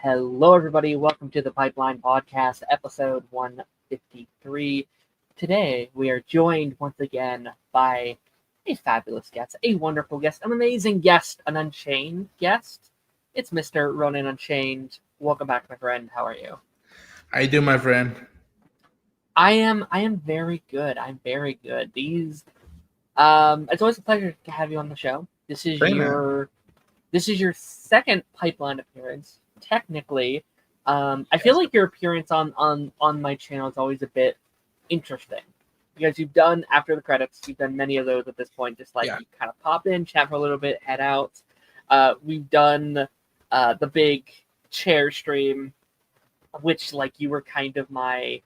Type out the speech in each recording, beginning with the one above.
Hello, everybody. Welcome to the Pipeline Podcast, episode 153. Today, we are joined once again by a fabulous guest, a wonderful guest, an amazing guest, an Unchained guest. It's Mr. Ronan Unchained. Welcome back, my friend. How are you? How you doing, my friend? I am very good. I'm very good. It's always a pleasure to have you on the show. This is your second Pipeline appearance. Technically, I feel like your appearance on my channel is always a bit interesting because you've done after the credits. You've done many of those at this point. Just like you kind of pop in, chat for a little bit, head out. We've done the big chair stream, which like you were kind of my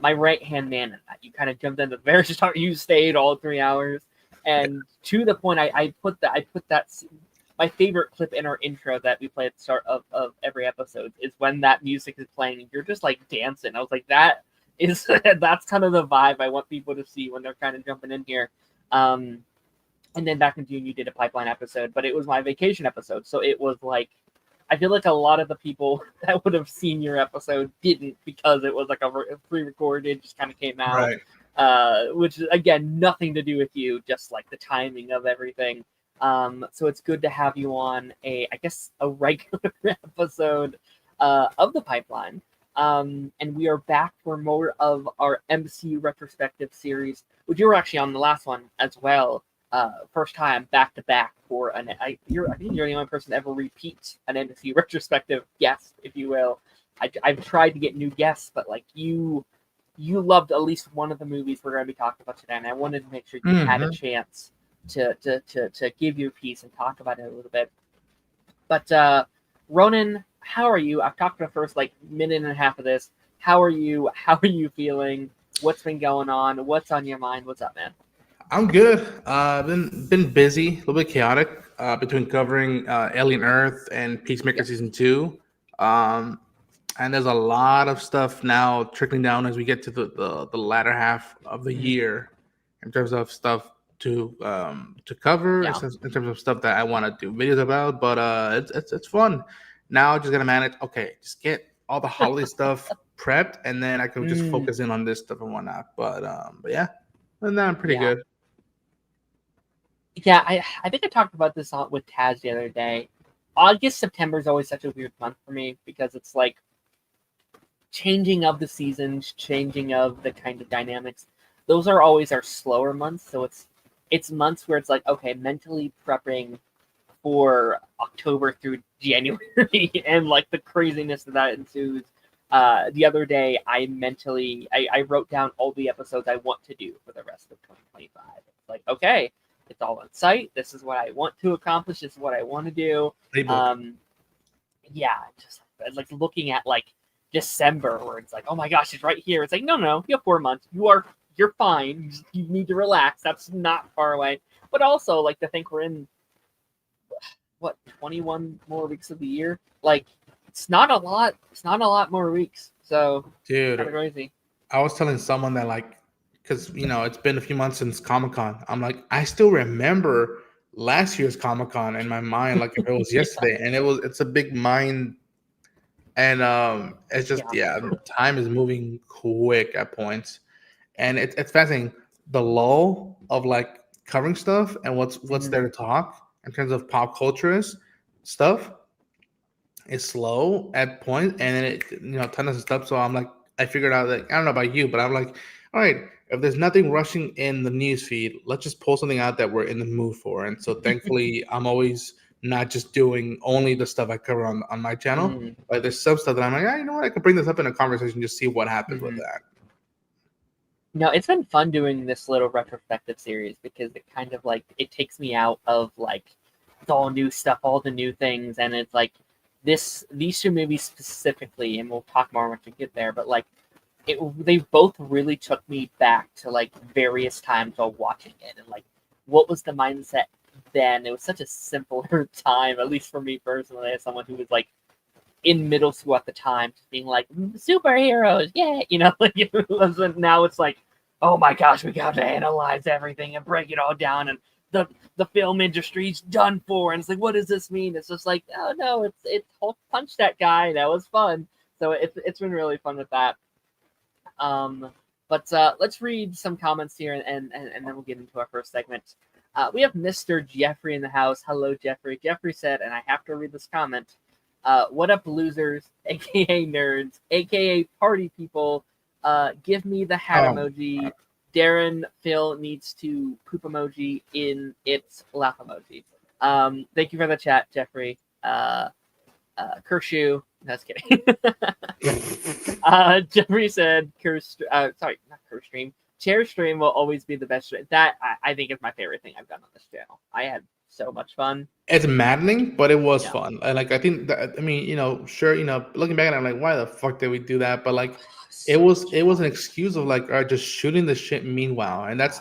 right hand man in that. You kind of jumped in at the very start. You stayed all 3 hours, and to the point, I put that. My favorite clip in our intro that we play at the start of every episode is when that music is playing and you're just like dancing. I was like, that's kind of the vibe I want people to see when they're kind of jumping in here. And then back in June, you did a Pipeline episode, but it was my vacation episode. So it was like, I feel like a lot of the people that would have seen your episode didn't because it was like a pre-recorded, just kind of came out. Right. Which is, again, nothing to do with you, just like the timing of everything. So it's good to have you on a regular episode of the Pipeline. And we are back for more of our MCU retrospective series, which you were actually on the last one as well. First time back to back for I think you're the only person to ever repeat an MCU retrospective guest, if you will. I've tried to get new guests, but like you loved at least one of the movies we're going to be talking about today, and I wanted to make sure you had a chance to give your piece and talk about it a little bit. But Ronan, how are you? I've talked for the first like minute and a half of this. How are you? How are you feeling? What's been going on? What's on your mind? What's up, man? I'm good. Been busy, a little bit chaotic between covering Alien Earth and Peacemaker Season 2. And there's a lot of stuff now trickling down as we get to the latter half of the year in terms of stuff to cover, in terms of stuff that I want to do videos about. But it's fun. Now just gotta manage. Okay, just get all the holiday stuff prepped, and then I can just focus in on this stuff and whatnot. But yeah, and then I'm pretty good. Yeah, I think I talked about this with Taz the other day. August, September is always such a weird month for me because it's like changing of the seasons, changing of the kind of dynamics. Those are always our slower months. So it's months where it's like, okay, mentally prepping for October through January and like the craziness that ensues. The other day, I wrote down all the episodes I want to do for the rest of 2025. It's like, okay, it's all on site. This is what I want to accomplish. This is what I want to do. Just like looking at like December where it's like, oh my gosh, it's right here. It's like, no, you have 4 months. You're fine. You need to relax. That's not far away. But also, like, to think we're in, 21 more weeks of the year? Like, it's not a lot. It's not a lot more weeks. So, dude, kind of crazy. I was telling someone that, like, because, it's been a few months since Comic-Con. I'm like, I still remember last year's Comic-Con in my mind, like if it was yesterday. And it's a big mind. And it's just, time is moving quick at points. And it's fascinating, the lull of like covering stuff and what's there to talk in terms of pop culture stuff is slow at points, and then it tons of stuff. So I'm like, I figured out that I don't know about you, but I'm like, all right, if there's nothing rushing in the news feed, let's just pull something out that we're in the mood for. And so thankfully, I'm always not just doing only the stuff I cover on my channel, but there's some stuff that I'm like, you know what, I can bring this up in a conversation, just see what happens with that. No, it's been fun doing this little retrospective series because it kind of like it takes me out of like it's all new stuff, all the new things, and it's like these two movies specifically, and we'll talk more once we get there, but like they both really took me back to like various times while watching it, and like what was the mindset then. It was such a simpler time, at least for me personally, as someone who was like in middle school at the time, just being like superheroes, yeah, like it wasn't. Now it's like, oh my gosh, we got to analyze everything and break it all down, and the film industry's done for, and it's like, what does this mean? It's just like, oh no, it's Hulk punched that guy, that was fun. So it's been really fun with that. But let's read some comments here, and then we'll get into our first segment. We have Mr. Jeffrey in the house. Hello, Jeffrey. Jeffrey said, and I have to read this comment. What up, losers, aka nerds, aka party people? Give me the hat emoji. Darren Phil needs to poop emoji in its laugh emoji. Thank you for the chat, Jeffrey. Kershaw. No, just kidding. Jeffrey said, sorry, not Curse Stream. Chair Stream will always be the best stream. That I think is my favorite thing I've done on this channel. I had so much fun. It's maddening, but it was fun. And like I think that, I mean, sure, looking back at it, I'm like, why the fuck did we do that? But like it was an excuse of like, all right, just shooting the shit meanwhile. And that's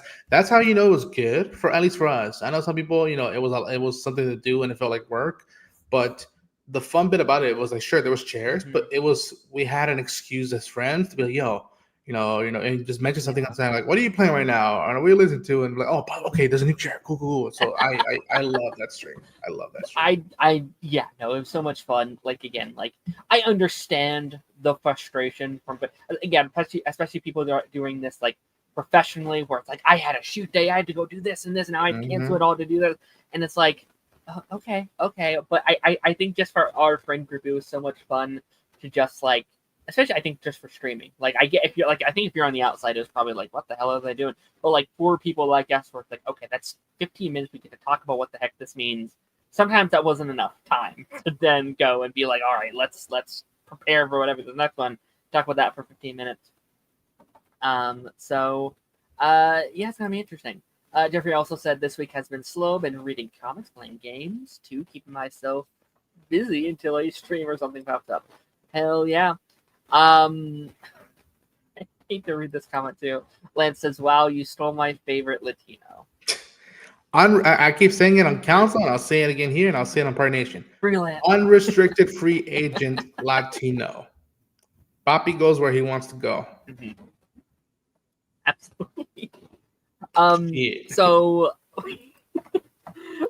how it was good, for at least for us. I know some people, it was something to do and it felt like work, but the fun bit about it was like, sure, there was chairs, but we had an excuse as friends to be like, yo, and just mention something outside, like, what are you playing right now? Or what are you listening to? And like, oh, okay, there's a new chair. Cool. So I love that stream. I love that stream. It was so much fun. Like, again, like I understand the frustration from, but again, especially people that are doing this like professionally, where it's like, I had a shoot day, I had to go do this and this, and now I cancel it all to do that. And it's like, okay. But I think just for our friend group, it was so much fun to just like, especially I think just for streaming. Like I think if you're on the outside, it's probably like, what the hell are they doing? But like for people like us, where it's like, okay, that's 15 minutes, we get to talk about what the heck this means. Sometimes that wasn't enough time to then go and be like, all right, let's prepare for whatever the next one. Talk about that for 15 minutes. So it's gonna be interesting. Jeffrey also said this week has been slow. Been reading comics, playing games, too, keeping myself busy until a stream or something pops up. Hell yeah. I hate to read this comment too. Lance says, "Wow, you stole my favorite Latino." I keep saying it on council, and I'll say it again here, and I'll say it on Part Nation. Brilliant. Unrestricted free agent Latino. Papi goes where he wants to go. Mm-hmm. Absolutely. So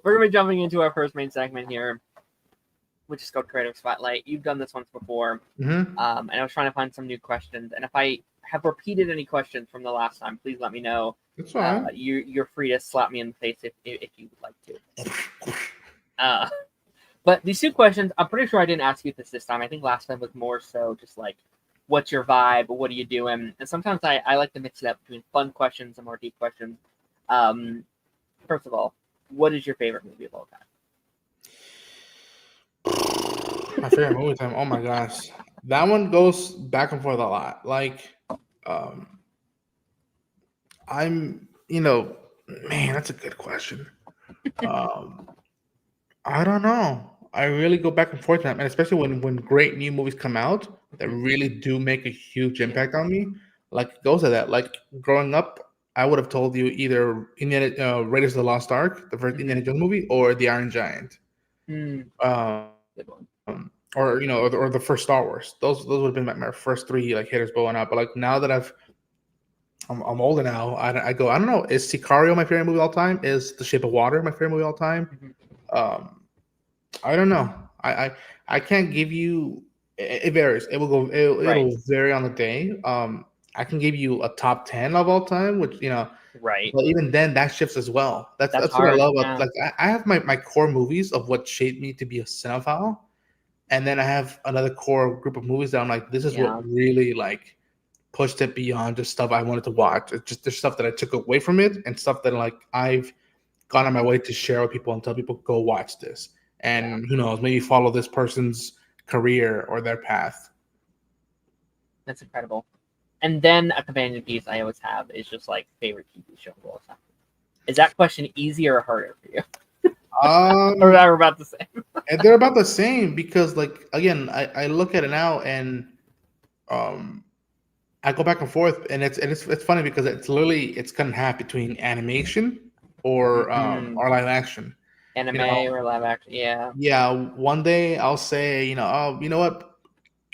we're gonna be jumping into our first main segment here, which is called Creative Spotlight. You've done this once before, and I was trying to find some new questions. And if I have repeated any questions from the last time, please let me know. That's fine. You're free to slap me in the face if you would like to. But these two questions, I'm pretty sure I didn't ask you this time. I think last time was more so just like, what's your vibe? What are you doing? And sometimes I like to mix it up between fun questions and more deep questions. First of all, what is your favorite movie of all time? My favorite movie time. Oh my gosh, that one goes back and forth a lot. Like, I'm, man, that's a good question. I don't know. I really go back and forth, and especially when great new movies come out that really do make a huge impact on me. Like, it goes to that. Like, growing up, I would have told you either Raiders of the Lost Ark, the first Indiana Jones movie, or The Iron Giant. Or the first Star Wars. Those would have been my first three like hitters going out. But like now that I'm older now, I don't know. Is Sicario my favorite movie of all time? Is The Shape of Water my favorite movie of all time? I don't know. I can't give you. It varies. It will go. It'll vary on the day. I can give you a top 10 of all time, which right. But even then, that shifts as well. That's what I love. Like I have my core movies of what shaped me to be a cinephile. And then I have another core group of movies that I'm like, this is what really like pushed it beyond just stuff I wanted to watch. It's just there's stuff that I took away from it and stuff that like I've gone on my way to share with people and tell people, go watch this. And who knows, maybe follow this person's career or their path. That's incredible. And then a companion piece I always have is just like favorite TV show of all time. Is that question easier or harder for you? Or are about the same? And they're about the same because, like, again, I look at it now and I go back and forth, and it's funny because it's cut in half between animation or live action. Anime You know, or live action? Yeah. yeah. One day I'll say, oh, you know what,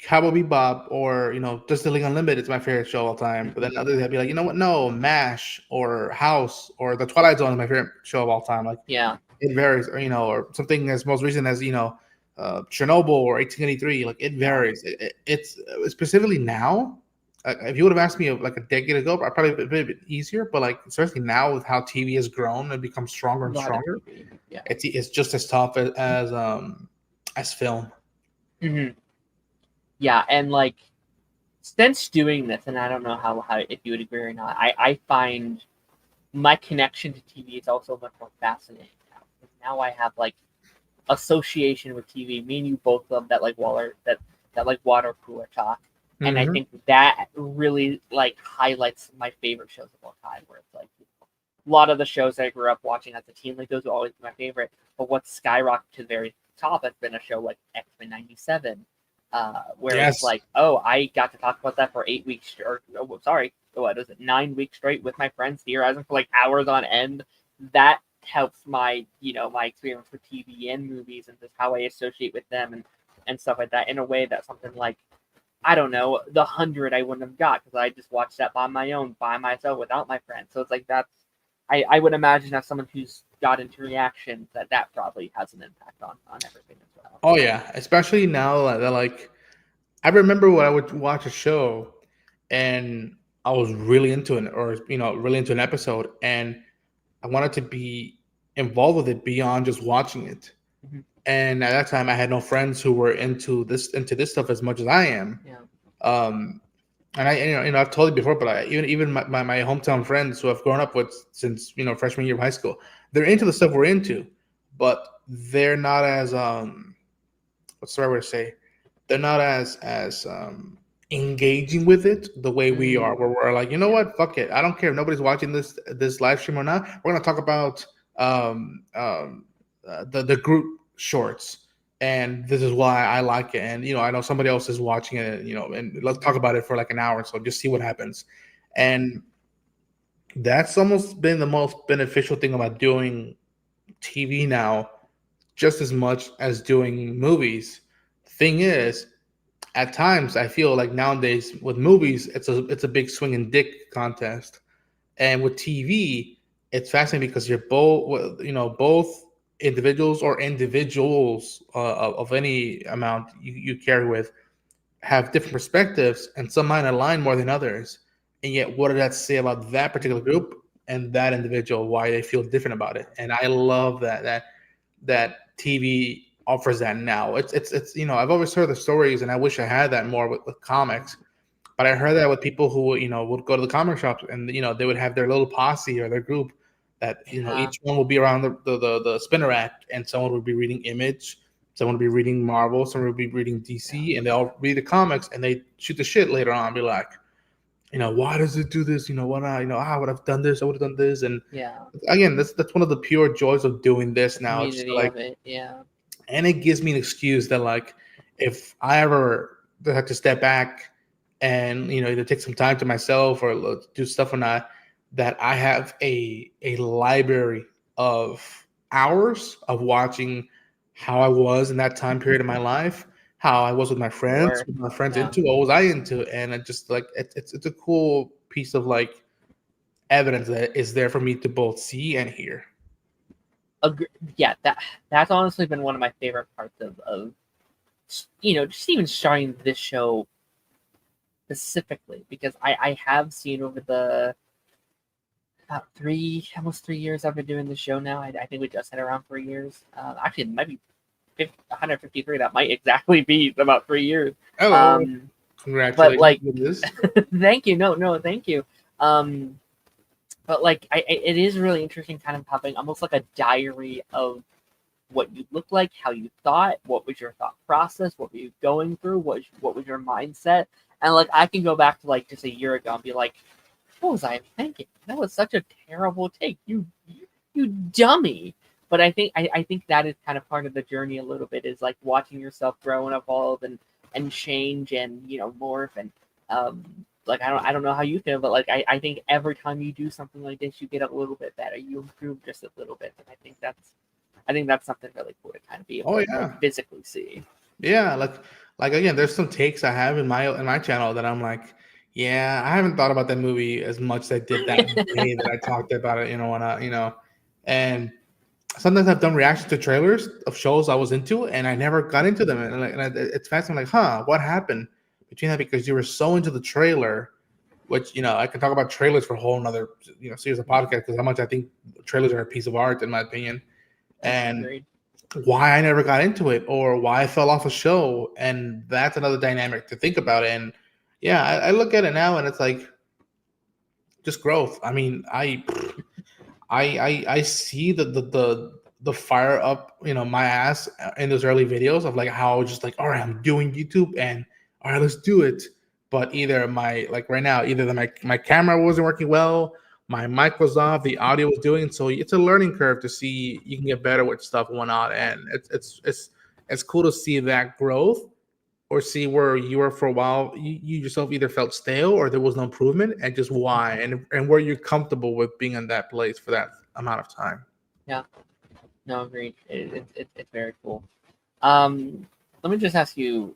Cowboy Bebop or Justice League Unlimited is my favorite show of all time. But then others I'd be like, you know what, no, MASH or House or The Twilight Zone is my favorite show of all time. Like, Yeah. it varies, or something as most recent as Chernobyl or 1883. Like, it varies. It's specifically now. If you would have asked me like a decade ago, I probably a bit easier. But like, especially now with how TV has grown and become stronger and stronger, Yeah. it's just as tough as film. Mm-hmm. Yeah, and like since doing this, and I don't know how if you would agree or not, I find my connection to TV is also much more fascinating now. Because now I have like association with TV. Me and you both love that like water cooler talk. And I think that really like highlights my favorite shows of all time, where it's like a lot of the shows I grew up watching as a teen, like those will always be my favorite. But what's skyrocketed to the very top has been a show like X-Men '97, where it's like, oh, I got to talk about that for 8 weeks, or what is it, 9 weeks straight with my friends, theorizing for like hours on end. That helps my my experience with TV and movies and just how I associate with them and stuff like that in a way that something like, I don't know, The 100 I wouldn't have got because I just watched that by myself without my friends. So it's like I would imagine as someone who's got into reactions that probably has an impact on everything as well. Oh yeah, especially now that like, I remember when I would watch a show and I was really into it, or really into an episode, and I wanted to be involved with it beyond just watching it. Mm-hmm. And at that time, I had no friends who were into this stuff as much as I am. Yeah. And I've told you before, but even my hometown friends who I've grown up with since freshman year of high school, they're into the stuff we're into, but they're not as what's the right way to say? They're not as engaging with it the way we are. Where we're like, you know what, fuck it, I don't care if nobody's watching this live stream or not. We're gonna talk about the group shorts, and this is why I like it. And I know somebody else is watching it, and let's talk about it for like an hour, so just see what happens. And that's almost been the most beneficial thing about doing TV now, just as much as doing movies. Thing is, at times I feel like nowadays with movies, it's a big swing and dick contest, and with TV, it's fascinating because you're both individuals or individuals of any amount you carry with have different perspectives, and some might align more than others. And yet, what does that say about that particular group and that individual? Why they feel different about it? And I love that TV offers that now. It's I've always heard the stories, and I wish I had that more with comics. But I heard that with people who would go to the comic shops, and they would have their little posse or their group that each one will be around the spinner rack, and someone would be reading Image, someone would be reading Marvel, someone would be reading DC, and they all read the comics and they shoot the shit later on, and be like, why does it do this? What I would have done this, I would have done this, and again, that's one of the pure joys of doing this now. It's just like, of it, yeah. And it gives me an excuse that, like, if I ever have to step back and either take some time to myself or do stuff or not, that I have a library of hours of watching how I was in that time period of my life, how I was with my friends, into, what was I into, and it just like it's a cool piece of like evidence that is there for me to both see and hear. Yeah, that's honestly been one of my favorite parts of just even starting this show specifically, because I have seen over the about almost 3 years I've been doing this show now. I think we just hit around 3 years. Actually, it might be 153. That might exactly be about 3 years. Oh, congratulations! But like, thank you. No, thank you. But like, it is really interesting, kind of having almost like a diary of what you look like, how you thought, what was your thought process, what were you going through, what was your mindset, and like I can go back to like just a year ago and be like, what was I thinking? That was such a terrible take. You dummy. but I think that is kind of part of the journey a little bit, is like watching yourself grow and evolve and change and morph and like I don't know how you feel, but like I think every time you do something like this, you get a little bit better, you improve just a little bit, and I think that's something really cool to kind of be able Oh to yeah, like physically see. yeah. Like again, there's some takes I have in my channel that I'm like, yeah, I haven't thought about that movie as much as I did that day that I talked about it. And sometimes I've done reactions to trailers of shows I was into, and I never got into them. It's fascinating. Like, huh, what happened between that? Because you were so into the trailer, which I can talk about trailers for a whole another series of podcasts, because how much I think trailers are a piece of art, in my opinion, and Agreed. why I never got into it or why I fell off a show, and that's another dynamic to think about. And yeah, I look at it now, and it's like just growth. I mean, I see the fire up my ass in those early videos of like how I was just like, all right, I'm doing YouTube, and all right, let's do it. But either like right now, either my camera wasn't working well, my mic was off, the audio was doing, so it's a learning curve to see you can get better with stuff and whatnot. And it's cool to see that growth, or see where you were for a while, you yourself either felt stale or there was no improvement, and just why, and where you're comfortable with being in that place for that amount of time. Yeah. No, agreed. It's very cool. Let me just ask you.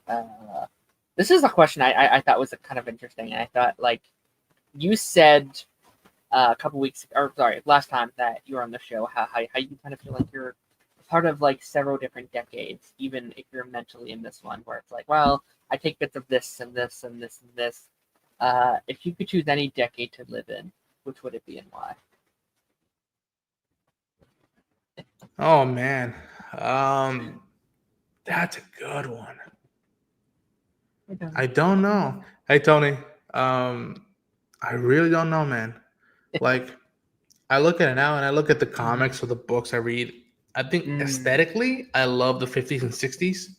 This is a question I thought was kind of interesting. I thought, like, you said a couple weeks, or sorry, last time that you were on the show, how you kind of feel like you're part of like several different decades, even if you're mentally in this one, where it's like, well, I take bits of this and this and this and this. If you could choose any decade to live in, which would it be and why? Oh man, that's a good one. I don't know. Hey Tony, I really don't know, man. Like, I look at it now, and I look at the comics or the books I read. I think aesthetically, I love the 50s and 60s.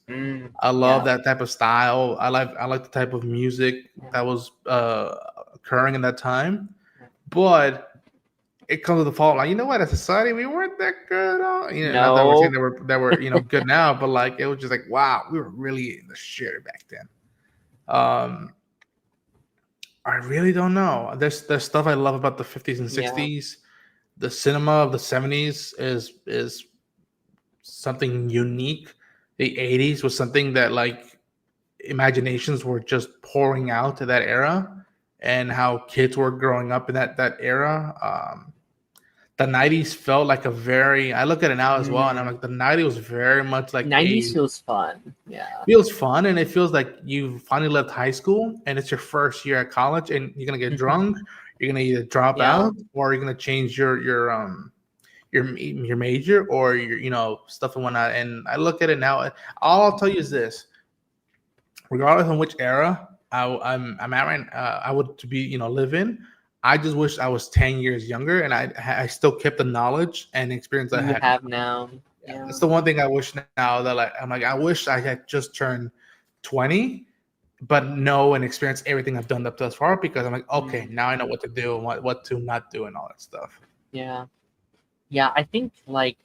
I love Yeah. that type of style. I like the type of music that was occurring in that time. But it comes to the fault, like, you know what, as a society, we weren't that good. Not that we're saying No. that we're good now, but like it was just like, wow, we were really in the shit back then. Um, I really don't know. There's stuff I love about the 50s and Yeah. 60s. The cinema of the 70s is something unique. The 80s was something that, like, imaginations were just pouring out to that era, and how kids were growing up in that era. The 90s felt like a very, I look at it now as well, and I'm like, the 90s was very much like 90s feels fun. Yeah. feels fun, and it feels like you finally left high school and it's your first year at college, and you're gonna get drunk, you're gonna either drop Yeah. out, or you're gonna change your major, or your stuff and whatnot. And I look at it now, all I'll tell you is this: regardless of which era I'm at right, I would to be live in. I just wish I was 10 years younger, and I still kept the knowledge and experience I You had. have now. Yeah, Yeah. that's the one thing I wish now, that like I'm like, I wish I had just turned 20, but know and experience everything I've done up thus far, because I'm like, okay, now I know what to do and what to not do and all that stuff. Yeah. Yeah. I think, like,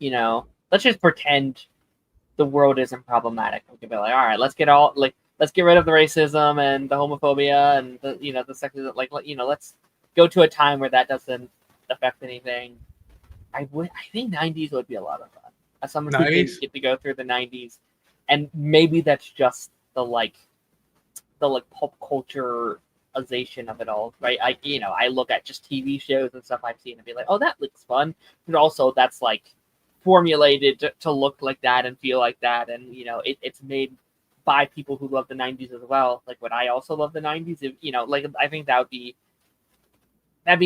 let's just pretend the world isn't problematic. We could be like, all right, let's get rid of the racism and the homophobia and the sexism. Like, let's go to a time where that doesn't affect anything. I think 90s would be a lot of fun. As someone who did 90s? get to go through the 90s, and maybe that's just the pop cultureization of it all, right? I look at just TV shows and stuff I've seen and be like, oh, that looks fun, but also that's like formulated to look like that and feel like that, and it's made by people who love the 90s as well. Like, would I also love the 90s? If, like, I think that'd be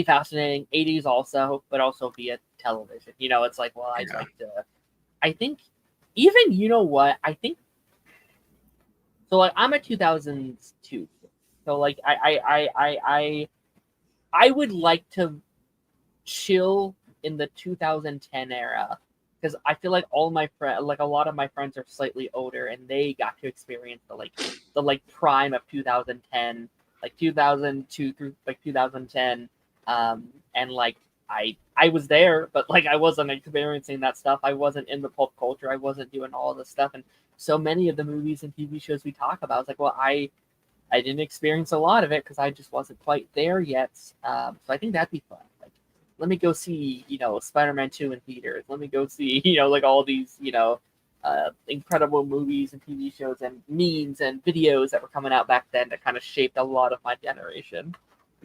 fascinating. 80s also, but also via television. It's like, well, I'd like to. I think even what I think. So like, I'm a 2002. So like, I would like to chill in the 2010 era, because I feel like all my friends, like a lot of my friends, are slightly older, and they got to experience the prime of 2010, like 2002 through like 2010, and like I was there, but like I wasn't experiencing that stuff. I wasn't in the pulp culture. I wasn't doing all this stuff. And so many of the movies and TV shows we talk about, it's like, well, I didn't experience a lot of it because I just wasn't quite there yet. So I think that'd be fun. Like, let me go see, Spider-Man 2 in theaters. Let me go see, like all these, incredible movies and TV shows and memes and videos that were coming out back then that kind of shaped a lot of my generation.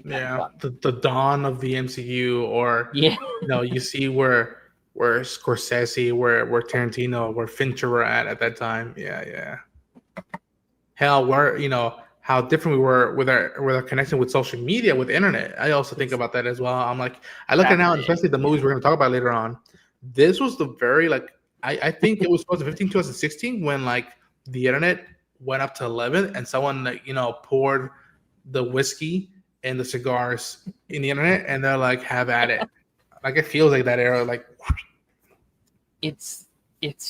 Yeah, the dawn of the MCU, or yeah, you see where Scorsese, where Tarantino, where Fincher were at that time. Yeah. Hell, where how different we were with our connection with social media, with the internet. I also think about that as well. I'm like, I look at it now, and especially the movies we're going to talk about later on. This was the very I think it was 2015, 2016 when like the internet went up to 11, and someone poured the whiskey and the cigars in the internet, and they're like, have at it. Like it feels like that era. Like it's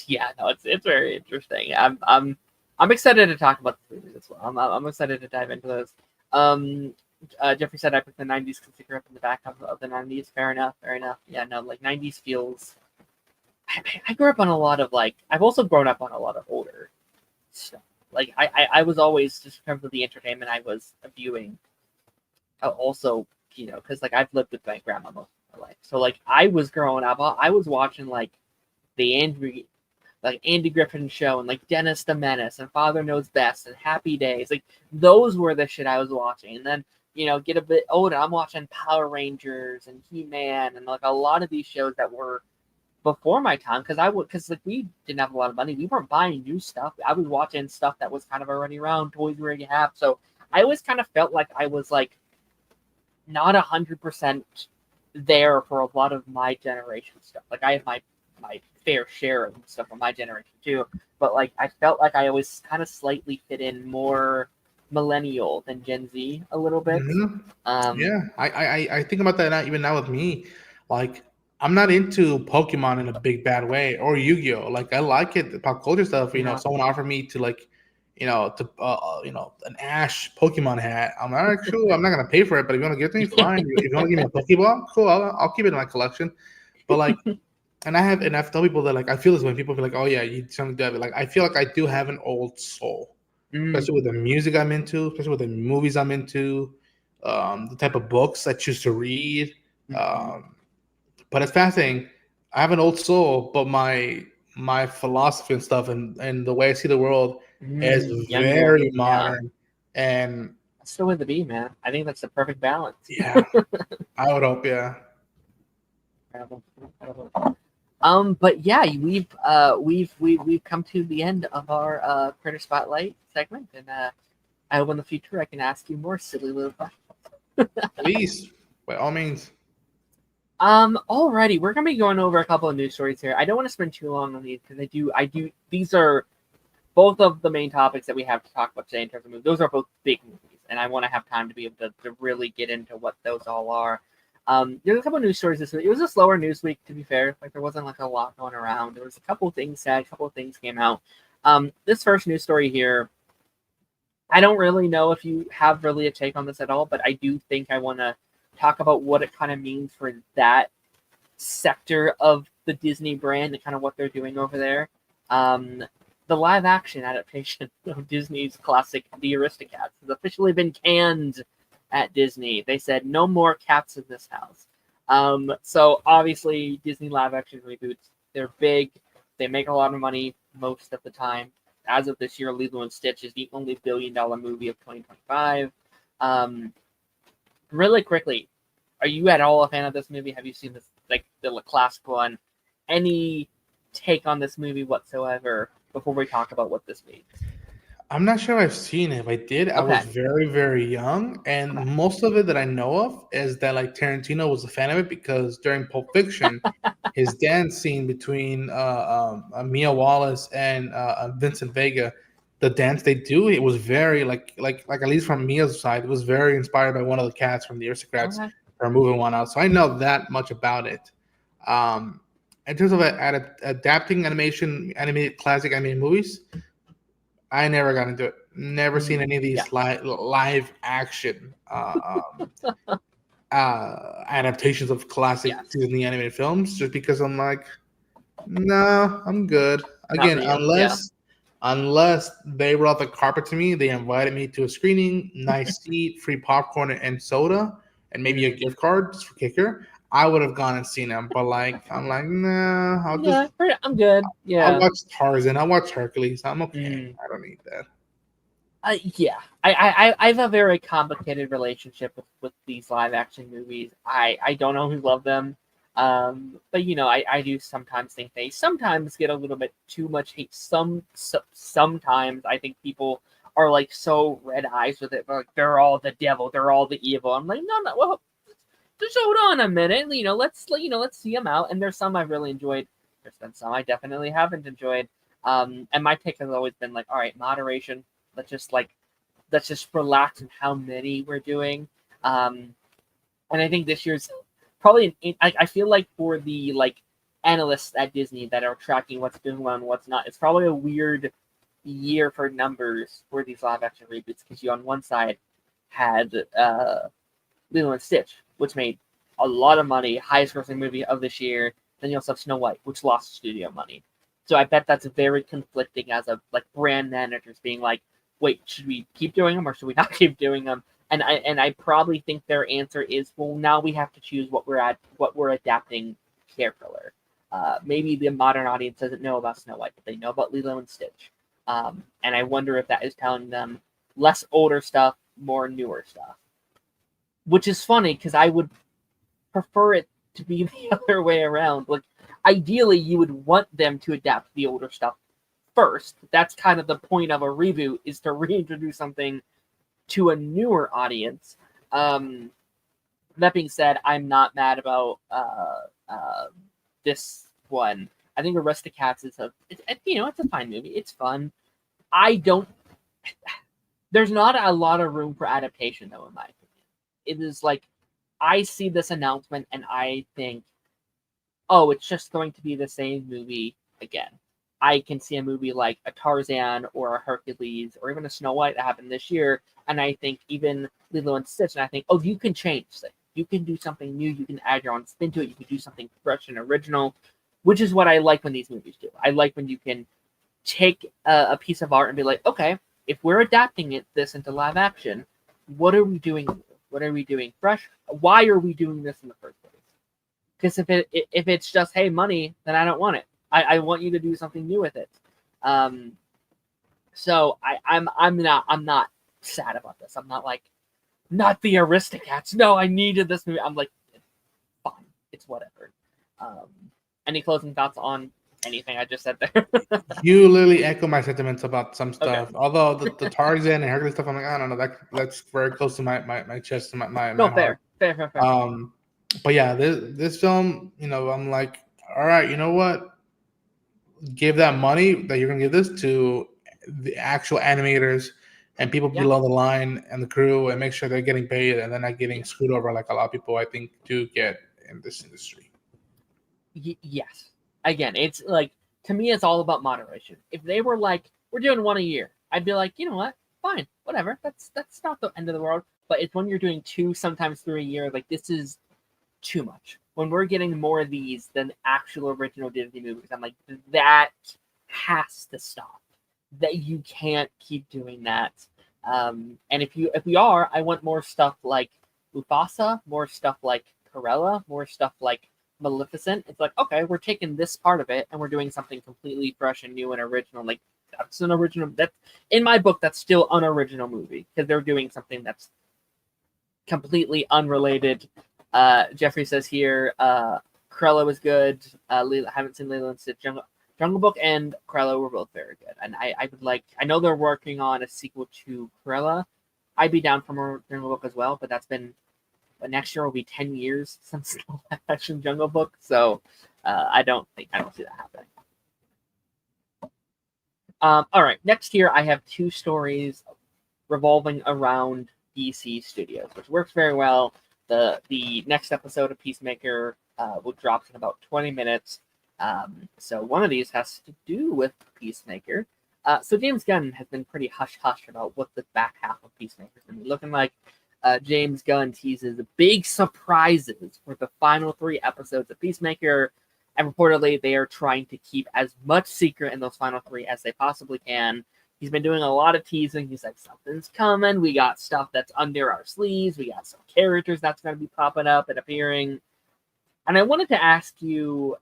very interesting. I'm excited to talk about the movies as well. I'm excited to dive into those. Jeffrey said I picked the 90s because he grew up in the back of the 90s. Fair enough. Yeah, no, like 90s feels. I grew up on a lot of I've also grown up on a lot of older stuff. Like I was always, just in terms of the entertainment I was viewing. Also, because I've lived with my grandma most of my life, so I was growing up, I was watching the Andy Griffin Show and Dennis the Menace and Father Knows Best and Happy Days. Those were the shit I was watching. And then get a bit older, I'm watching Power Rangers and He-Man and a lot of these shows that were before my time, because we didn't have a lot of money. We weren't buying new stuff. I was watching stuff that was kind of already around, toys we already have. So I always kind of felt like I was not 100% there for a lot of my generation stuff. I have my fair share of stuff from my generation too, but I felt like I always kind of slightly fit in more millennial than Gen Z a little bit. Mm-hmm. Yeah, I think about that even now with me. I'm not into Pokemon in a big bad way, or Yu-Gi-Oh. I like it, the pop culture stuff. Someone offered me to an Ash Pokemon hat. I'm not sure. I'm not gonna pay for it, but if you want to give it to me, fine. If you want to give me a Pokeball, cool. I'll keep it in my collection. But and I've told people that I feel this when people feel oh yeah, you something to have it. I feel like I do have an old soul, especially with the music I'm into, especially with the movies I'm into, the type of books I choose to read. But it's fascinating. I have an old soul, but my philosophy and stuff and the way I see the world is very modern. And that's the way to be, man. I think that's the perfect balance. Yeah, I would hope. Yeah. But yeah, we've come to the end of our Critter Spotlight segment, and I hope in the future I can ask you more silly little questions. Please, by all means. Alrighty, we're gonna be going over a couple of news stories here. I don't want to spend too long on these because I do. These are both of the main topics that we have to talk about today in terms of movies. Those are both big movies, and I want to have time to be able to really get into what those all are. There's a couple of news stories this week. It was a slower news week, to be fair. There wasn't a lot going around. There was a couple of things said, a couple of things came out. This first news story here, I don't really know if you have really a take on this at all, but I do think I want to talk about what it kind of means for that sector of the Disney brand and kind of what they're doing over there. The live action adaptation of Disney's classic The Aristocats has officially been canned at Disney. They said no more cats in this house. So obviously Disney live action reboots, they're big. They make a lot of money most of the time. As of this year, Lilo and Stitch is the only billion-dollar movie of 2025. Really quickly, are you at all a fan of this movie? Have you seen this, the classic one? Any take on this movie whatsoever before we talk about what this means? I'm not sure I've seen it. If I did, I was very, very young. And most of it that I know of is that Tarantino was a fan of it because during Pulp Fiction, his dance scene between Mia Wallace and Vincent Vega, the dance they do, it was very like at least from Mia's side, it was very inspired by one of the cats from the Aristocrats are moving one out. So I know that much about it. In terms of adapting animated classic animated movies, I never got into it. Never seen any of these live action. adaptations of classic Yes. Disney animated films, just because I'm like, no, I'm good. Not for Again, you. Yeah. unless they brought the carpet to me, they invited me to a screening, nice seat, free popcorn and soda, and maybe a gift card just for kicker, I would have gone and seen them. But like, I'm like, nah, Yeah, I'm good. I'll Yeah. watch Tarzan, I'll watch Hercules. I'm okay. Mm. I don't need that. Yeah. I have a very complicated relationship with these live action movies. I don't always love them. But I do sometimes think they sometimes get a little bit too much hate. Sometimes I think people are like so red eyes with it. Like they're all the devil, they're all the evil. I'm like, no, well, just hold on a minute. Let's see them out. And there's some I've really enjoyed. There's been some I definitely haven't enjoyed. And my take has always been like, all right, moderation. Let's just relax in how many we're doing. And I think this year's probably I feel like for the like analysts at Disney that are tracking what's doing well and what's not, it's probably a weird year for numbers for these live action reboots because you on one side had Lilo and Stitch, which made a lot of money, highest grossing movie of this year. Then you also have Snow White, which lost studio money. So I bet that's very conflicting as a like brand managers being like, wait, should we keep doing them or should we not keep doing them? And I probably think their answer is, well, now we have to choose what we're adapting carefully. Maybe the modern audience doesn't know about Snow White, but they know about Lilo and Stitch. And I wonder if that is telling them less older stuff, more newer stuff. Which is funny because I would prefer it to be the other way around. Like, ideally, you would want them to adapt the older stuff first. That's kind of the point of a reboot, is to reintroduce something to a newer audience. That being said, I'm not mad about this one. I think Aristocats is it's a fine movie. It's fun. I don't. There's not a lot of room for adaptation, though, in my opinion. It is like I see this announcement and I think, oh, it's just going to be the same movie again. I can see a movie like a Tarzan or a Hercules or even a Snow White that happened this year, and I think even Lilo and Stitch, and I think, oh, you can change things. You can do something new. You can add your own spin to it. You can do something fresh and original, which is what I like when these movies do. I like when you can take a piece of art and be like, okay, if we're adapting this into live action, what are we doing? What are we doing fresh? Why are we doing this in the first place? Because if it's just, hey, money, then I don't want it. I want you to do something new with it. So I'm not sad about this. I'm not like, not the Aristocats. No, I needed this movie. I'm like, fine, it's whatever. Any closing thoughts on anything I just said there? You literally echo my sentiments about some stuff. Okay. Although the Tarzan and Hercules stuff, I'm like, I don't know, that's very close to my chest and my No, heart. fair. But yeah, this film, I'm like, all right, you know what? Give that money that you're gonna give this to the actual animators and people Yeah. below the line and the crew, and make sure they're getting paid and they're not getting screwed over like a lot of people I think do get in this industry. Yes. Again, it's like, to me, it's all about moderation. If they were like, we're doing one a year, I'd be like, you know what? Fine, whatever. That's not the end of the world. But it's when you're doing 2, sometimes 3 a year, like this is too much. When we're getting more of these than actual original Disney movies, I'm like, that has to stop. That you can't keep doing that. And if we are, I want more stuff like Mufasa, more stuff like Corella, more stuff like Maleficent. It's like, okay, we're taking this part of it and we're doing something completely fresh and new and original. Like, that's an original. That's, in my book, that's still an original movie because they're doing something that's completely unrelated. Jeffrey says here, Cruella was good. I haven't seen Lilo and Stitch. Jungle Book and Cruella were both very good. And I would like, I know they're working on a sequel to Cruella. I'd be down for Jungle Book as well, but but next year will be 10 years since the live action Jungle Book. So I don't see that happening. All right, next year I have 2 stories revolving around DC Studios, which works very well. The next episode of Peacemaker will drop in about 20 minutes. So one of these has to do with Peacemaker. So James Gunn has been pretty hush-hush about what the back half of Peacemaker is going to be looking like. James Gunn teases big surprises for the final 3 episodes of Peacemaker, and reportedly they are trying to keep as much secret in those final 3 as they possibly can. He's been doing a lot of teasing. He's like, something's coming. We got stuff that's under our sleeves. We got some characters that's going to be popping up and appearing. And I wanted to ask you,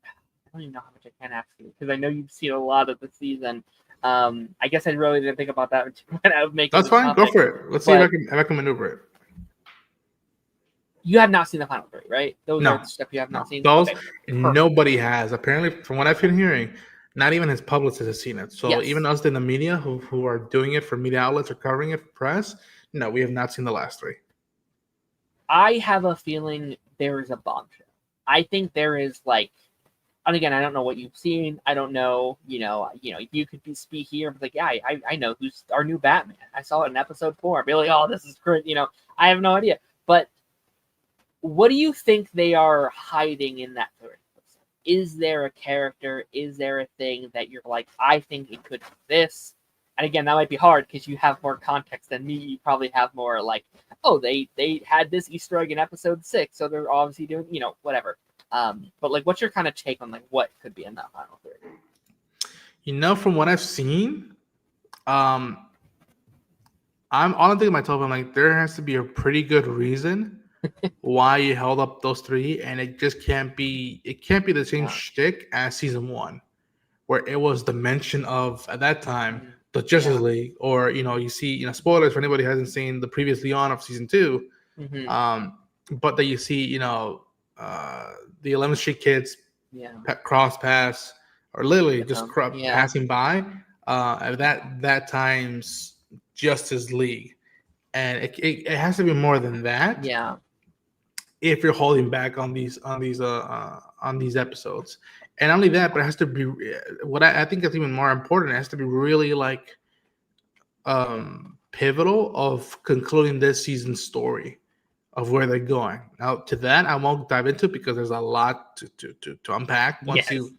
I don't even know how much I can ask you, because I know you've seen a lot of the season. I guess I really didn't think about that when I was making. That's fine. Go for it. Let's see if I can maneuver it. You have not seen the final 3, right? Those No. are stuff you have not seen. Those okay, nobody has. Apparently, from what I've been hearing, not even his publicist has seen it. So even us in the media who are doing it for media outlets or covering it for press, no, we have not seen the last 3. I have a feeling there is a bombshell. I think there is and again, I don't know what you've seen. I don't know, you could speak here, but I know who's our new Batman. I saw it in episode 4. I'd be like, oh, this is great. I have no idea. But what do you think they are hiding in that 3rd episode? Is there a character? Is there a thing that you're like, I think it could be this? And again, that might be hard because you have more context than me. You probably have more they had this Easter egg in episode 6, so they're obviously doing, whatever. But what's your kind of take on what could be in that final 3? From what I've seen, I'm honestly myself. I'm like, there has to be a pretty good reason why you held up those 3, and it just can't be. It can't be the same shtick as season 1, where it was the mention of at that time the Justice League, or you see spoilers for anybody who hasn't seen the previous Leon of season 2. But that you see the 11th Street Kids cross paths, or literally just passing by at that time's Justice League, and it has to be more than that. Yeah. If you're holding back on these episodes, and not only that, but it has to be what I think is even more important. It has to be really pivotal of concluding this season's story of where they're going. Now, to that, I won't dive into because there's a lot to unpack once you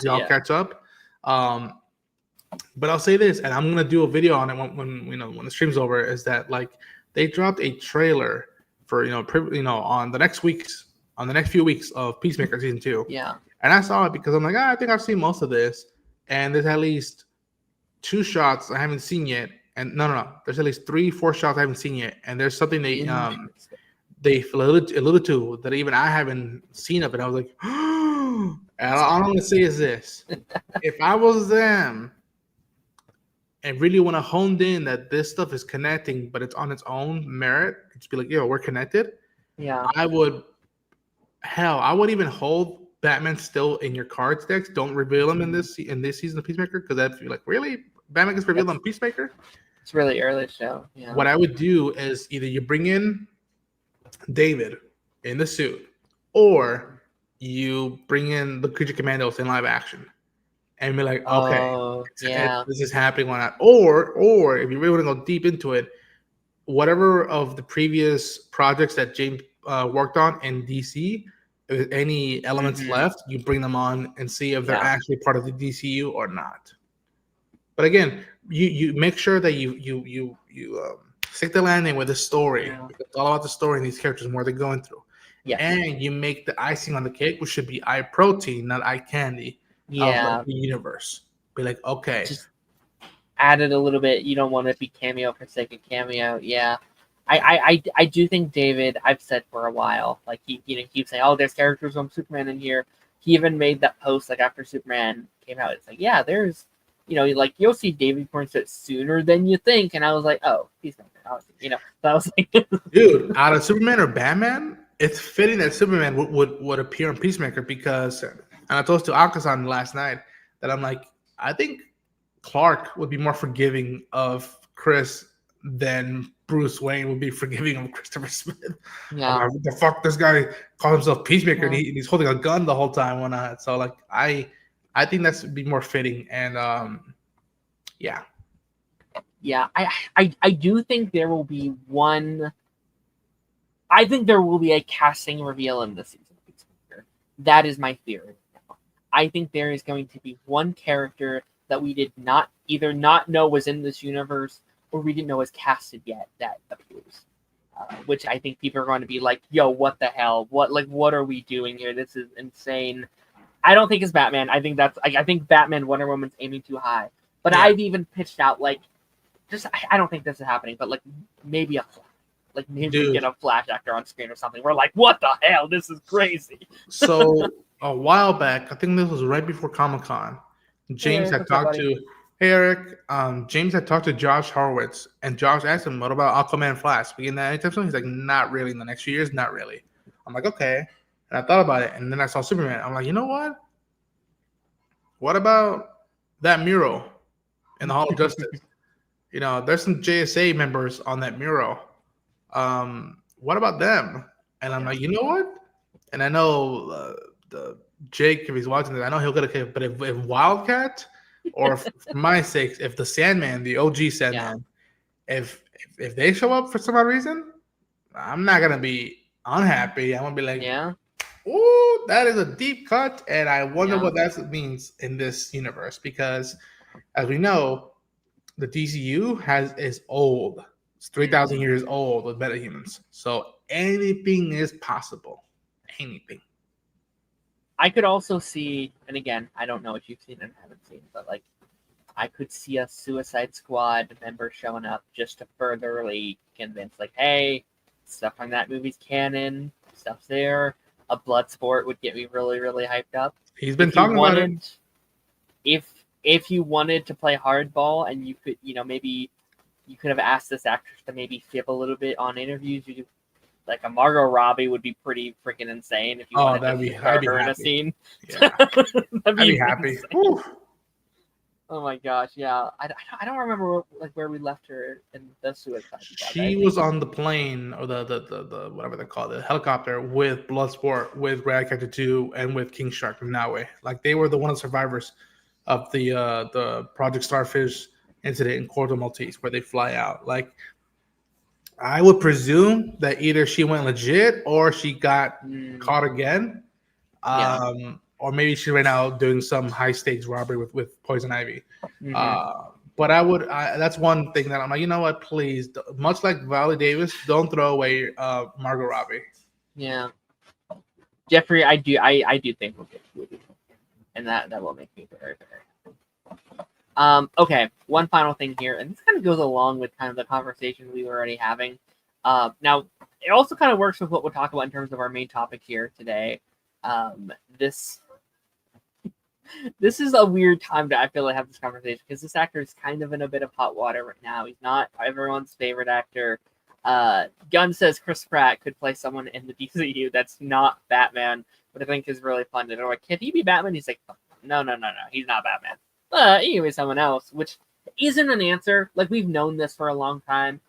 all catch up. But I'll say this, and I'm gonna do a video on it when the stream's over. Is that they dropped a trailer for on the next few weeks of Peacemaker season 2. Yeah. And I saw it because I'm like, I think I've seen most of this, and there's at least 2 shots I haven't seen yet, and no, there's at least 3-4 shots I haven't seen yet, and there's something they alluded to that even I haven't seen of it. I was like, and all I'm gonna say is this: if I was them and really want to hone in that this stuff is connecting, but it's on its own merit, just be like, yo, we're connected. Yeah. I would even hold Batman still in your cards decks. Don't reveal him in this season of Peacemaker, because I'd feel like, really, Batman gets revealed on Peacemaker. It's really early show. Yeah. What I would do is either you bring in David in the suit, or you bring in the Creature Commandos in live action, and be like, okay, this is happening. Why not? Or if you really want to go deep into it, whatever of the previous projects that James worked on in DC, if any elements left, you bring them on and see if they're actually part of the DCU or not. But again, you make sure that you stick the landing with the story. Because it's all about the story and these characters and what they're going through. Yeah. And you make the icing on the cake, which should be eye protein, not eye candy, of the universe. Be like, okay. Just add it a little bit. You don't want to be cameo for sake of cameo. Yeah. I do think David, I've said for a while, he keeps saying, oh, there's characters from Superman in here. He even made that post after Superman came out. It's there's you'll see David points to it sooner than you think. And I was like, oh, he's not there. So I was like, dude, out of Superman or Batman, it's fitting that Superman would appear in Peacemaker, because, and I told to Akasan last night that I'm like, I think Clark would be more forgiving of Chris than Bruce Wayne would be forgiving of Christopher Smith. Yeah. What the fuck? This guy calls himself Peacemaker, and he's holding a gun the whole time. When so I think that's be more fitting, and yeah. I do think there will be one. I think there will be a casting reveal in this season of Peacemaker. That is my theory. I think there is going to be one character that we did not either not know was in this universe, or we didn't know was casted yet, that appears. which I think people are going to be like, "Yo, what the hell? What are we doing here? This is insane." I don't think it's Batman. I think Batman Wonder Woman's aiming too high. But I've even pitched out I don't think this is happening, but maybe maybe we get a Flash actor on screen or something. We're like, what the hell? This is crazy. So a while back, I think this was right before Comic-Con, James had talked to Eric. James had talked to Josh Horowitz, and Josh asked him, "What about Aquaman Flash? We getting that anytime soon?" He's like, "Not really. In the next few years, not really." I'm like, "Okay." And I thought about it, and then I saw Superman. I'm like, you know what? What about that mural in the Hall of Justice? There's some JSA members on that mural. What about them? And I'm like, you know what? And I know the Jake, if he's watching this, I know he'll get a kick. But if Wildcat, or for my sake, if the Sandman, the OG Sandman, if they show up for some odd reason, I'm not gonna be unhappy. I'm gonna be like, "Ooh, that is a deep cut," and I wonder what that means in this universe, because, as we know, the DCU is old. It's 3,000 years old with metahumans, so anything is possible. Anything. I could also see, and again, I don't know what you've seen and haven't seen, but I could see a Suicide Squad member showing up just to furtherly convince, hey, stuff from that movie's canon, stuff's there. A Bloodsport would get me really, really hyped up. He's been talking about it. If you wanted to play hardball, and you could, maybe you could have asked this actress to maybe fib a little bit on interviews. You could, a Margot Robbie would be pretty freaking insane if you wanted to put her in a scene. Yeah. I'd be happy. Oh my gosh, yeah. I don't remember where we left her in the Suicide Squad. She was on the plane, or the whatever they call it, the helicopter, with Bloodsport, with Ratcatcher 2, and with King Shark and Naue. They were one of the survivors of the Project Starfish incident in Corto Maltese, where they fly out. I would presume that either she went legit or she got caught again. Or maybe she ran out doing some high stakes robbery with Poison Ivy. But that's one thing that I'm like, you know what, please, much like Viola Davis, don't throw away Margot Robbie. Yeah. Jeffrey, I do think we'll get Woody. And that will make me very, very okay, one final thing here, and this kind of goes along with kind of the conversation we were already having. Now, it also kind of works with what we'll talk about in terms of our main topic here today. This is a weird time to, I feel have this conversation, because this actor is kind of in a bit of hot water right now. He's not everyone's favorite actor. Gunn says Chris Pratt could play someone in the DCU that's not Batman, but I think is really fun. And they're like, can he be Batman? He's like, no, he's not Batman. But he can be someone else, which isn't an answer. We've known this for a long time.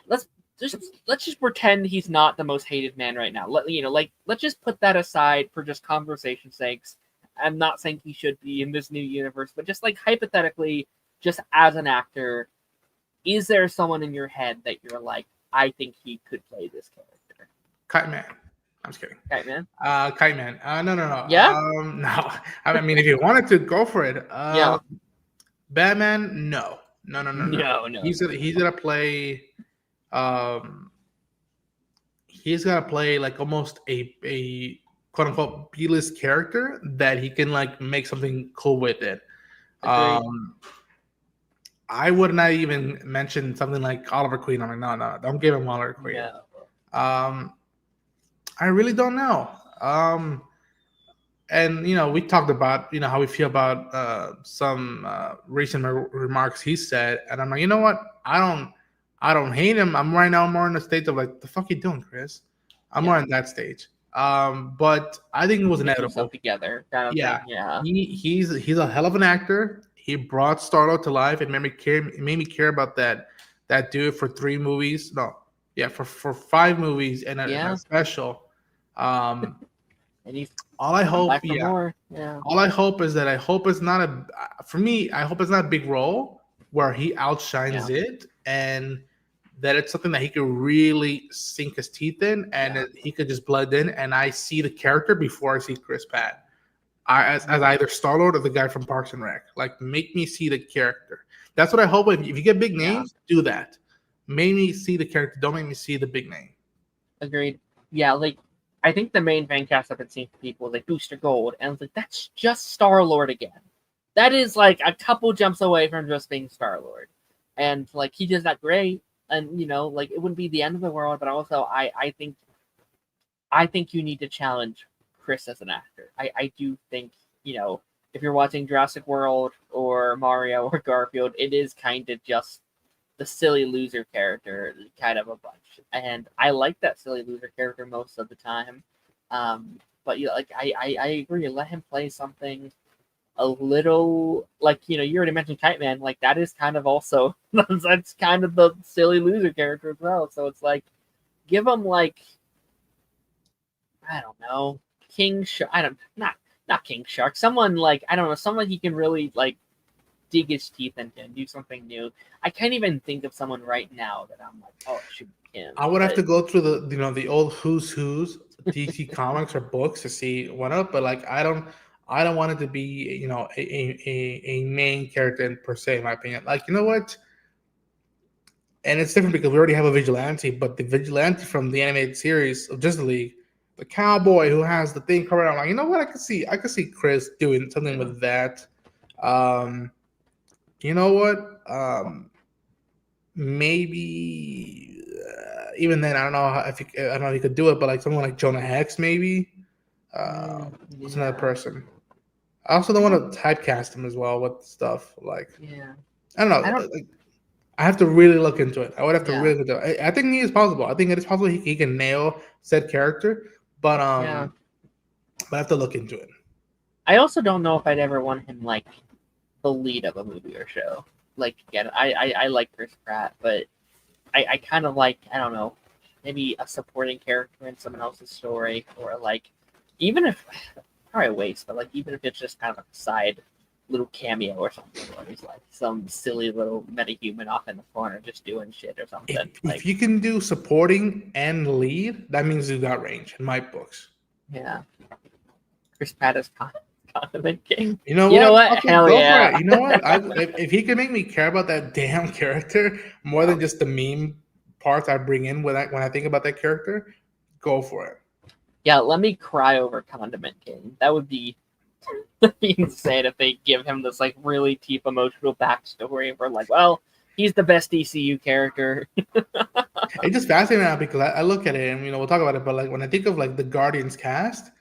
Let's just pretend he's not the most hated man right now. Let's just put that aside for just conversation's sakes. I'm not saying he should be in this new universe, but just hypothetically, just as an actor, is there someone in your head that you're like, I think he could play this character? Kite Man. I'm just kidding. Kite Man? Kite Man. No. Yeah? No. I mean, if you wanted to, go for it. Yeah. Batman, no. No. He's gonna play. He's gonna play almost a quote unquote B-list character that he can make something cool with it. I would not even mention something like Oliver Queen. I'm like, no, don't give him Oliver Queen. Yeah. I really don't know. And we talked about how we feel about some recent remarks he said, and I'm like, you know what? I don't hate him. I'm right now more in the stage of the fuck you doing, Chris? I'm more in that stage. But I think it was inevitable. Together, kind of thing. Yeah. He's a hell of an actor. He brought Star-Lord to life and made me care about that dude for 3 movies. No, yeah, for 5 movies and a special. And all I hope, all I hope is that it's not for me. I hope it's not a big role where he outshines it, and that it's something that he could really sink his teeth in, and that he could just blend in. And I see the character before I see Chris Pratt, as either Star-Lord or the guy from Parks and Rec. Make me see the character. That's what I hope. If you get big names, do that. make me see the character. Don't make me see the big name. Agreed. Yeah, like I think the main fan cast I've been seeing for people was like Booster Gold, and I was like, that's just Star-Lord again. That is like a couple jumps away from just being Star-Lord, and like he does that great, and like it wouldn't be the end of the world, but also I think you need to challenge Chris as an actor. I do think if you're watching Jurassic World or Mario or Garfield, it is kind of just the silly loser character, kind of a bunch. And I like that silly loser character most of the time. But I agree. Let him play something a little like you already mentioned Kite Man. Like that is kind of also that's kind of the silly loser character as well. So it's like give him like I don't know King Shark. I don't not King Shark. Someone like I don't know. Someone he can really like dig his teeth into and do something new. I can't even think of someone right now that I'm like, oh, it should be him. I would have to go through the old who's DC comics or books to see one up, but like I don't want it to be a main character per se, in my opinion. Like you know what? And it's different because we already have a vigilante, but the vigilante from the animated series of Justice League, the cowboy who has the thing covered, I'm like, you know what? I could see Chris doing something with that. You know what? Maybe even then, I don't know I don't know if he could do it, but like someone like Jonah Hex, maybe. What's another person? I also don't want to typecast him as well with stuff like. Yeah. I don't know. I have to really look into it. I would have to really look into it. I think it is possible. I think it is possible he can nail said character, but I have to look into it. I also don't know if I'd ever want him like the lead of a movie or show. Like again, I like Chris Pratt, but I kind of like I don't know, maybe a supporting character in someone else's story, or like even if probably a waste, but like even if it's just kind of a side little cameo or something where he's like some silly little metahuman off in the corner just doing shit or something. If you can do supporting and lead, that means you got range in my books. Yeah. Chris Pratt is Condiment King. You know what? Okay, hell yeah. For it. You know what? If he can make me care about that damn character more than just the meme parts I bring in when I think about that character, go for it. Yeah, let me cry over Condiment King. That would be insane if they give him this like really deep emotional backstory where like, well, he's the best DCU character. It's just fascinating now because I look at it and we'll talk about it, but like when I think of like the Guardians cast,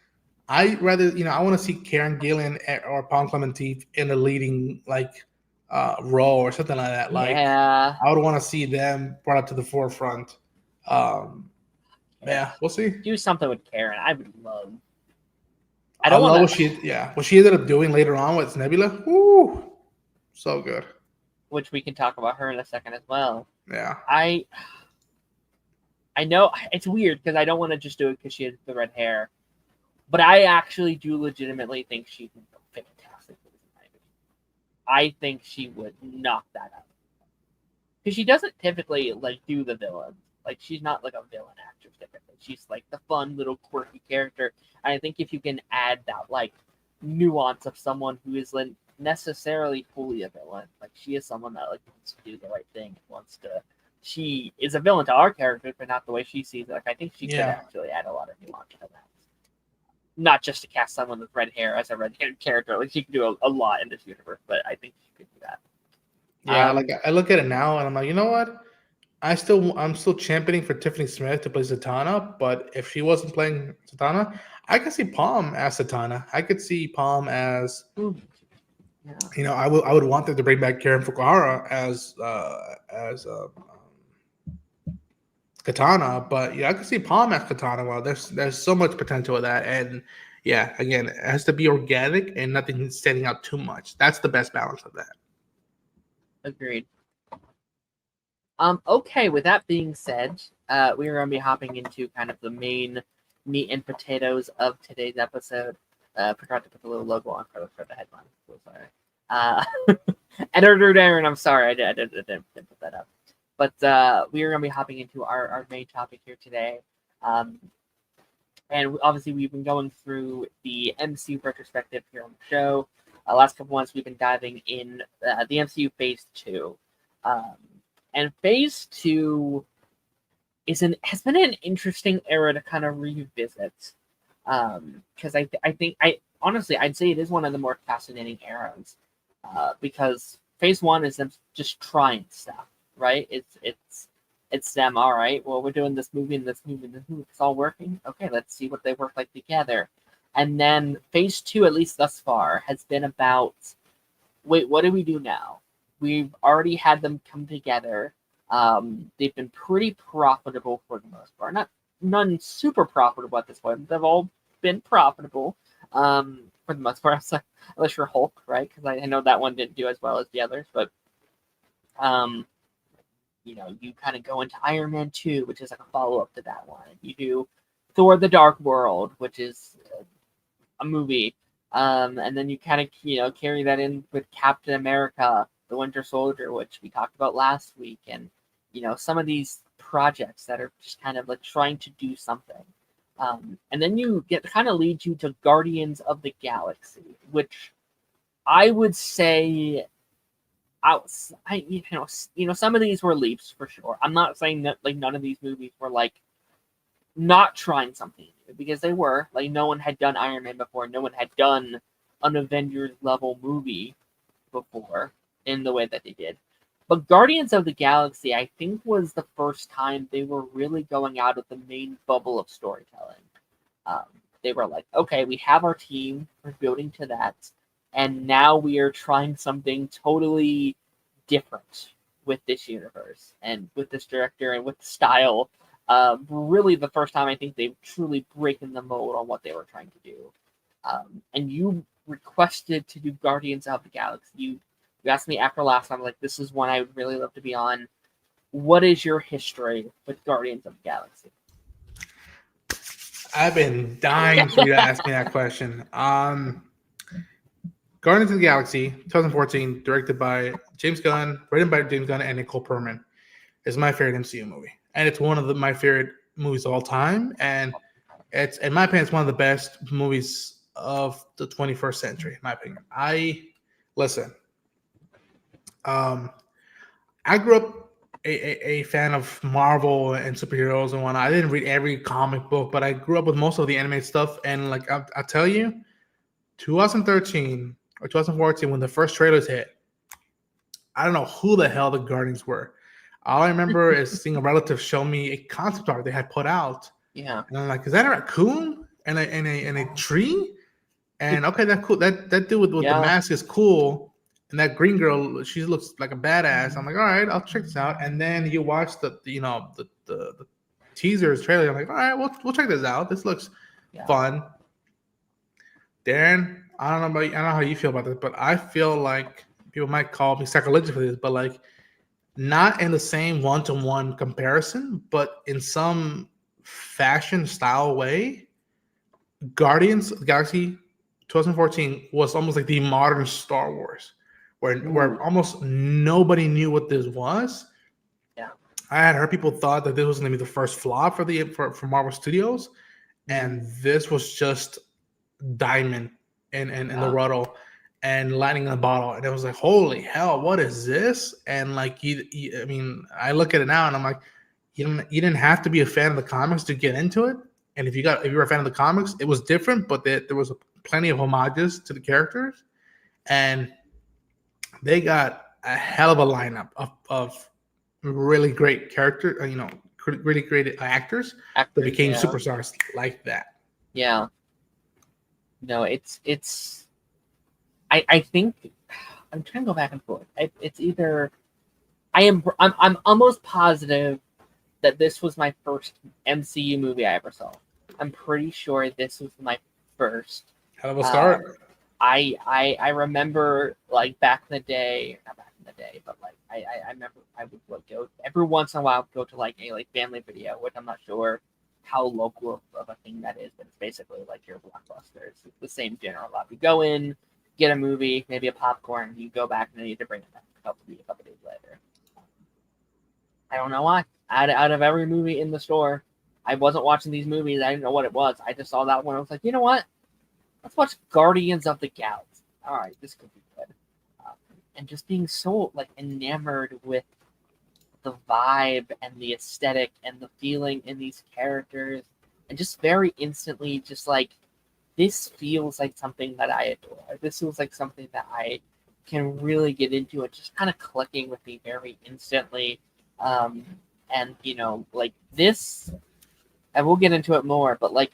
I rather I want to see Karen Gillan or Paul Clemente in a leading like role or something like that. Like I would want to see them brought up to the forefront. Yeah, we'll see. Do something with Karen. I would love. I love what she ended up doing later on with Nebula. Woo, so good. Which we can talk about her in a second as well. Yeah. I know it's weird because I don't want to just do it because she has the red hair, but I actually do legitimately think she would be fantastic. I think she would knock that out because she doesn't typically like do the villain. Like she's not like a villain actress typically. She's like the fun little quirky character. And I think if you can add that like nuance of someone who isn't necessarily fully a villain, like she is someone that like wants to do the right thing, wants to. She is a villain to our character, but not the way she sees it. Like I think she could actually add a lot of nuance to that. Not just to cast someone with red hair as a red-haired character. Like she can do a lot in this universe, but I think she could do that. Yeah, like I look at it now and I'm like, you know what? I'm still championing for Tiffany Smith to play Zatanna, but if she wasn't playing Zatanna, I could see Palm as Zatanna. I could see Palm as I would want them to bring back Karen Fukuhara as Katana, but I could see Palm as Katana. Well, there's so much potential with that, and again, it has to be organic and nothing standing out too much. That's the best balance of that. Agreed. Okay, with that being said, we're going to be hopping into kind of the main meat and potatoes of today's episode. Forgot to put the little logo on for the headline. So sorry. Editor Darren, I'm sorry, I didn't put that up. But we are going to be hopping into our main topic here today. And obviously, we've been going through the MCU retrospective here on the show. Last couple months, we've been diving in the MCU Phase 2. And Phase 2 has been an interesting era to kind of revisit. Because I think honestly I'd say it is one of the more fascinating eras. Because Phase 1 is them just trying stuff, right? It's them, all right, well, we're doing this movie and this movie and this movie. It's all working. Okay, let's see what they work like together. And then Phase 2, at least thus far, has been about, wait, what do we do now? We've already had them come together. They've been pretty profitable for the most part. None super profitable at this point. They've all been profitable for the most part. Unless you're Hulk, right? Because I know that one didn't do as well as the others. But you kind of go into Iron Man 2, which is like a follow-up to that one. You do Thor: The Dark World, which is a movie. And then you kind of, carry that in with Captain America, The Winter Soldier, which we talked about last week. And, some of these projects that are just kind of like trying to do something. And then kind of leads you to Guardians of the Galaxy, which I would say some of these were leaps for sure. I'm not saying that like none of these movies were like not trying something new, because they were. Like, no one had done Iron Man before, no one had done an Avengers level movie before in the way that they did. But Guardians of the Galaxy, I think, was the first time they were really going out of the main bubble of storytelling. They were like, okay, we have our team, we're building to that, and now we are trying something totally different with this universe and with this director and with the style. Really the first time I think they've truly broken the mold on what they were trying to do. And you requested to do Guardians of the Galaxy. You asked me after last time, like, this is one I would really love to be on. What is your history with Guardians of the Galaxy? I've been dying for you to ask me that question. Guardians of the Galaxy, 2014, directed by James Gunn, written by James Gunn and Nicole Perman, is my favorite MCU movie. And it's one of my favorite movies of all time. And it's, in my opinion, it's one of the best movies of the 21st century, in my opinion. I grew up a fan of Marvel and superheroes and whatnot. I didn't read every comic book, but I grew up with most of the animated stuff. And like I'll tell you, 2013 or 2014, when the first trailers hit, I don't know who the hell the Guardians were. All I remember is seeing a relative show me a concept art they had put out. Yeah. And I'm like, is that a raccoon and a tree? And okay, that's cool. That dude with the mask is cool. And that green girl, she looks like a badass. I'm like, all right, I'll check this out. And then you watch the teasers trailer. I'm like, all right, we'll check this out. This looks fun. Darren, I don't know how you feel about this, but I feel like people might call me sacrilegious for this, but like, not in the same one-to-one comparison, but in some fashion style way, Guardians of the Galaxy 2014 was almost like the modern Star Wars, where almost nobody knew what this was. Yeah, I had heard people thought that this was going to be the first flop for Marvel Studios, and this was just diamond in the ruddle and lightning in the bottle, and it was like, holy hell, what is this? And like, I mean, I look at it now and I'm like, you didn't have to be a fan of the comics to get into it. And if you're a fan of the comics, it was different, but there was plenty of homages to the characters, and they got a hell of a lineup of really great characters, really great actors that became superstars like that. Yeah. No, it's. I think I'm trying to go back and forth. It's either I'm almost positive that this was my first MCU movie I ever saw. I'm pretty sure this was my first. Hell of a start. I remember, like, back in the day, not back in the day, but like I remember I would go every once in a while, go to like a family video, which I'm not sure how local of a thing that is, but it's basically like your Blockbuster. It's the same general lot. You go in, get a movie, maybe a popcorn, you go back and then you have to bring it back a couple days later. I don't know why. Out of every movie in the store, I wasn't watching these movies. I didn't know what it was. I just saw that one. I was like, you know what? Let's watch Guardians of the Galaxy. All right, this could be good. And just being so like enamored with the vibe and the aesthetic and the feeling in these characters, and just very instantly, just like this feels like something that I adore. This feels like something that I can really get into. It just kind of clicking with me very instantly. And like this, and we'll get into it more. But like,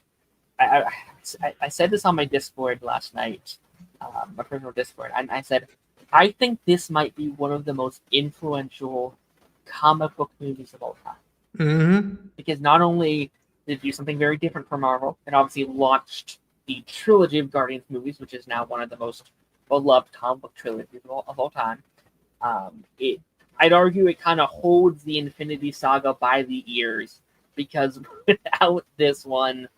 I said this on my Discord last night, my personal Discord, and I said I think this might be one of the most influential comic book movies of all time. Because not only did it do something very different for Marvel, it obviously launched the trilogy of Guardians movies, which is now one of the most beloved comic book trilogies of all time. I'd argue it kind of holds the Infinity Saga by the ears, because without this one,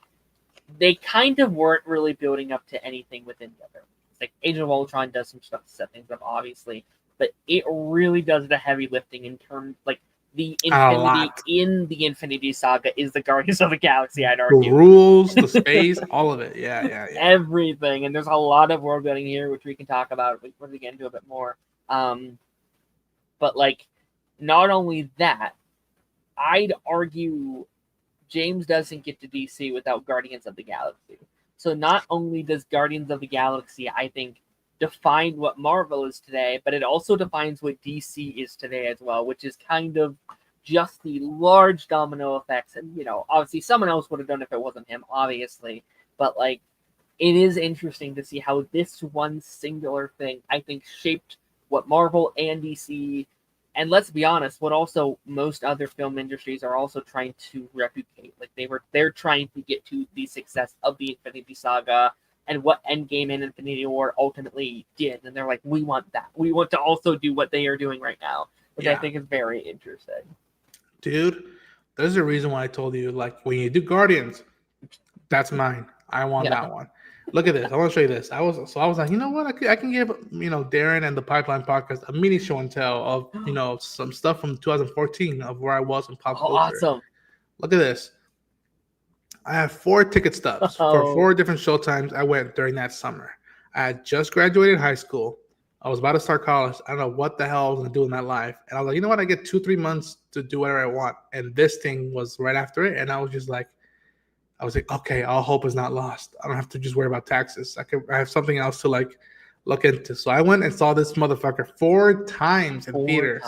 they kind of weren't really building up to anything within the other. It's like Age of Ultron does some stuff to set things up, obviously, but it really does the heavy lifting in terms like the Infinity in the Infinity Saga is the Guardians of the Galaxy. I'd argue the rules, the space, all of it. Yeah. Everything, and there's a lot of world building here, which we can talk about when we get into a bit more. But like, not only that, I'd argue James doesn't get to DC without Guardians of the Galaxy. So not only does Guardians of the Galaxy, I think, define what Marvel is today, but it also defines what DC is today as well, which is kind of just the large domino effects. And, obviously someone else would have done it if it wasn't him, obviously. But, like, it is interesting to see how this one singular thing, I think, shaped what Marvel and DC, and let's be honest, what also most other film industries are also trying to replicate. Like, they're trying to get to the success of the Infinity Saga and what Endgame and Infinity War ultimately did. And they're like, we want that. We want to also do what they are doing right now, which I think is very interesting. Dude, there's a reason why I told you, like, when you do Guardians, that's mine. I want that one. Look at this. I want to show you this. I was like, you know what? I can give Darren and the Pipeline Podcast a mini show and tell of some stuff from 2014 of where I was in pop culture. Awesome! Look at this. I have 4 ticket stubs for 4 different showtimes I went during that summer. I had just graduated high school. I was about to start college. I don't know what the hell I was going to do in that life. And I was like, you know what? I get 2-3 months to do whatever I want. And this thing was right after it. And I was like, okay, all hope is not lost. I don't have to just worry about taxes. I have something else to like look into. So I went and saw this motherfucker 4 times in theaters.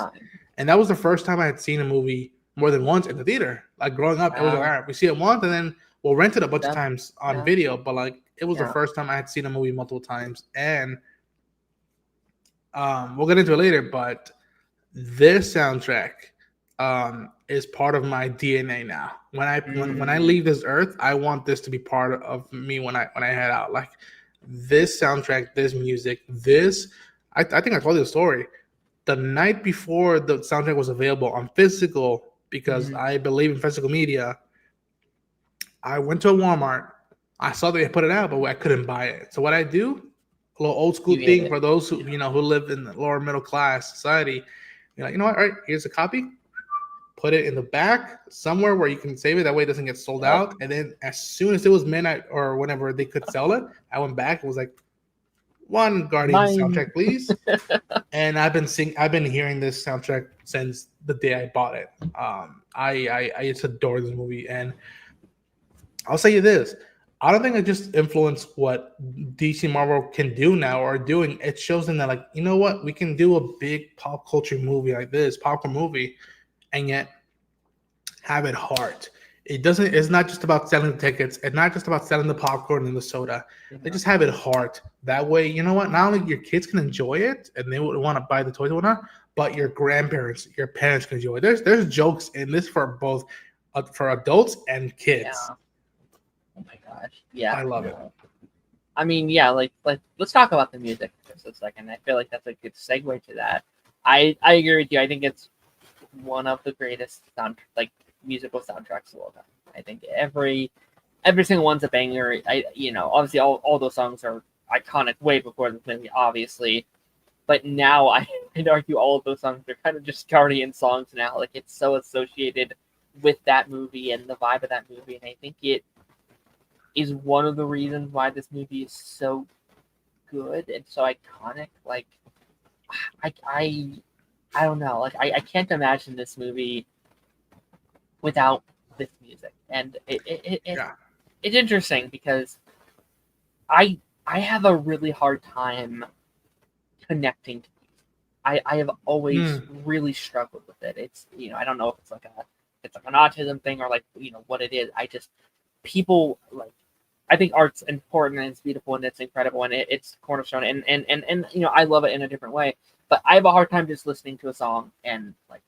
And that was the first time I had seen a movie more than once in the theater. Like growing up, it was like, all right, we see it once and then we'll rent it a bunch of times on video. But like it was the first time I had seen a movie multiple times. And we'll get into it later, but this soundtrack is part of my DNA now. When I leave this earth, I want this to be part of me when I head out. Like this soundtrack, this music, I think I told you the story. The night before the soundtrack was available on physical, because I believe in physical media, I went to a Walmart. I saw they put it out, but I couldn't buy it. So what I do, a little old school thing for those who who live in the lower middle class society, you're like, you know what? All right, here's a copy. Put it in the back somewhere where you can save it. That way it doesn't get sold out. And then as soon as it was midnight or whenever they could sell it, I went back and was like, one Guardians soundtrack, please. And I've been hearing this soundtrack since the day I bought it. I just adore this movie. And I'll say you this. I don't think it just influenced what DC Marvel can do now or are doing. It shows them that, like, you know what? We can do a big pop culture movie like this, popcorn movie, and yet have it hard. It's not just about selling the tickets. It's not just about selling the popcorn and the soda. They just have it hard. That way, you know what? Not only your kids can enjoy it and they would want to buy the toys and whatnot, but your grandparents, your parents can enjoy it. There's jokes in this for both for adults and kids. Yeah. Oh my gosh. Yeah. I love it. I mean, yeah, like let's talk about the music for just a second. I feel like that's a good segue to that. I agree with you. I think it's one of the greatest musical soundtracks of all time. I think every single one's a banger. Obviously all those songs are iconic way before the movie, obviously. But now I'd argue all of those songs are kind of just Guardian songs now. Like it's so associated with that movie and the vibe of that movie, and I think it is one of the reasons why this movie is so good and so iconic. Like I I don't know. Like I can't imagine this movie without this music, and Yeah. it's interesting because I I have a really hard time connecting to music. I have always Mm. really struggled with it. It's I don't know if it's like an autism thing or like what it is. I just people like I think art's important and it's beautiful and it's incredible and it's cornerstone and I love it in a different way. But I have a hard time just listening to a song and like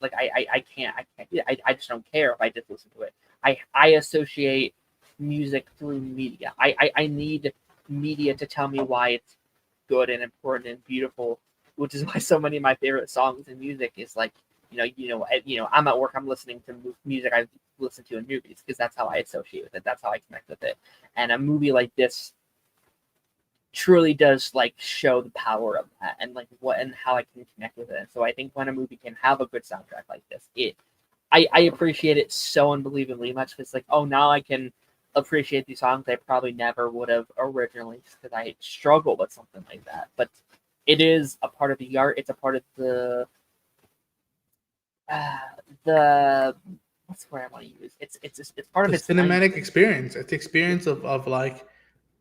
I just don't care if I just listen to it. I associate music through media. I need media to tell me why it's good and important and beautiful, which is why so many of my favorite songs and music is like I'm at work, I'm listening to music I listen to in movies because that's how I associate with it, that's how I connect with it, and a movie like this truly does like show the power of that and like what and how I can connect with it. And so I think when a movie can have a good soundtrack like this, I appreciate it so unbelievably much. It's like, oh, now I can appreciate these songs I probably never would have originally because I struggle with something like that. But it is a part of the art. It's a part of the what's the word I want to use? It's part The of its cinematic experience. It's the experience of like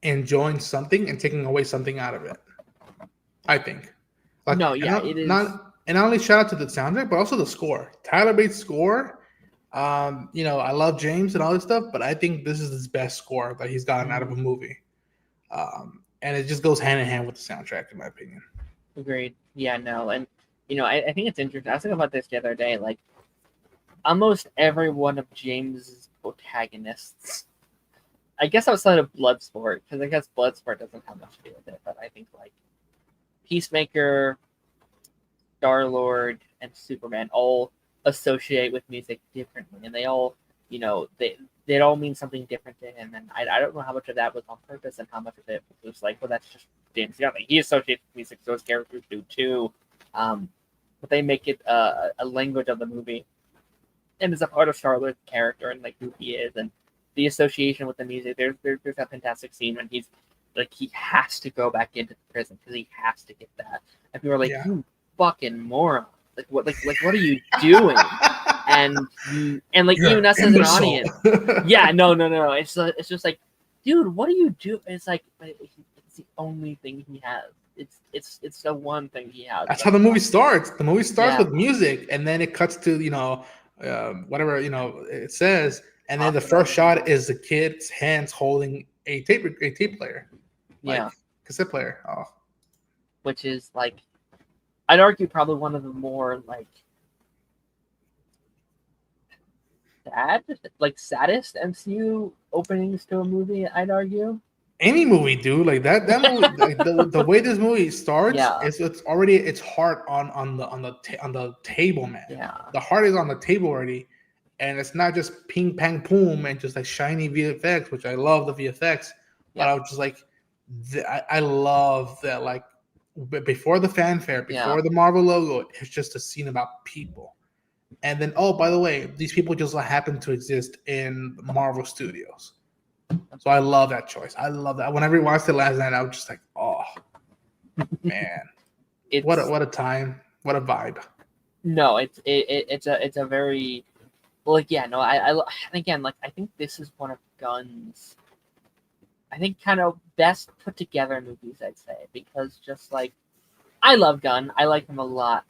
enjoying something and taking away something out of it. I think. Like, no, yeah, it is. and not only shout out to the soundtrack, but also the score. Tyler Bates' score. I love James and all this stuff, but I think this is his best score that he's gotten out of a movie. And it just goes hand in hand with the soundtrack, in my opinion. Agreed. Yeah, no, and I think it's interesting. I was thinking about this the other day. Like almost every one of James's protagonists, I guess outside of Bloodsport, because I guess Bloodsport doesn't have much to do with it, but I think like Peacemaker, Star-Lord, and Superman all associate with music differently, and they all, they all mean something different to him. And I don't know how much of that was on purpose and how much of it was like, well, that's just James Gunn. Like, he associates with music, so his characters do too. But they make it a language of the movie, and it's a part of Star-Lord's character and like who he is, and the association with the music. There's a fantastic scene when he's like he has to go back into the prison because he has to get that, and people are like, Yeah. "You fucking moron! Like what are you doing?" And like You're even us as an audience, yeah, no. It's just like, dude, what do you do? It's like it's the only thing he has. It's the one thing he has. that's how the movie starts. The movie starts Yeah. with music, and then it cuts to whatever it says, and then the first shot is the kid's hands holding a tape player, like Yeah. cassette player. Oh, Which is like, I'd argue probably one of the more like saddest MCU openings to a movie. I'd argue. any movie, dude, like that movie, like the way this movie starts, Yeah. it's already it's heart on the table, man. Yeah. The heart is on the table already, and it's not just ping pang boom and just like shiny VFX, which I love the VFX, but I was just like, I love that, like before the fanfare, before the Marvel logo, it's just a scene about people, and then oh, by the way, these people just happen to exist in Marvel Studios. So I love that choice. I love that. Whenever I watched it last night, I was just like, oh man, what a time, what a vibe. No, it's a very like yeah no I again like I think this is one of Gunn's I think kind of best put together movies, I'd say, because just like I love Gunn, I like him a lot,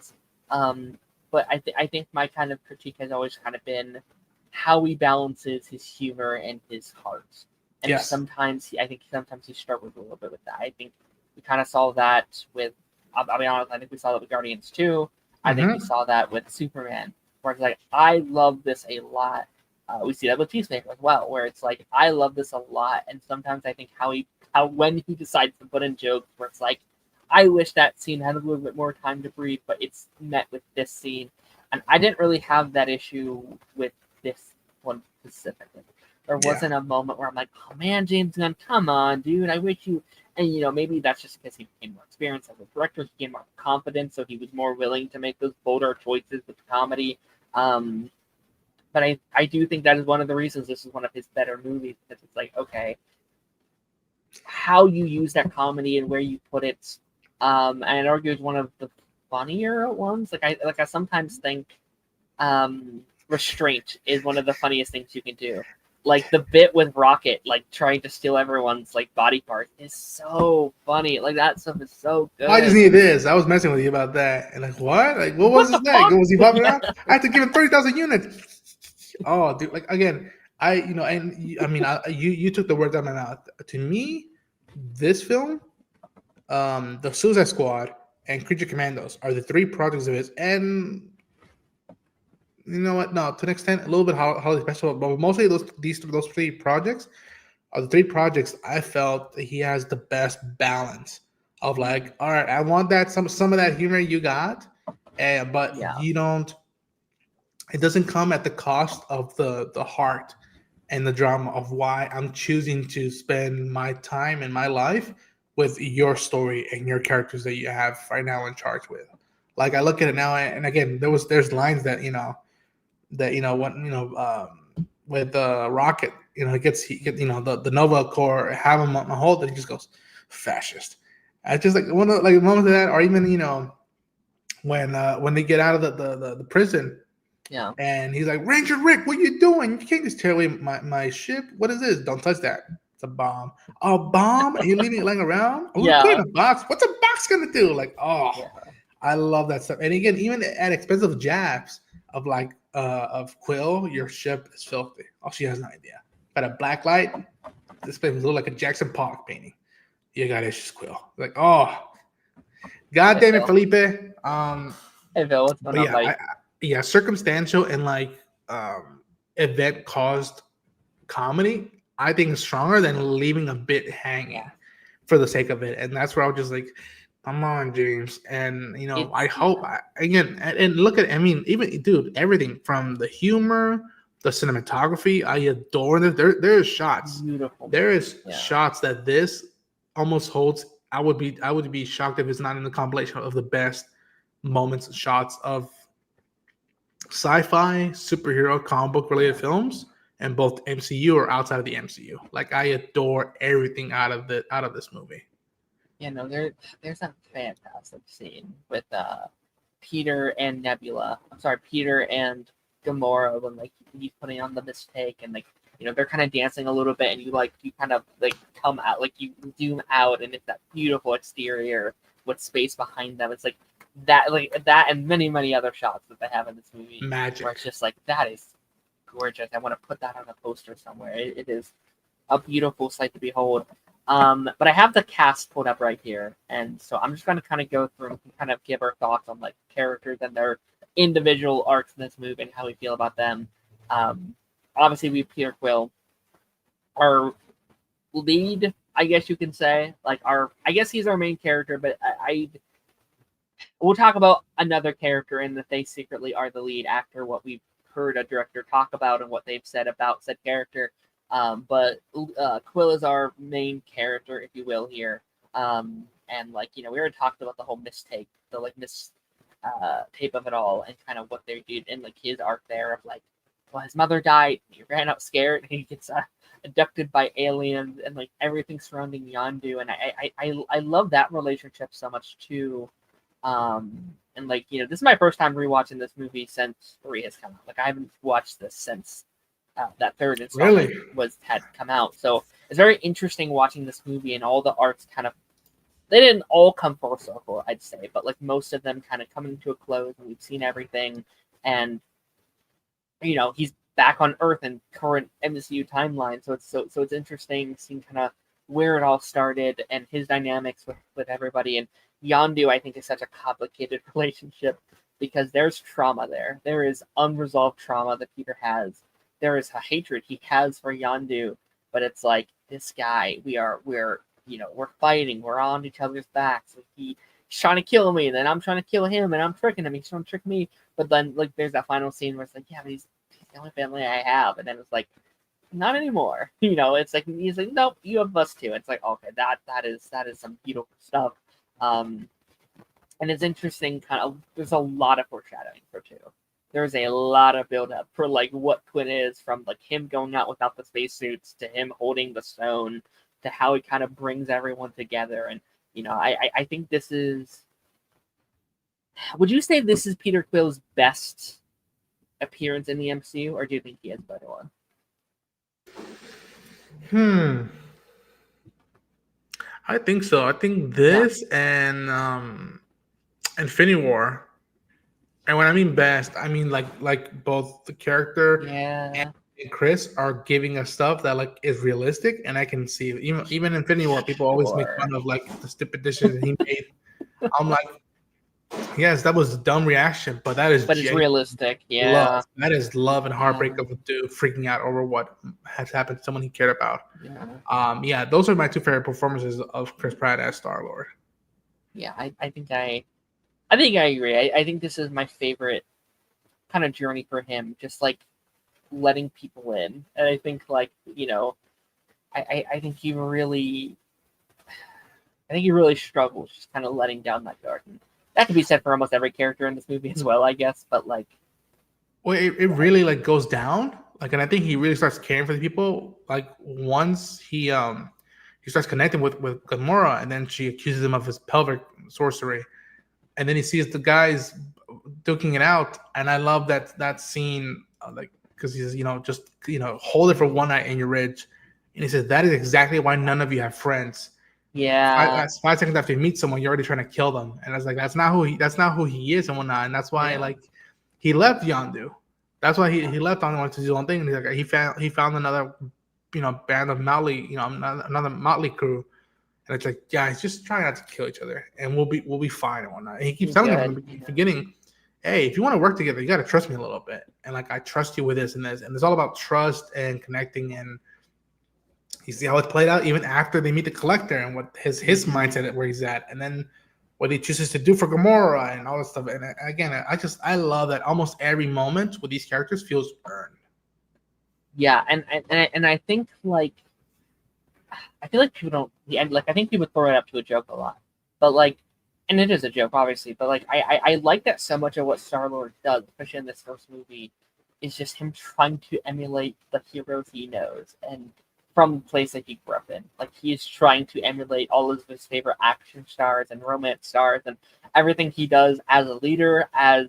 but I think my kind of critique has always kind of been how he balances his humor and his heart. And Yes. sometimes I think sometimes he struggles a little bit with that. I think we kind of saw that with, I'll be honest, I think we saw that with Guardians 2. I think we saw that with Superman, where it's like, I love this a lot. We see that with Peacemaker as well, where it's like, I love this a lot. And sometimes I think how when he decides to put in jokes where it's like, I wish that scene had a little bit more time to breathe, but it's met with this scene. And I didn't really have that issue with this one specifically. There wasn't a moment where I'm like, oh man, James Gunn, come on, dude, I wish you. And maybe that's just because he became more experienced as a director, he became more confident, so he was more willing to make those bolder choices with comedy. But I do think that is one of the reasons this is one of his better movies, because it's like, okay, how you use that comedy and where you put it. And I'd argue is one of the funnier at once. Like I sometimes think restraint is one of the funniest things you can do. Like the bit with Rocket, like trying to steal everyone's like body parts, is so funny. Like that stuff is so good. I just need this. I was messing with you about that. And like, what? Like, what was What his the name? fuck? Was he popping Yeah. out? I had to give him 30,000 units. Oh, dude. Like again, I mean, you took the words out of my mouth. To me, this film, the Suicide Squad, and Creature Commandos are the three projects of his. And you know what? No, to an extent, a little bit holiday special, but mostly those three projects are the three projects I felt that he has the best balance of like, all right, I want that some of that humor you got, but Yeah. you don't. It doesn't come at the cost of the heart and the drama of why I'm choosing to spend my time and my life with your story and your characters that you have right now in charge with. Like I look at it now, and again, there's lines that with Rocket, he gets the Nova Corps have him on hold, and he just goes fascist. I just like one of like moments of that, or even when they get out of the prison. Yeah. And he's like, Ranger Rick, what are you doing? You can't just tear away my ship. What is this? Don't touch that. It's a bomb. A bomb? And you're leaving it laying around? Oh, we put it in a box. What's a box gonna do? Like, I love that stuff. And again, even at expensive jabs of Quill, your ship is filthy. Oh, she has no idea. Got a black light. This thing look like a Jackson Pollock painting. You got issues, Quill. Like, God damn it, Felipe. Hey, Bill, what's going on, buddy? Circumstantial and event caused comedy, I think is stronger than leaving a bit hanging for the sake of it. And that's where I was just like, come on, James. And I hope and look at, I mean, even dude, everything from the humor, the cinematography, I adore it. There's shots. Beautiful. There is shots that this almost holds. I would be shocked if it's not in the compilation of the best moments and shots of sci-fi, superhero, comic book related films, and both MCU or outside of the MCU. Like I adore everything out of this movie. There's a fantastic scene with Peter and Nebula. I'm sorry, Peter and Gamora when he's putting on the mistake and they're kind of dancing a little bit and you kind of come out, you zoom out and it's that beautiful exterior with space behind them. It's that and many other shots that they have in this movie. Magic. Where it's just that is gorgeous. I want to put that on a poster somewhere. It is a beautiful sight to behold. But I have the cast pulled up right here, and so I'm just going to kind of go through and kind of give our thoughts on characters and their individual arcs in this movie and how we feel about them. Obviously, we have Peter Quill, our lead, I guess you can say. I guess he's our main character, but we'll talk about another character and that they secretly are the lead after what we've heard a director talk about and what they've said about said character. But Quill is our main character, if you will, here. And we already talked about the whole mistake, the tape of it all, and kind of what they did and his arc there of his mother died, he ran out scared, and he gets abducted by aliens, and everything surrounding Yondu, and I love that relationship so much too. And this is my first time rewatching this movie since 3 has come out. I haven't watched this since that third installment had come out. So it's very interesting watching this movie and all the arcs they didn't all come full circle, I'd say, but most of them kind of coming to a close, and we've seen everything, and he's back on Earth in current MCU timeline. So it's interesting seeing kind of where it all started and his dynamics with everybody. And Yondu, I think, is such a complicated relationship because there's trauma there. There is unresolved trauma that Peter has. There is a hatred he has for Yondu, but it's this guy, we're fighting, we're on each other's backs. He's trying to kill me, and then I'm trying to kill him, and I'm tricking him, he's trying to trick me. But then there's that final scene where it's but he's the only family I have, and then it's not anymore. It's he's nope, you have us too. It's okay, that is some beautiful stuff. And it's interesting, there's a lot of foreshadowing for 2. There's a lot of build up for what Quinn is, from him going out without the spacesuits to him holding the stone to how he kind of brings everyone together. And I think this is Would you say this is Peter Quill's best appearance in the MCU, or do you think he has a better one? I think so. I think this and Infinity War. And when I mean best, I mean like both the character and Chris are giving us stuff that like is realistic, and I can see even Infinity War. People always make fun of like the stupid decisions he made. I'm like, yes, that was a dumb reaction, but it's realistic. Yeah, love. That is love and heartbreak of a dude freaking out over what has happened to someone he cared about. Yeah. Those are my two favorite performances of Chris Pratt as Star-Lord. Yeah, I think I agree. I think this is my favorite kind of journey for him, just like letting people in. And I think like, I think he really struggles just kind of letting down that guard. And that could be said for almost every character in this movie as well, I guess. But like, well, it really like goes down. Like, and I think he really starts caring for the people. Like once he starts connecting with Gamora, and then she accuses him of his pelvic sorcery, and then he sees the guys duking it out, and I love that scene, like because he's just hold it for one night in your ridge, and he says that is exactly why none of you have friends. Yeah. 5 seconds after you meet someone, you're already trying to kill them, and I was like, that's not who he is and whatnot, and that's why like he left Yondu. That's why he left on to do his own thing. And he's like he found another band of Motley, another Motley crew. And it's like, guys, just try not to kill each other, and we'll be fine and whatnot. And he keeps telling them in the beginning, hey, if you want to work together, you got to trust me a little bit. And like, I trust you with this and this. And it's all about trust and connecting. And you see how it's played out even after they meet the Collector and what his mindset where he's at. And then what he chooses to do for Gamora and all this stuff. And again, I love that almost every moment with these characters feels earned. Yeah, and I think like, I feel like people don't, like I think people throw it up to a joke a lot, but like, and it is a joke obviously, but like I like that so much of what Star-Lord does, especially in this first movie, is just him trying to emulate the heroes he knows and from the place that he grew up in. Like he is trying to emulate all of his favorite action stars and romance stars and everything he does as a leader, as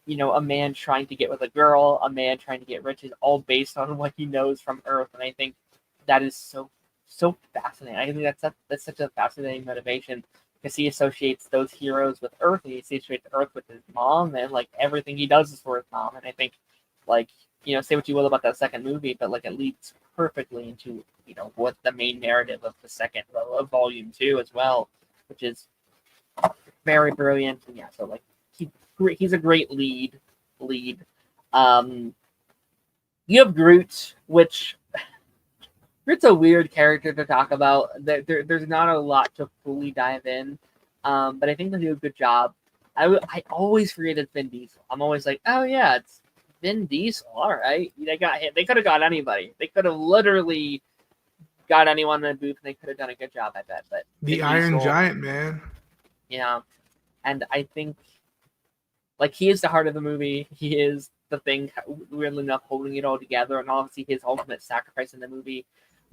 a man trying to get with a girl, a man trying to get rich, is all based on what he knows from Earth. And I think that is so fascinating. I think that's such a fascinating motivation, because he associates those heroes with Earth, and he associates Earth with his mom, and like everything he does is for his mom. And I think, like, say what you will about that second movie, but like it leads perfectly into what the main narrative of the second of Volume 2 as well, which is very brilliant. And yeah, so like he's a great lead. You have Groot, which Groot's a weird character to talk about. There's not a lot to fully dive in, but I think they do a good job. I always forget it's Vin Diesel. I'm always like, oh yeah, it's Vin Diesel. All right, they got him. They could have got anybody. They could have literally got anyone in the booth, and they could have done a good job, I bet. But the Iron Giant, man. Yeah, and I think like he is the heart of the movie. He is the thing, weirdly enough, holding it all together, and obviously his ultimate sacrifice in the movie.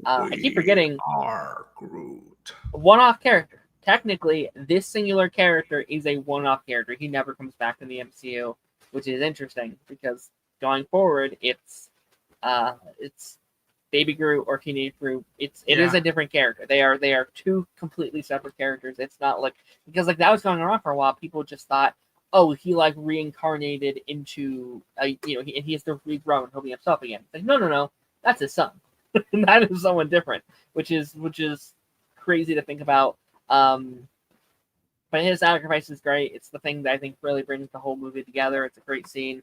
I keep forgetting. Are Groot. One-off character. Technically, this singular character is a one-off character. He never comes back in the MCU, which is interesting because going forward, it's Baby Groot or Teenage Groot. It is a different character. They are two completely separate characters. It's not like, because like that was going around for a while. People just thought, oh, he like reincarnated into and he has to regrow and he'll be himself again. It's like no, that's his son. That is someone different, which is crazy to think about. But his sacrifice is great. It's the thing that I think really brings the whole movie together. It's a great scene.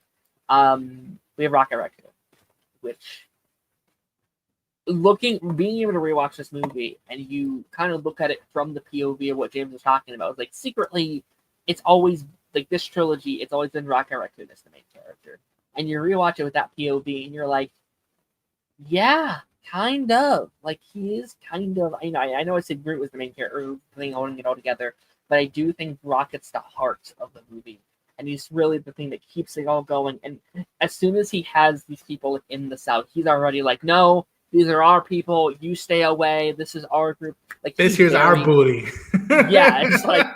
We have Rocket Raccoon, which being able to rewatch this movie and you kind of look at it from the POV of what James was talking about. It's like secretly, it's always like this trilogy. It's always been Rocket Raccoon as the main character, and you rewatch it with that POV, and you're like, yeah. Kind of. Like, he is kind of... I know I said Groot was the main character, thing holding it all together, but I do think Rocket's the heart of the movie. And he's really the thing that keeps it all going. And as soon as he has these people in the South, he's already like, no, these are our people. You stay away. This is our group. Like, this here's our booty. Yeah, it's like,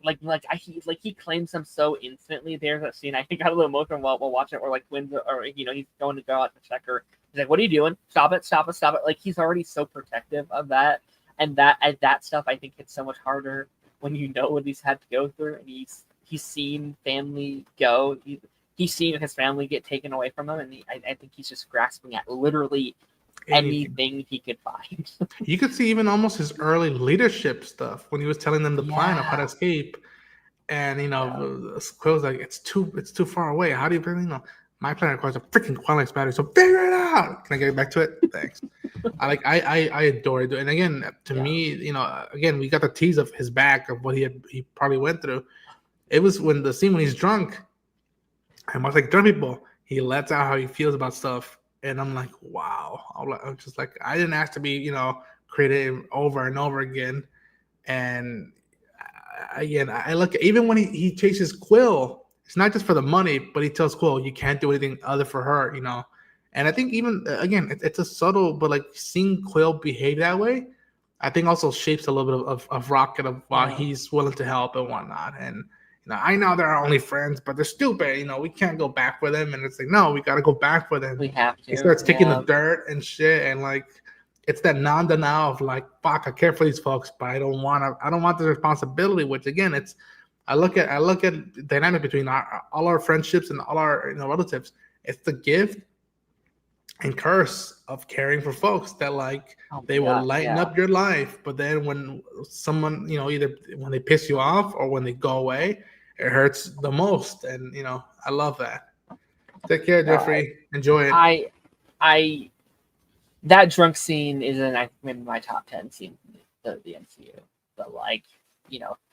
he claims them so instantly. There's a scene I think got a little emotional while watching it, where like twins or he's going to go out to check her. He's like, "What are you doing? Stop it! Stop it! Stop it!" Like he's already so protective of that, and that stuff I think hits so much harder when you know what he's had to go through, and he's seen family go. He's seen his family get taken away from him, and I think he's just grasping at literally anything he could find. You could see even almost his early leadership stuff when he was telling them the plan of how to escape, and Quill's like, it's too far away. How do you my plan requires a freaking Quantum battery, so figure it out. Can I get back to it? Thanks. I adore it, and again, to me, again, we got the tease of his back of what he probably went through. It was when the scene when he's drunk, and much like drunk people, he lets out how he feels about stuff. And I'm like, wow. I'm just like, I didn't ask to be, created over and over again. And again, I look, even when he chases Quill, it's not just for the money, but he tells Quill, you can't do anything other for her, And I think even, again, it's a subtle, but like seeing Quill behave that way, I think also shapes a little bit of Rocket of why he's willing to help and whatnot. And, I know they're our only friends, but they're stupid. We can't go back for them. And it's like, no, we got to go back for them. We have to. He starts taking the dirt and shit. And like, it's that non-denial of like, fuck, I care for these folks, but I don't want the responsibility, which again, I look at the dynamic between all our friendships and all our relatives. It's the gift and curse of caring for folks that like they will lighten up your life, but then when someone either when they piss you off or when they go away, it hurts the most. And I love that. Take care, Jeffrey. Enjoy it. I that drunk scene is in my top 10 scene of the MCU. But like,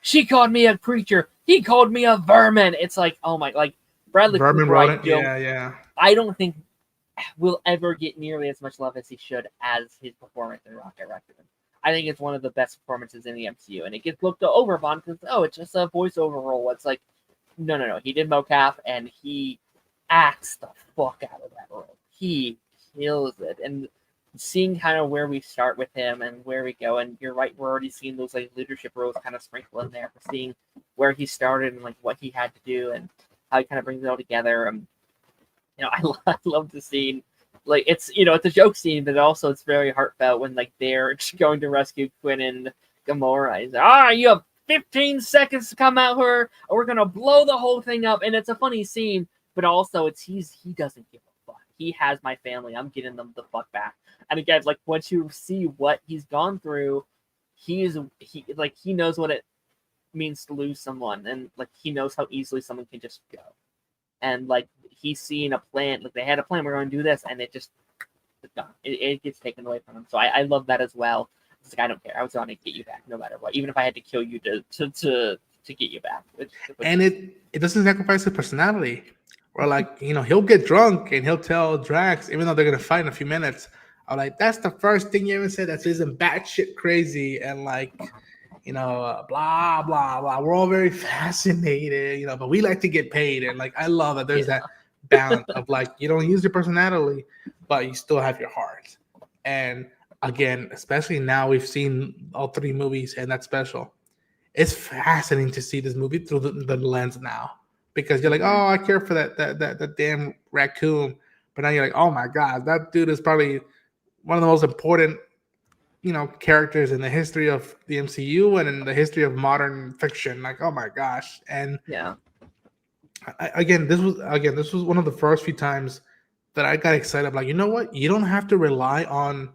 she called me a creature, he called me a vermin. It's like, oh my, like Bradley Cooper, I don't think will ever get nearly as much love as he should as his performance in Rocket Raccoon. I think it's one of the best performances in the MCU, and it gets looked over upon because it's just a voiceover role. It's like, no, he did mocap and he acts the fuck out of that role. He kills it, and seeing kind of where we start with him and where we go, and you're right, we're already seeing those like leadership roles kind of sprinkle in there for seeing where he started and like what he had to do and how he kind of brings it all together. I love the scene. Like it's it's a joke scene, but also it's very heartfelt when like they're going to rescue Quinn and Gamora. He's like, you have 15 seconds to come out here, or we're gonna blow the whole thing up. And it's a funny scene, but also he doesn't give a fuck. He has my family. I'm getting them the fuck back. And again, like once you see what he's gone through, he knows what it means to lose someone, and like he knows how easily someone can just go. And like he's seen a plan, like they had a plan, we're going to do this, and it's done. It gets taken away from him. So I love that as well. It's like I don't care. I was going to get you back no matter what, even if I had to kill you to get you back. And it doesn't sacrifice his personality. Or like he'll get drunk and he'll tell Drax, even though they're gonna fight in a few minutes, I'm like, that's the first thing you ever said that isn't batshit crazy and like. Blah, blah, blah. We're all very fascinated, but we like to get paid. And like, I love that there's that balance of like, you don't use your personality, but you still have your heart. And again, especially now we've seen all 3 movies and that's special. It's fascinating to see this movie through the lens now because you're like, oh, I care for that damn raccoon. But now you're like, oh my God, that dude is probably one of the most important characters in the history of the MCU and in the history of modern fiction. Like, oh my gosh. And this was one of the first few times that I got excited. I'm like, you know what? You don't have to rely on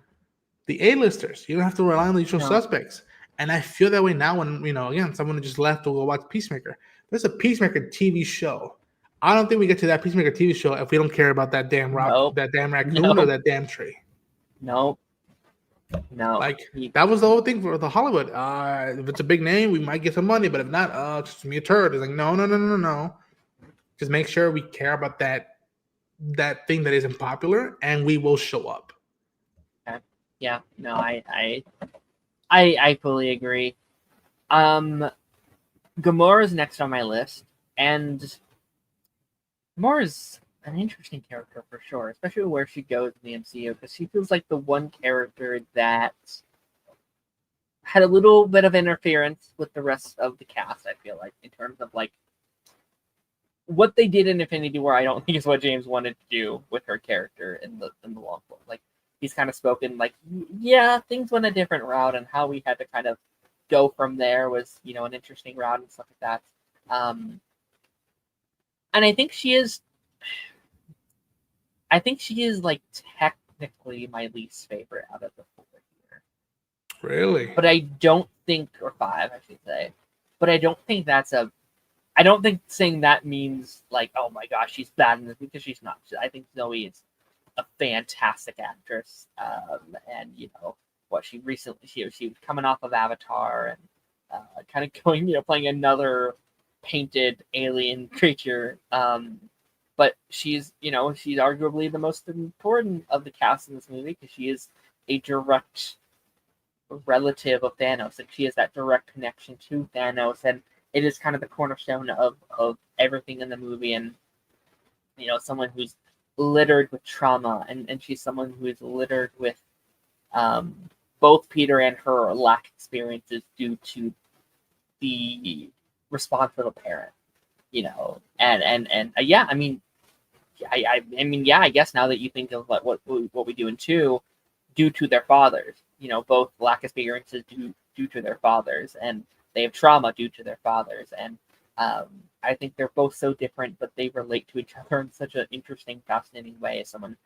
the A-listers. You don't have to rely on the usual suspects. And I feel that way now when, again, someone just left to go watch Peacemaker. There's a Peacemaker TV show. I don't think we get to that Peacemaker TV show if we don't care about that damn that damn raccoon or that damn tree. Nope. No, like that was the whole thing for the Hollywood. If it's a big name, we might get some money, but if not, just me a turd. It's like no. Just make sure we care about that thing that isn't popular, and we will show up. Okay. Yeah. No, I fully agree. Gamora's next on my list, and Gamora's an interesting character for sure, especially where she goes in the MCU, because she feels like the one character that had a little bit of interference with the rest of the cast. I feel like in terms of like what they did in Infinity War, I don't think is what James wanted to do with her character in the long book. Like he's kind of spoken like, yeah, things went a different route, and how we had to kind of go from there was, you know, an interesting route and stuff like that. And I think she is like technically my least favorite out of the four here. Really? But I don't think, or five, I should say. But I don't think I don't think saying that means like, oh my gosh, she's bad in this, because she's not. I think Zoe is a fantastic actress, and you know what, she was coming off of Avatar and kind of going, you know, playing another painted alien creature. But she's, you know, she's arguably the most important of the cast in this movie, because she is a direct relative of Thanos, and she has that direct connection to Thanos, and it is kind of the cornerstone of everything in the movie. And you know, someone who's littered with trauma, and she's someone who is littered with both Peter and her lack experiences due to the response of a parent, you know. And yeah, I mean, I guess now that you think of like what we do in two, due to their fathers, you know, both lack experiences due to their fathers, and they have trauma due to their fathers. And I think they're both so different, but they relate to each other in such an interesting, fascinating way. As someone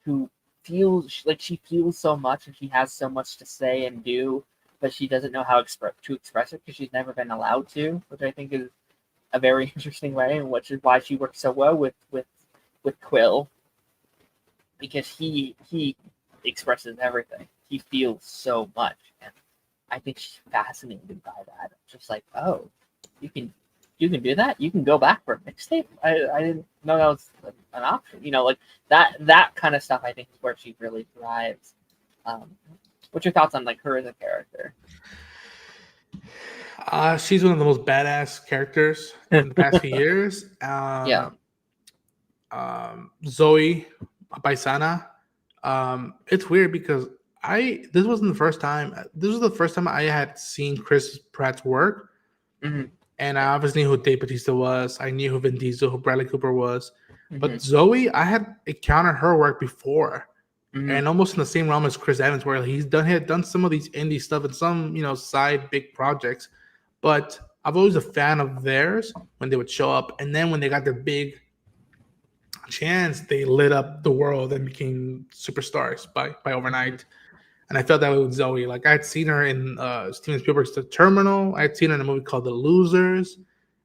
who feels like she feels so much, and she has so much to say and do, but she doesn't know how to express it, because she's never been allowed to, which I think is a very interesting way, and which is why she works so well with Quill, because he expresses everything. He feels so much, and I think she's fascinated by that. Just like, oh, you can do that. You can go back for a mixtape. I didn't know that was an option. You know, like that kind of stuff. I think is where she really thrives. What's your thoughts on like her as a character? She's one of the most badass characters in the past few years. Yeah. Zoe Paisana. It's weird because this was the first time I had seen Chris Pratt's work. Mm-hmm. And I obviously knew who Dave Bautista was. I knew who Vin Diesel, who Bradley Cooper was. Mm-hmm. But Zoe, I had encountered her work before. Mm-hmm. And almost in the same realm as Chris Evans, where he had done some of these indie stuff and some, you know, side big projects. But I've always a fan of theirs when they would show up. And then when they got their big chance, they lit up the world and became superstars by overnight. And I felt that way with Zoe. Like I'd seen her in Steven Spielberg's The Terminal. I'd seen her in a movie called The Losers,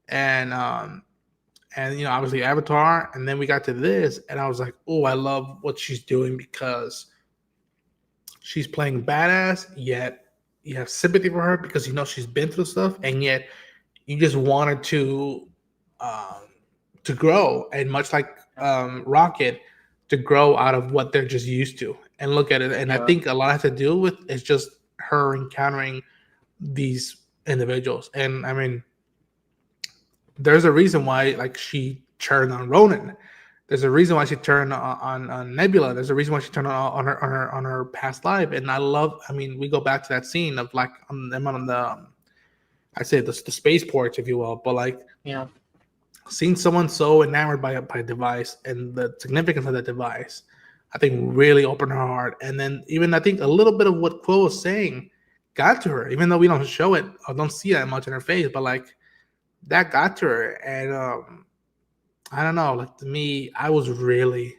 and you know, obviously Avatar. And then we got to this, and I was like, oh, I love what she's doing, because she's playing badass, yet you have sympathy for her because you know she's been through stuff, and yet you just wanted to grow, and much like Rocket, to grow out of what they're just used to and look at it. And I think a lot has to do with it's just her encountering these individuals. And I mean, there's a reason why like she turned on Ronan. There's a reason why she turned on Nebula. There's a reason why she turned on her past life. And I mean, we go back to that scene of like on the I say the spaceport, if you will, but like seeing someone so enamored by a device and the significance of that device, I think really opened her heart. And then even I think a little bit of what Quill was saying got to her, even though we don't show it or don't see that much in her face, but like that got to her. And I don't know, like to me, I was really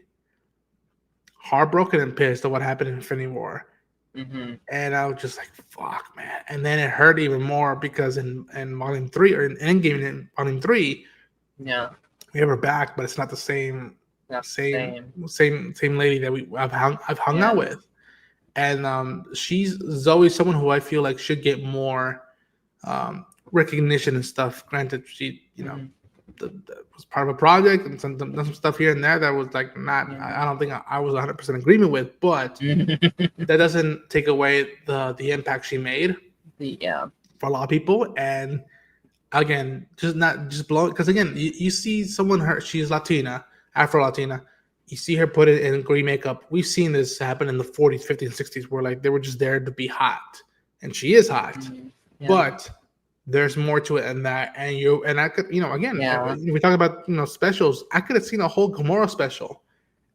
heartbroken and pissed at what happened in Infinity War. Mm-hmm. And I was just like, fuck, man. And then it hurt even more because in Volume 3 or in Endgame in Volume 3, we have her back, but it's not the same lady that I've hung out with. And Zoe's someone who I feel like should get more recognition and stuff. Granted, she was part of a project and some stuff here and there that was like not. I don't think I was 100% in agreement with, but that doesn't take away the impact she made. For a lot of people. And again, just blow it, because again, you see someone she's Latina, Afro Latina. You see her put it in green makeup. We've seen this happen in the 40s, 50s, and 60s, where like they were just there to be hot. and she is hot, Yeah. but there's more to it than that. And I could, again, we talk about specials. I could have seen a whole Gamora special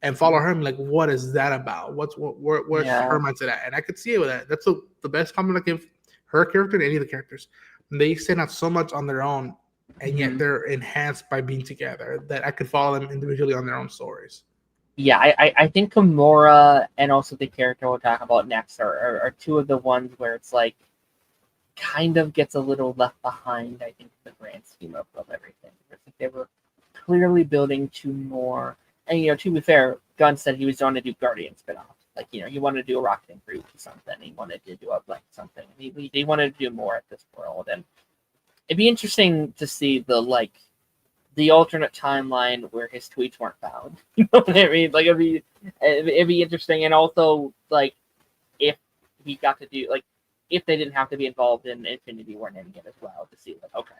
and follow her and be like, what is that about? Where's her mindset at? And I could see it with that. That's the best compliment I give her character to any of the characters. They stand out so much on their own, and yet they're enhanced by being together, that I could follow them individually on their own stories. Yeah, I think Gamora and also the character we'll talk about next are two of the ones where it's like kind of gets a little left behind, I think, the grand scheme of everything. I think they were clearly building to more. And, to be fair, Gunn said he was going to do Guardian spinoff. Like, he wanted to do a Rocket Fruit or something. He wanted to do a something. He wanted to do more at this world. And it'd be interesting to see the alternate timeline where his tweets weren't found. You know what I mean? Like, it'd be interesting. And also, like, if he got to do, like, if they didn't have to be involved in Infinity War and Endgame as well, to see, like, okay,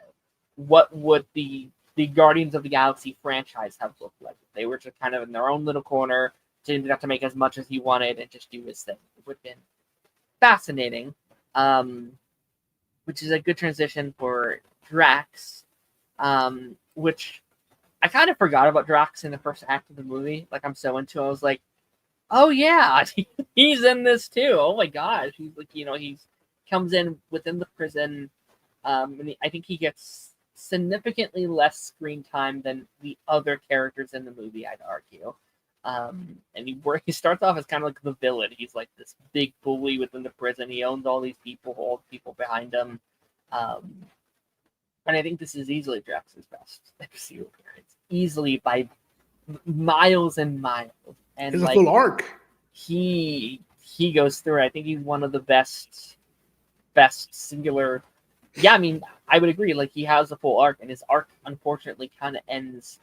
what would the Guardians of the Galaxy franchise have looked like if they were just kind of in their own little corner, didn't have to make as much as he wanted and just do his thing? It would have been fascinating, which is a good transition for Drax, which I kind of forgot about Drax in the first act of the movie. Like, I'm so into it. I was like, oh yeah, he's in this too. Oh my gosh. He's like, he's comes in within the prison. And I think he gets significantly less screen time than the other characters in the movie, I'd argue. And he starts off as kind of like the villain. He's like this big bully within the prison. He owns all these people, all the people behind him. And I think this is easily Drax's best MCU appearance. Easily by miles and miles. And it's a full arc. He goes through. I think he's one of the best singular. Yeah, I mean, I would agree. Like, he has a full arc, and his arc unfortunately kind of ends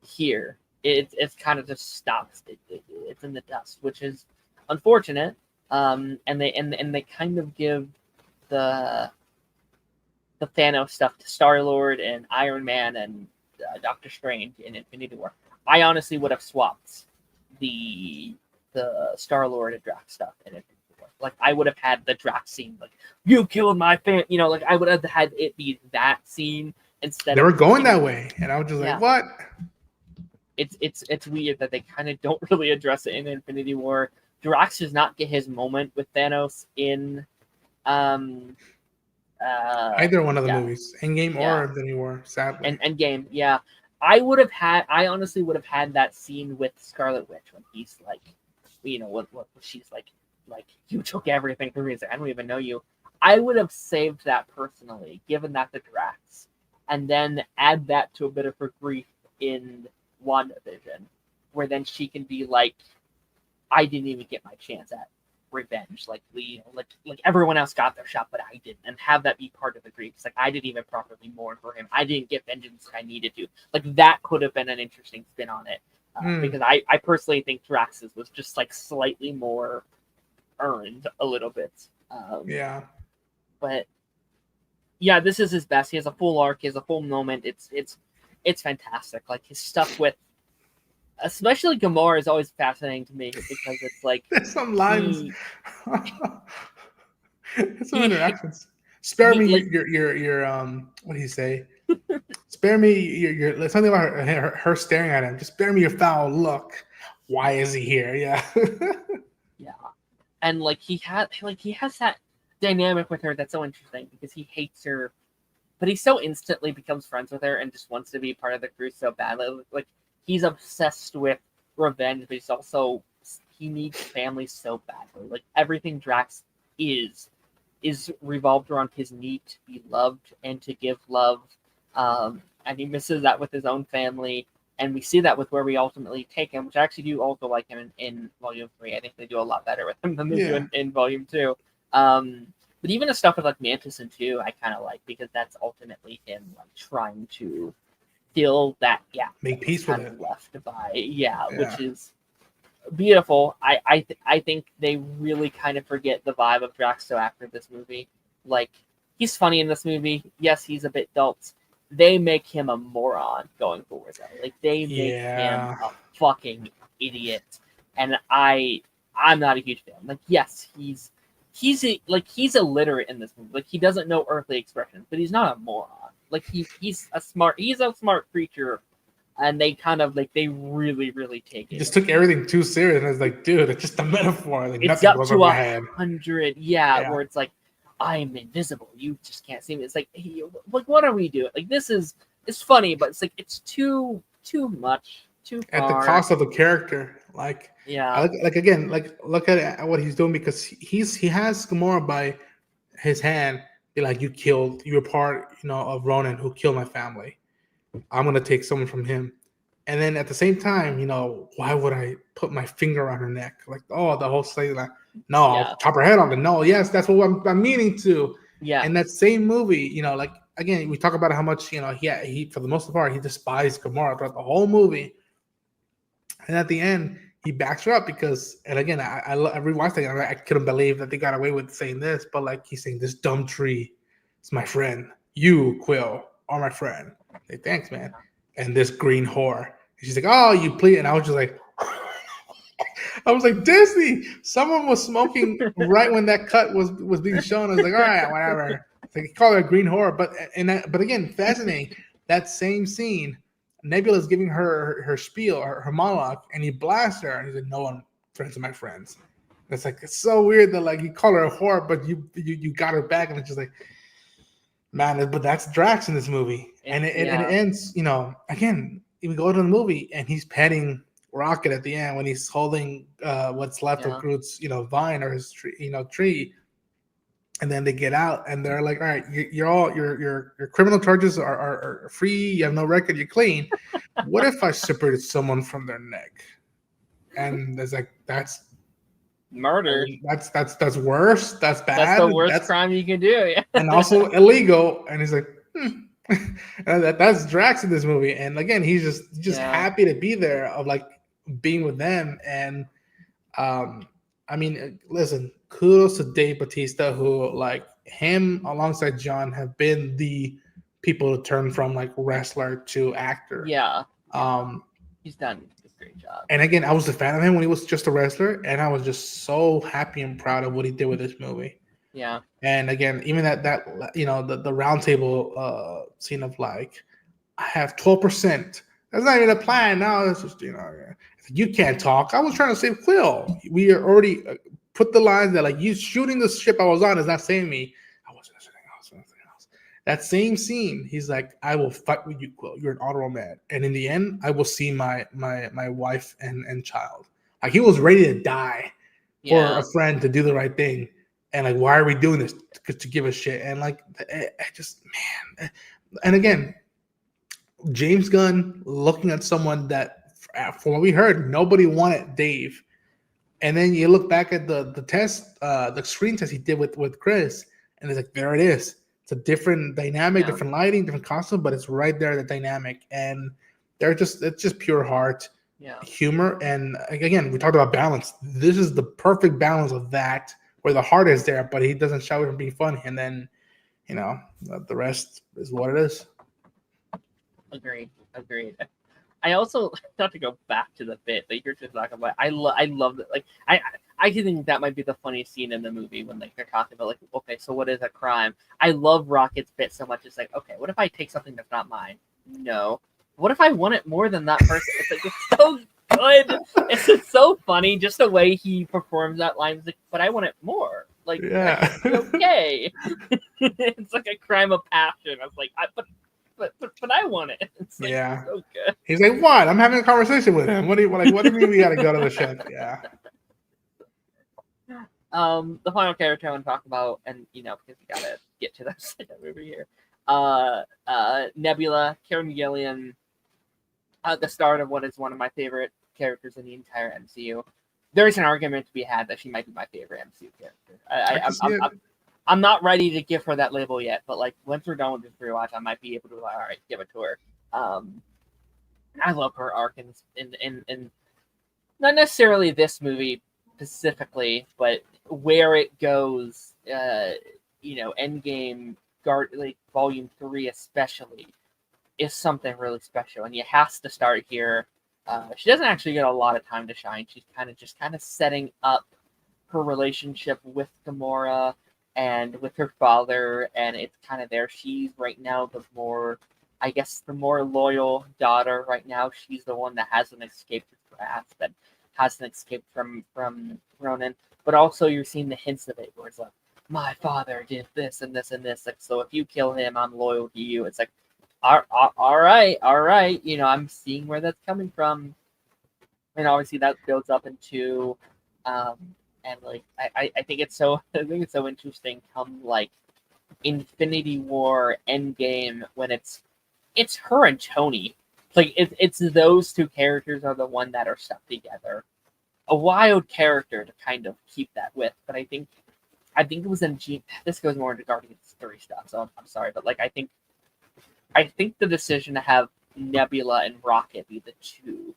here. It's kind of just stops. It's in the dust, which is unfortunate. And they kind of give the Thanos stuff to Star-Lord and Iron Man and Doctor Strange in Infinity War. I honestly would have swapped the Star-Lord and Drax stuff in Infinity War. Like, I would have had the Drax scene, like, you killed my fan, like, I would have had it be that scene instead. They were going that way, and I was just like, what? It's weird that they kind of don't really address it in Infinity War. Drax does not get his moment with Thanos in either one of the movies, Endgame or Infinity War, sadly. And Endgame, yeah. I honestly would have had that scene with Scarlet Witch when he's like, what she's like, you took everything from me. I don't even know you. I would have saved that personally, given that to Drax, and then add that to a bit of her grief in WandaVision, where then she can be like, I didn't even get my chance at revenge. Like, like everyone else got their shot, but I didn't, and have that be part of the grief. It's like, I didn't even properly mourn for him. I didn't get vengeance I needed to. Like, that could have been an interesting spin on it, because I personally think Drax's was just like slightly more earned a little bit. But yeah, this is his best. He has a full arc. He has a full moment. It's fantastic. Like, his stuff with, especially Gamora, is always fascinating to me because it's like, there's some lines, some interactions. Spare me your what do you say? Spare me your something about her staring at him. Just spare me your foul look. Why is he here? Yeah. Yeah, and like he has that dynamic with her that's so interesting because he hates her, but he so instantly becomes friends with her and just wants to be part of the crew so badly. Like, he's obsessed with revenge, but he needs family so badly. Like, everything Drax is revolved around his need to be loved and to give love. And he misses that with his own family. And we see that with where we ultimately take him, which I actually do also like him in Volume 3. I think they do a lot better with him than they do in Volume 2. But even the stuff with like Mantis and 2, I kind of like, because that's ultimately him like trying to fill that gap, make peace with it, left by which is beautiful. I think they really kind of forget the vibe of Draxo after this movie. Like, he's funny in this movie. Yes, he's a bit adult. They make him a moron going forward, though. Like, they make him a fucking idiot, and I'm not a huge fan. Like, yes, he's he's illiterate in this movie. Like he doesn't know earthly expressions, but he's not a moron. Like he's a smart creature, and they kind of like they really take it. He just took everything too serious, and it's like, dude, it's just a metaphor. Like It's nothing up goes to over my head. 100, where it's like I'm invisible, you just can't see me. It's like, hey, like what are we doing? Like it's funny, but it's like it's too much, too far. At the cost of the character. Like again, look at what he's doing, because he has Gamora by his hand. Be like, you were part, of Ronan who killed my family. I'm gonna take someone from him. And then at the same time, why would I put my finger on her neck? Like, oh, the whole thing, like, no, I'll chop her head off. And no, yes, that's what I'm meaning to. Yeah. And that same movie, like, again, we talk about how much, he for the most part, he despised Gamora throughout the whole movie. And at the end, he backs her up because, and again, I rewatched it, and I couldn't believe that they got away with saying this, but like he's saying, this dumb tree is my friend. You, Quill, are my friend. Hey, thanks, man. And this green whore. And she's like, oh, you please. And I was just like, Disney. Someone was smoking right when that cut was being shown. I was like, all right, whatever. They call her a green whore. But again, fascinating. That same scene, Nebula's giving her spiel, her monologue, and he blasts her. And he's like, no one friends with my friends. And it's like, it's so weird that like you call her a whore, but you got her back. And it's just like, man, but that's Drax in this movie. And it ends, again, we go to the movie and he's petting Rocket at the end when he's holding what's left of Groot's, vine or his tree. And then they get out and they're like, all right, your criminal charges are free. You have no record. You're clean. What if I separated someone from their neck? And it's like, that's murder. That's worse. That's bad. That's the worst crime you can do. Yeah. And also illegal. And he's like, And that's Drax in this movie. And again, he's just happy to be there, of like being with them. And I mean, listen, kudos to Dave Bautista, who like him alongside John have been the people to turn from like wrestler to actor. Yeah. He's done a great job. And again, I was a fan of him when he was just a wrestler, and I was just so happy and proud of what he did with this movie. Yeah. And again, even that the round table scene of like, I have 12%. That's not even a plan. Now it's just you can't talk. I was trying to save Quill. We are already put the lines that like, you shooting the ship I was on is not saving me. I wasn't anything else. That same scene, he's like, I will fight with you, Quill. You're an honorable man, and in the end, I will see my wife and child. Like he was ready to die for a friend to do the right thing. And like, why are we doing this? To give a shit. And like, I just, man. And again, James Gunn looking at someone that, from what we heard, nobody wanted Dave. And then you look back at the test, the screen test he did with Chris, and it's like, there it is. It's a different dynamic, different lighting, different costume, but it's right there, the dynamic. And it's just pure heart, humor. And again, we talked about balance. This is the perfect balance of that, where the heart is there, but he doesn't shy away from being funny. And then, the rest is what it is. Agreed. I also, not to go back to the bit that you're just talking about, I love it. Like, I think that might be the funniest scene in the movie when like they're talking about like, okay, so what is a crime? I love Rocket's bit so much. It's like, okay, what if I take something that's not mine? No. What if I want it more than that person? It's like, it's so good. It's just so funny, just the way he performs that line. It's like, but I want it more. Like, okay. It's like a crime of passion. I was like, but I want it. It's like, so good. He's like, what? I'm having a conversation with him. What do you mean we gotta go to the ship? Yeah. The final character I want to talk about, and because we gotta get to that second movie here. Nebula, Karen Gillian, the start of what is one of my favorite characters in the entire MCU. There is an argument to be had that she might be my favorite MCU character. I'm not ready to give her that label yet, but like once we're done with this rewatch, I might be able to all right, give it to her. I love her arc in not necessarily this movie specifically, but where it goes. Endgame, like Volume 3 especially, is something really special, and you has to start here. She doesn't actually get a lot of time to shine. She's kind of setting up her relationship with Gamora and with her father, and it's kind of there. She's right now the more loyal daughter right now. She's the one that hasn't escaped his wrath, that hasn't escaped from Ronan. But also, you're seeing the hints of it, where it's like, my father did this and this and this. Like, so if you kill him, I'm loyal to you. It's like, all right. I'm seeing where that's coming from, and obviously that builds up into, and like I think it's so interesting. Come like Infinity War Endgame, when it's her and Tony. Like it's those two characters are the one that are stuck together. A wild character to kind of keep that with, but I think it was in this goes more into Guardians 3 stuff, so I'm sorry, but like I think the decision to have Nebula and Rocket be the two,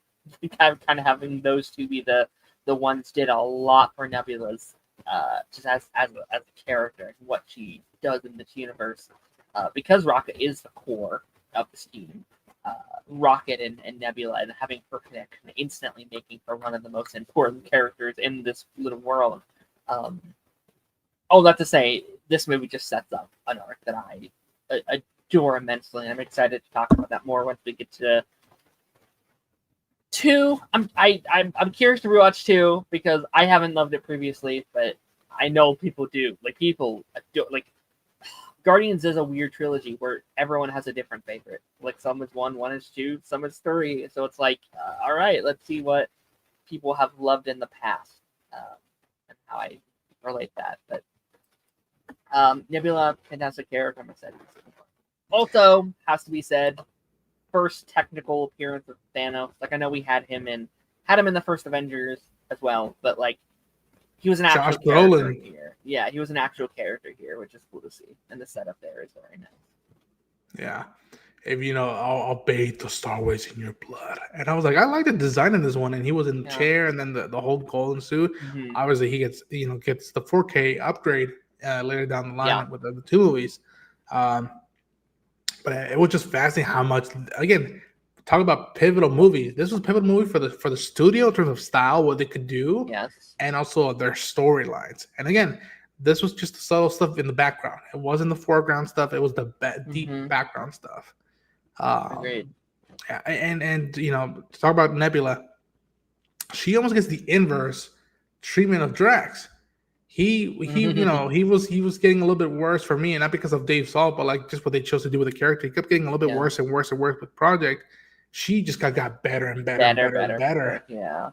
kind of having those two be the ones, did a lot for Nebula's just as a character and what she does in this universe, because Rocket is the core of this team. Rocket and Nebula, and having her connection instantly making her one of the most important characters in this little world. All that to say, this movie just sets up an arc that I adore immensely, and I'm excited to talk about that more once we get to 2. I'm curious to rewatch 2 because I haven't loved it previously, but I know people do. Like people do, like Guardians is a weird trilogy where everyone has a different favorite. Like some is 1 is 2, some is 3. So it's like, all right, let's see what people have loved in the past, and how I relate that. But Nebula, fantastic character, I'm excited. Also, has to be said, first technical appearance of Thanos. Like I know we had him in the first Avengers as well, but like he was an actual character here. Yeah, he was an actual character here, which is cool to see. And the setup there is very nice. Yeah. If I'll bathe the Star Wars in your blood. And I was like, I like the design in this one. And he was in the chair, and then the whole golden suit. Mm-hmm. Obviously, he gets the 4K upgrade later down the line with the 2 movies. But it was just fascinating how much, again, talk about pivotal movies. This was a pivotal movie for the studio in terms of style, what they could do, and also their storylines. And again, this was just the subtle stuff in the background. It wasn't the foreground stuff. It was the deep background stuff. Agreed. Yeah, and to talk about Nebula, she almost gets the inverse treatment of Drax. He was getting a little bit worse for me, and not because of Dave Salt, but like just what they chose to do with the character. He kept getting a little bit worse and worse and worse with Project. She just got better and better. Yeah.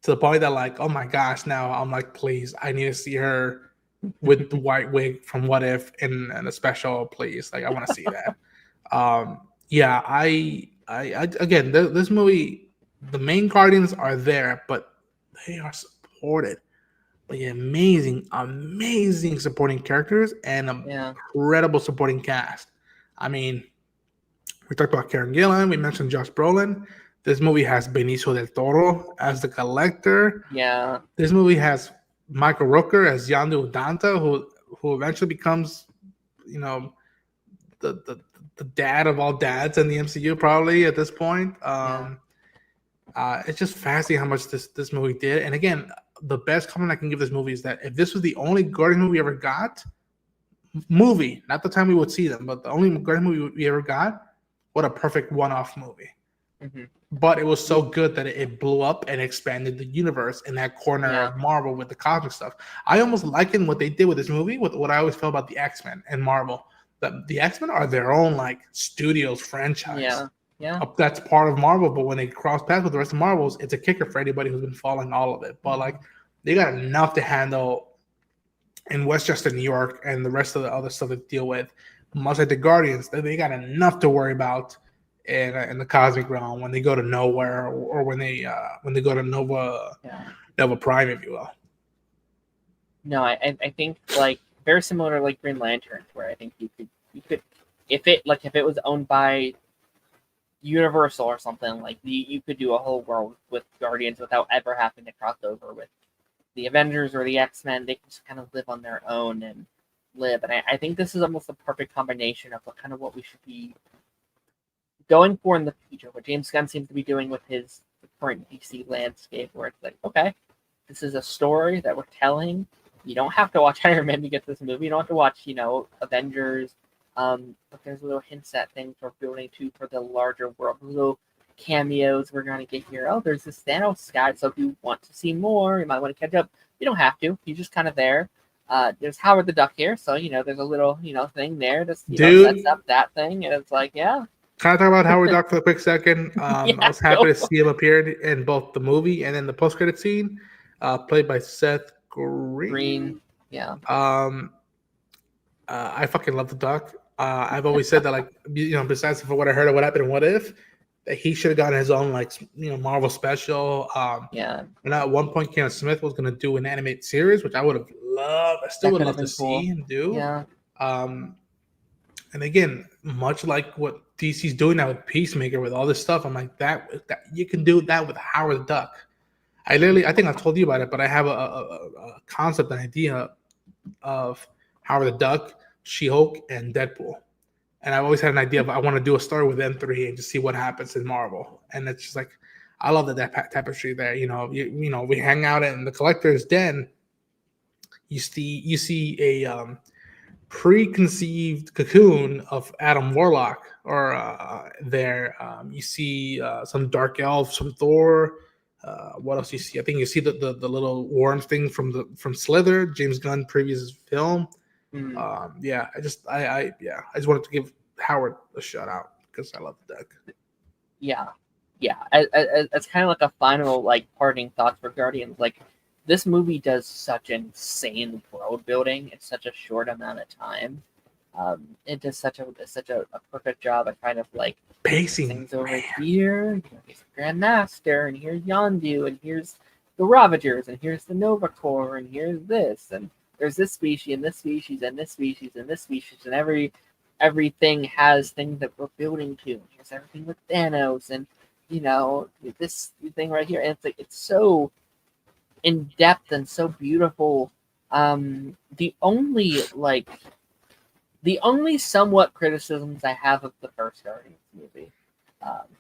To the point that like, oh my gosh, now I'm like, please, I need to see her with the white wig from What If in a special, please. Like I want to see that. Yeah, I again, this movie, the main Guardians are there, but they are supported by amazing supporting characters and incredible supporting cast. I mean, we talked about Karen Gillan, we mentioned Josh Brolin. This movie has Benicio del Toro as the Collector. Yeah. This movie has Michael Rooker as Yondu Udanta, who eventually becomes, the dad of all dads in the MCU probably at this point. It's just fascinating how much this movie did. And again, the best comment I can give this movie is that if this was the only Guardian movie we ever got, not the time we would see them, but the only Guardian movie we ever got, what a perfect one-off movie. Mm-hmm. But it was so good that it blew up and expanded the universe in that corner of Marvel with the cosmic stuff. I almost liken what they did with this movie with what I always felt about the X-Men and Marvel. The X-Men are their own like studios franchise. Yeah. That's part of Marvel, but when they cross paths with the rest of Marvels, it's a kicker for anybody who's been following all of it. But like they got enough to handle in Westchester, New York, and the rest of the other stuff to deal with. Much like the Guardians, they got enough to worry about in the cosmic realm when they go to Nowhere or when they go to Nova Prime, if you will. No, I think like very similar to like Green Lantern, where I think you could if it was owned by Universal or something, like you could do a whole world with Guardians without ever having to cross over with the Avengers or the X-Men. They can just kind of live on their own and live. And I think this is almost a perfect combination of what we should be going for in the future, what James Gunn seems to be doing with his current DC landscape, where it's like, okay, This is a story that we're telling. You don't have to watch Iron Man to get this movie. You don't have to watch, Avengers. But there's little hints at things we're building to for the larger world. Little cameos we're gonna get here. Oh, there's this Thanos guy. So if you want to see more, you might want to catch up. You don't have to. You're just kind of there. There's Howard the Duck here, so there's a little thing there that sets up that thing, and it's like, yeah. Can I talk about Howard Duck for a quick second? Yeah, I was happy to see him appear in both the movie and in the post-credit scene, played by Seth Green. Yeah. I fucking love the Duck. I've always said that, like, besides for what I heard of What Happened and What If, that he should have gotten his own, like, Marvel special. And at one point, Kevin Smith was going to do an animated series, which I would have loved. I still would love to see him do. Yeah. And again, much like what DC's doing now with Peacemaker, with all this stuff, I'm like, that you can do that with Howard the Duck. I think I've told you about it, but I have a concept, an idea of Howard the Duck, She-Hulk, and Deadpool. And I've always had an idea of I want to do a story with them three and just see what happens in Marvel. And it's just like, I love that tapestry there. We hang out in the collector's den. You see a preconceived cocoon of Adam Warlock, or there. You see some dark elves from Thor. What else you see? I think you see the little worm thing from Slither, James Gunn previous film. I just wanted to give Howard a shout out because I love the Duck. Yeah. It's kind of like a final parting thoughts for Guardians. Like, this movie does such insane world building in such a short amount of time. It does such a perfect job at kind of pacing things over here. Here's the Grand Master, and here's Yondu, and here's the Ravagers, and here's the Nova Corps, and here's this, and there's this species, and this species, and this species, and this species, and everything has things that we're building to. Here's everything with Thanos, and this thing right here, and it's so in depth and so beautiful. The only somewhat criticisms I have of the first Guardians movie,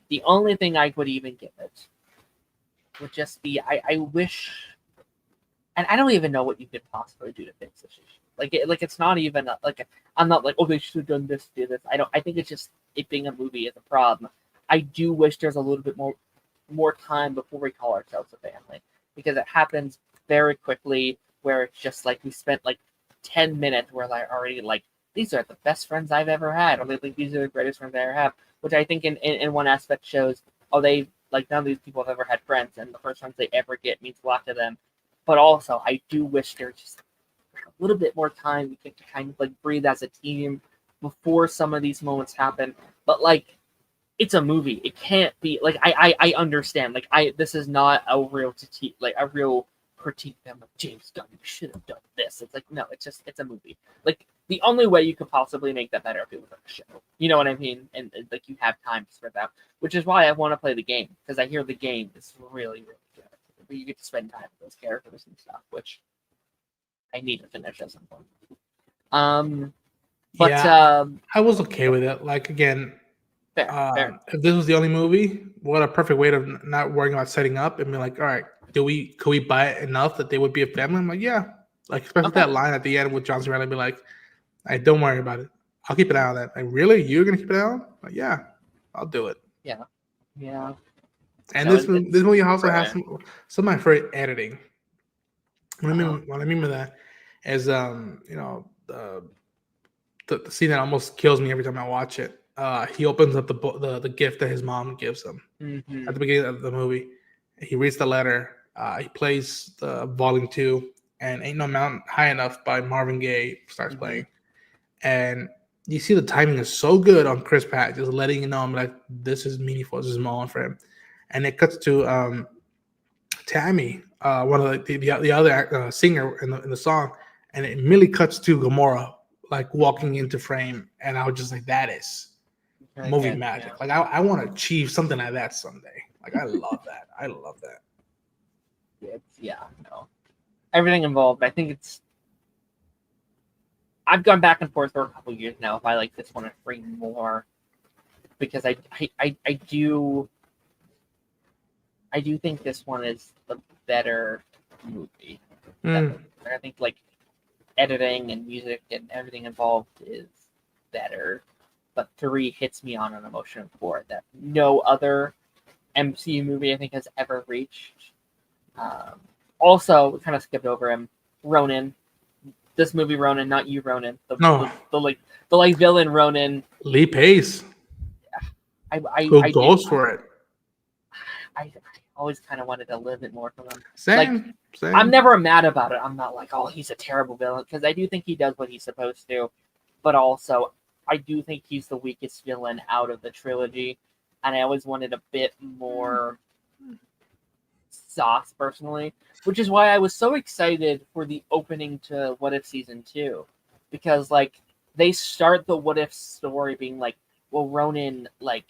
the only thing I would even give it would just be I wish, and I don't even know what you could possibly do to fix this issue. It's not even I'm not like, oh, they should have done this, do this. I think it's just it being a movie is a problem. I do wish there's a little bit more time before we call ourselves a family, because it happens very quickly where it's just we spent 10 minutes where I already these are the best friends I've ever had, or these are the greatest friends I ever have, which I think in one aspect shows, they none of these people have ever had friends, and the first friends they ever get means a lot to them. But also, I do wish there's just a little bit more time we can kind of breathe as a team before some of these moments happen. But it's a movie; it can't be I understand. This is not a real critique them James Gunn, you should have done this. It's no, it's a movie. The only way you could possibly make that better if it was a show. You know what I mean? And you have time for that, which is why I want to play the game, because I hear the game is really, really good. You get to spend time with those characters and stuff, which I need to finish at some point. I was okay with it. Again, fair. If this was the only movie, what a perfect way to not worrying about setting up and be all right, could we buy it enough that they would be a family? I'm yeah. Especially that line at the end with John Cena, be hey, don't worry about it. I'll keep an eye on that. Really? You're gonna keep it on? Yeah, I'll do it. Yeah. And this movie also has some of my favorite editing. What I mean by that is the scene that almost kills me every time I watch it. He opens up the gift that his mom gives him at the beginning of the movie. He reads the letter. He plays the Volume 2, and Ain't No Mountain High Enough by Marvin Gaye starts playing. And you see the timing is so good on Chris Pratt, just letting you know, I'm this is meaningful. This is a moment for him. And it cuts to Tammy, one of the other singer in the song, and it immediately cuts to Gamora walking into frame, and I was just that is movie magic. I want to achieve something like that someday. I love that. I love that. Everything involved. I think I've gone back and forth for a couple years now if I like this one to bring more, because I do think this one is the better movie. Mm. I think like editing and music and everything involved is better, but 3 hits me on an emotional chord that no other MCU movie I think has ever reached. Also, we kind of skipped over him. Ronan, this movie Ronan, not you Ronan, No, the villain Ronan. Lee Pace. Who goes for it? I always kind of wanted a little bit more from him. Same. I'm never mad about it. I'm not like, oh, he's a terrible villain, because I do think he does what he's supposed to, but also I do think he's the weakest villain out of the trilogy, and I always wanted a bit more sauce personally, which is why I was so excited for the opening to What If Season 2, because like they start the What If story being like, well, Ronan, like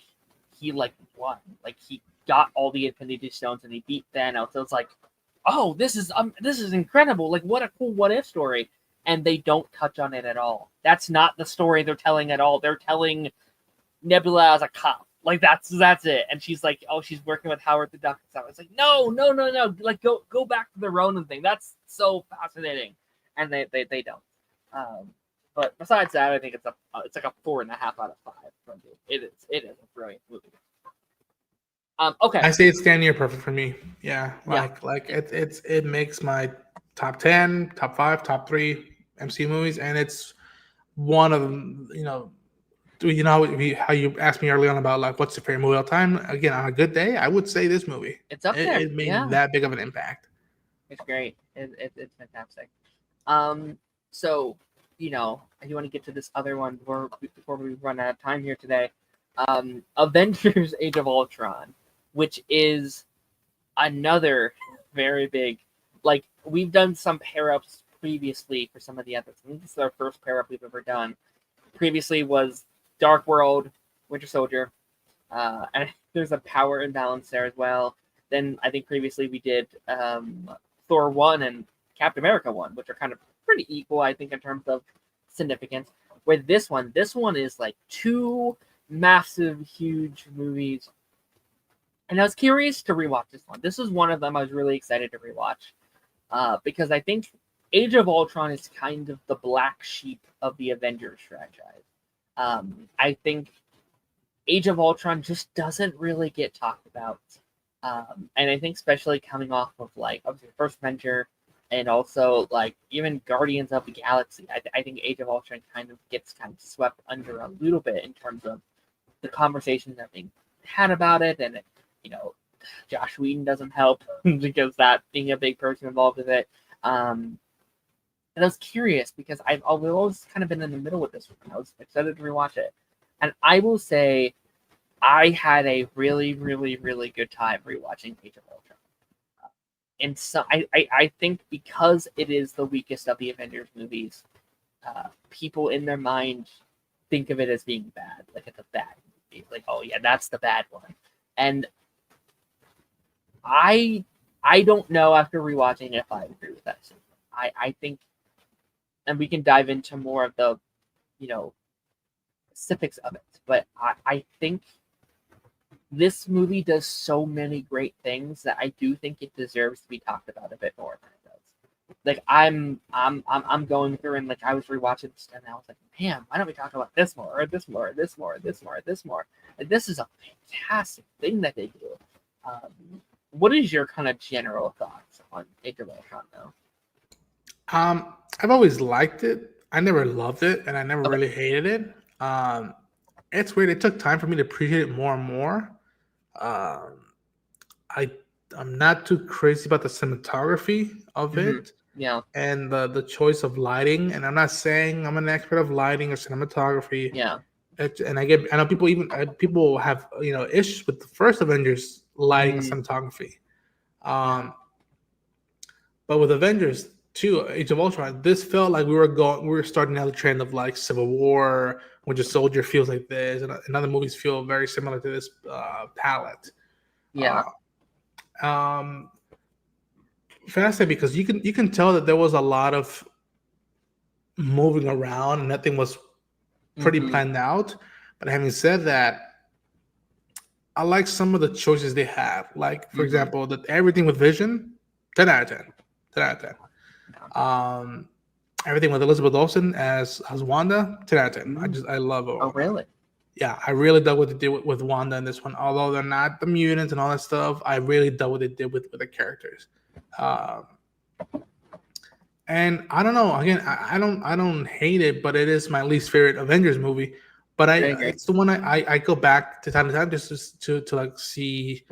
he like won, like he got all the Infinity Stones and he beat Thanos. So it's like, oh, this is incredible. Like, what a cool What If story. And they don't touch on it at all. That's not the story they're telling at all. They're telling Nebula as a cop. Like, that's it. And she's like, oh, she's working with Howard the Duck. So it's like, no. Like, go back to the Ronan thing. That's so fascinating. And they don't. But besides that, I think it's like a 4.5 out of 5 from me. It is a brilliant movie. Okay. I say it's damn near perfect for me. Yeah. It makes my top 10, top 5, top 3 MCU movies, and it's one of them. How you asked me early on about like what's your favorite movie all time? Again, on a good day, I would say this movie. It's up there. It made that big of an impact. It's great. It's fantastic. So you want to get to this other one before we run out of time here today. Avengers: Age of Ultron, which is another very big. Like, we've done some pair ups previously for some of the others. I think this is our first pair up we've ever done. Previously was Dark World, Winter Soldier, and there's a power imbalance there as well. Then I think previously we did Thor 1 and Captain America 1, which are kind of pretty equal, I think, in terms of significance. With this one is like 2 massive, huge movies. And I was curious to rewatch this one. This is one of them I was really excited to rewatch, because I think Age of Ultron is kind of the black sheep of the Avengers franchise. I think Age of Ultron just doesn't really get talked about. And I think especially coming off of like obviously the first Avenger and also like even Guardians of the Galaxy, I think Age of Ultron kind of gets swept under a little bit in terms of the conversations that are being had about it, and Josh Whedon doesn't help because that being a big person involved with it. And I was curious because I've always kind of been in the middle with this one. I was excited to rewatch it, and I will say I had a really, really, really good time rewatching Age of Ultron. And so I think because it is the weakest of the Avengers movies, people in their mind think of it as being bad, like it's a bad movie. Like, oh yeah, that's the bad one. And I don't know after rewatching if I agree with that. I think, and we can dive into more of the, specifics of it. But I think this movie does so many great things that I do think it deserves to be talked about a bit more than it does. Like I'm going through and like I was rewatching this and I was like, man, why don't we talk about this more or this more or this more or this more or this more? Like, this is a fantastic thing that they do. What is your kind of general thoughts on Age of Ultron though? I've always liked it. I never loved it, and I never really hated it. It's weird. It took time for me to appreciate it more and more. I'm not too crazy about the cinematography of it. Yeah. And the choice of lighting. And I'm not saying I'm an expert of lighting or cinematography. Yeah. And I know people have issues with the first Avengers lighting and cinematography. But with Avengers 2, Age of Ultron, this felt like we were starting out the trend of like Civil War, Winter Soldier feels like this, and other movies feel very similar to this palette. Yeah. Fascinating because you can tell that there was a lot of moving around and nothing was pretty planned out. But having said that, I like some of the choices they have. Like, for example, everything with Vision, 10 out of 10. 10 out of 10. Everything with Elizabeth Olsen as Wanda, 10 out of 10. I love her. Oh, really? Yeah, I really dug what they did with Wanda in this one. Although they're not the mutants and all that stuff, I really dug what they did with the characters. And I don't know. Again, I don't hate it, but it is my least favorite Avengers movie. But it's the one I go back to time just to like see,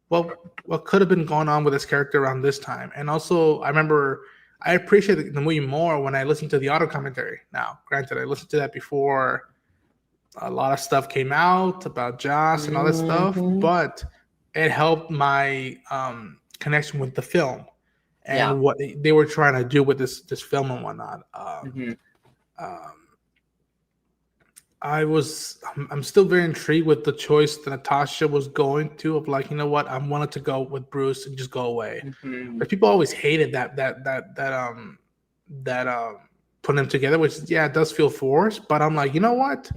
what could have been going on with this character around this time. And also, I remember I appreciate the movie more when I listen to the auto commentary. Now, granted, I listened to that before a lot of stuff came out about Joss and all that stuff, but it helped my connection with the film and what they were trying to do with this film and whatnot. I'm still very intrigued with the choice that Natasha was going to of like, you know what, I wanted to go with Bruce and just go away. But people always hated that putting them together, which it does feel forced. But I'm like, you know what?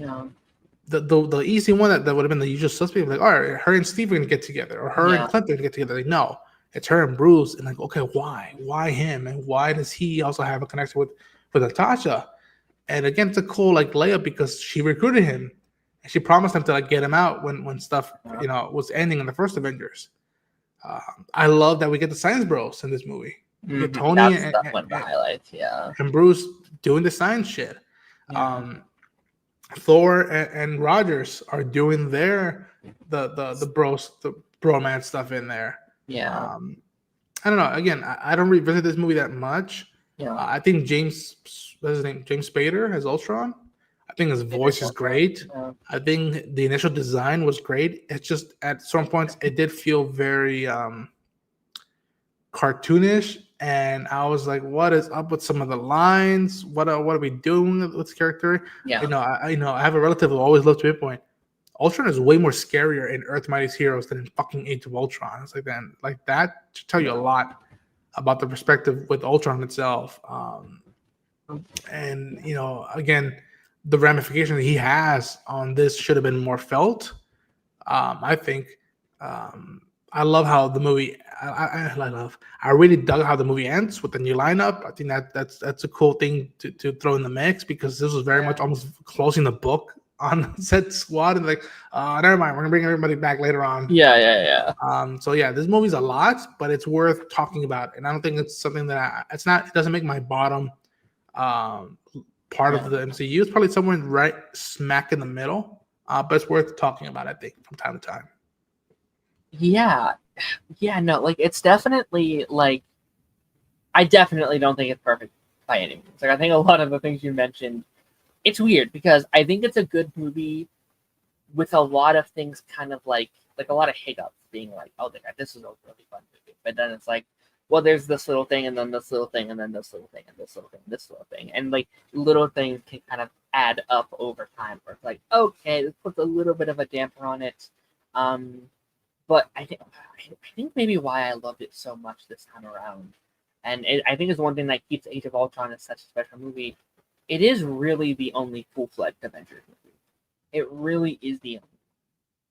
The easy one that would have been the usual suspect, like, all right, her and Steve are gonna get together, or her and Clint are gonna get together. Like, no, it's her and Bruce, and like, okay, why him, and why does he also have a connection with Natasha? And again, it's a cool like layup because she recruited him, and she promised him to like get him out when stuff was ending in the first Avengers. I love that we get the Science Bros in this movie. We get Tony and one of the highlights, and Bruce doing the science shit. Thor and Rogers are doing the bromance stuff in there. I don't know. Again, I don't revisit this movie that much. I think James Spader as Ultron. I think his voice is great. I think the initial design was great. It's just at some points it did feel very cartoonish, and I was like, "What is up with some of the lines? What are we doing with this character?" I have a relative who always loved to pinpoint. Ultron is way more scarier in Earth Mightiest Heroes than in fucking Age of Ultron. It's like that should tell you a lot about the perspective with Ultron itself. And again, the ramification that he has on this should have been more felt. I think. I love how the movie. I really dug how the movie ends with the new lineup. I think that's a cool thing to throw in the mix because this was very much almost closing the book on said squad and like, never mind, we're gonna bring everybody back later on. So this movie's a lot, but it's worth talking about, and I don't think it's something that it doesn't make my bottom part of the MCU. It's probably somewhere right smack in the middle, but it's worth talking about, I think, from time to time. No, like it's definitely like I definitely don't think it's perfect by any means. Like I think a lot of the things you mentioned, it's weird because I think it's a good movie with a lot of things kind of like a lot of hiccups being like, oh, this is a really fun movie, but then it's like, well, there's this little thing and then this little thing and then this little thing and this little thing, this little thing, and like little things can kind of add up over time. Where it's like, okay, this puts a little bit of a damper on it. But I think maybe why I loved it so much this time around, and I think it's one thing that keeps Age of Ultron as such a special movie. It is really the only full-fledged Avengers movie. It really is the only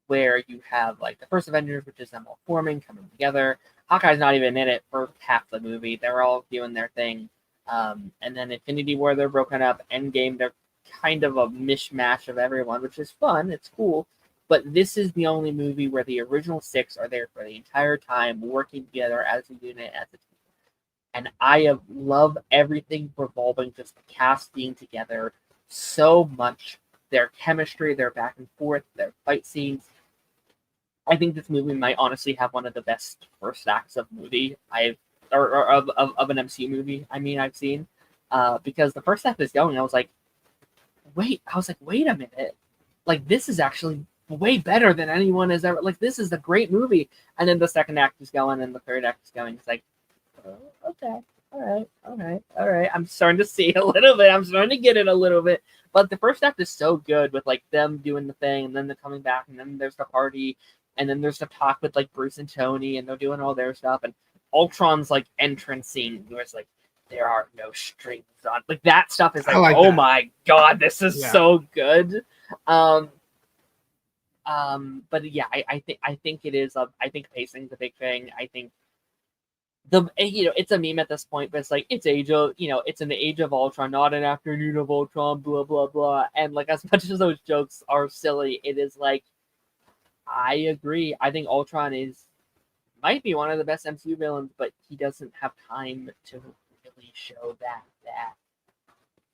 where you have like the first Avengers, which is them all forming, coming together. Hawkeye's not even in it for half the movie. They're all doing their thing. And then Infinity War, they're broken up. Endgame, they're kind of a mishmash of everyone, which is fun. It's cool. But this is the only movie where the original six are there for the entire time, working together as a unit, as a team. And I love everything revolving just the cast being together so much. Their chemistry, their back and forth, their fight scenes. I think this movie might honestly have one of the best first acts of movie of an MCU movie. I've seen because the first act is going. I was like, wait a minute, like this is actually way better than anyone has ever. Like this is a great movie, and then the second act is going, and the third act is going. It's like, okay, all right. I'm starting to see a little bit. I'm starting to get it a little bit. But the first act is so good with like them doing the thing, and then they're coming back, and then there's the party. And then there's the talk with like Bruce and Tony, and they're doing all their stuff. And Ultron's like entrance scene, where it's like there are no strings on. Like that stuff is like oh my god, this is so good. But yeah, I think it is. I think pacing is a big thing. I think it's a meme at this point, but it's like it's it's in the age of Ultron, not an afternoon of Ultron, blah blah blah. And like as much as those jokes are silly, it is like I agree. I think Ultron might be one of the best MCU villains, but he doesn't have time to really show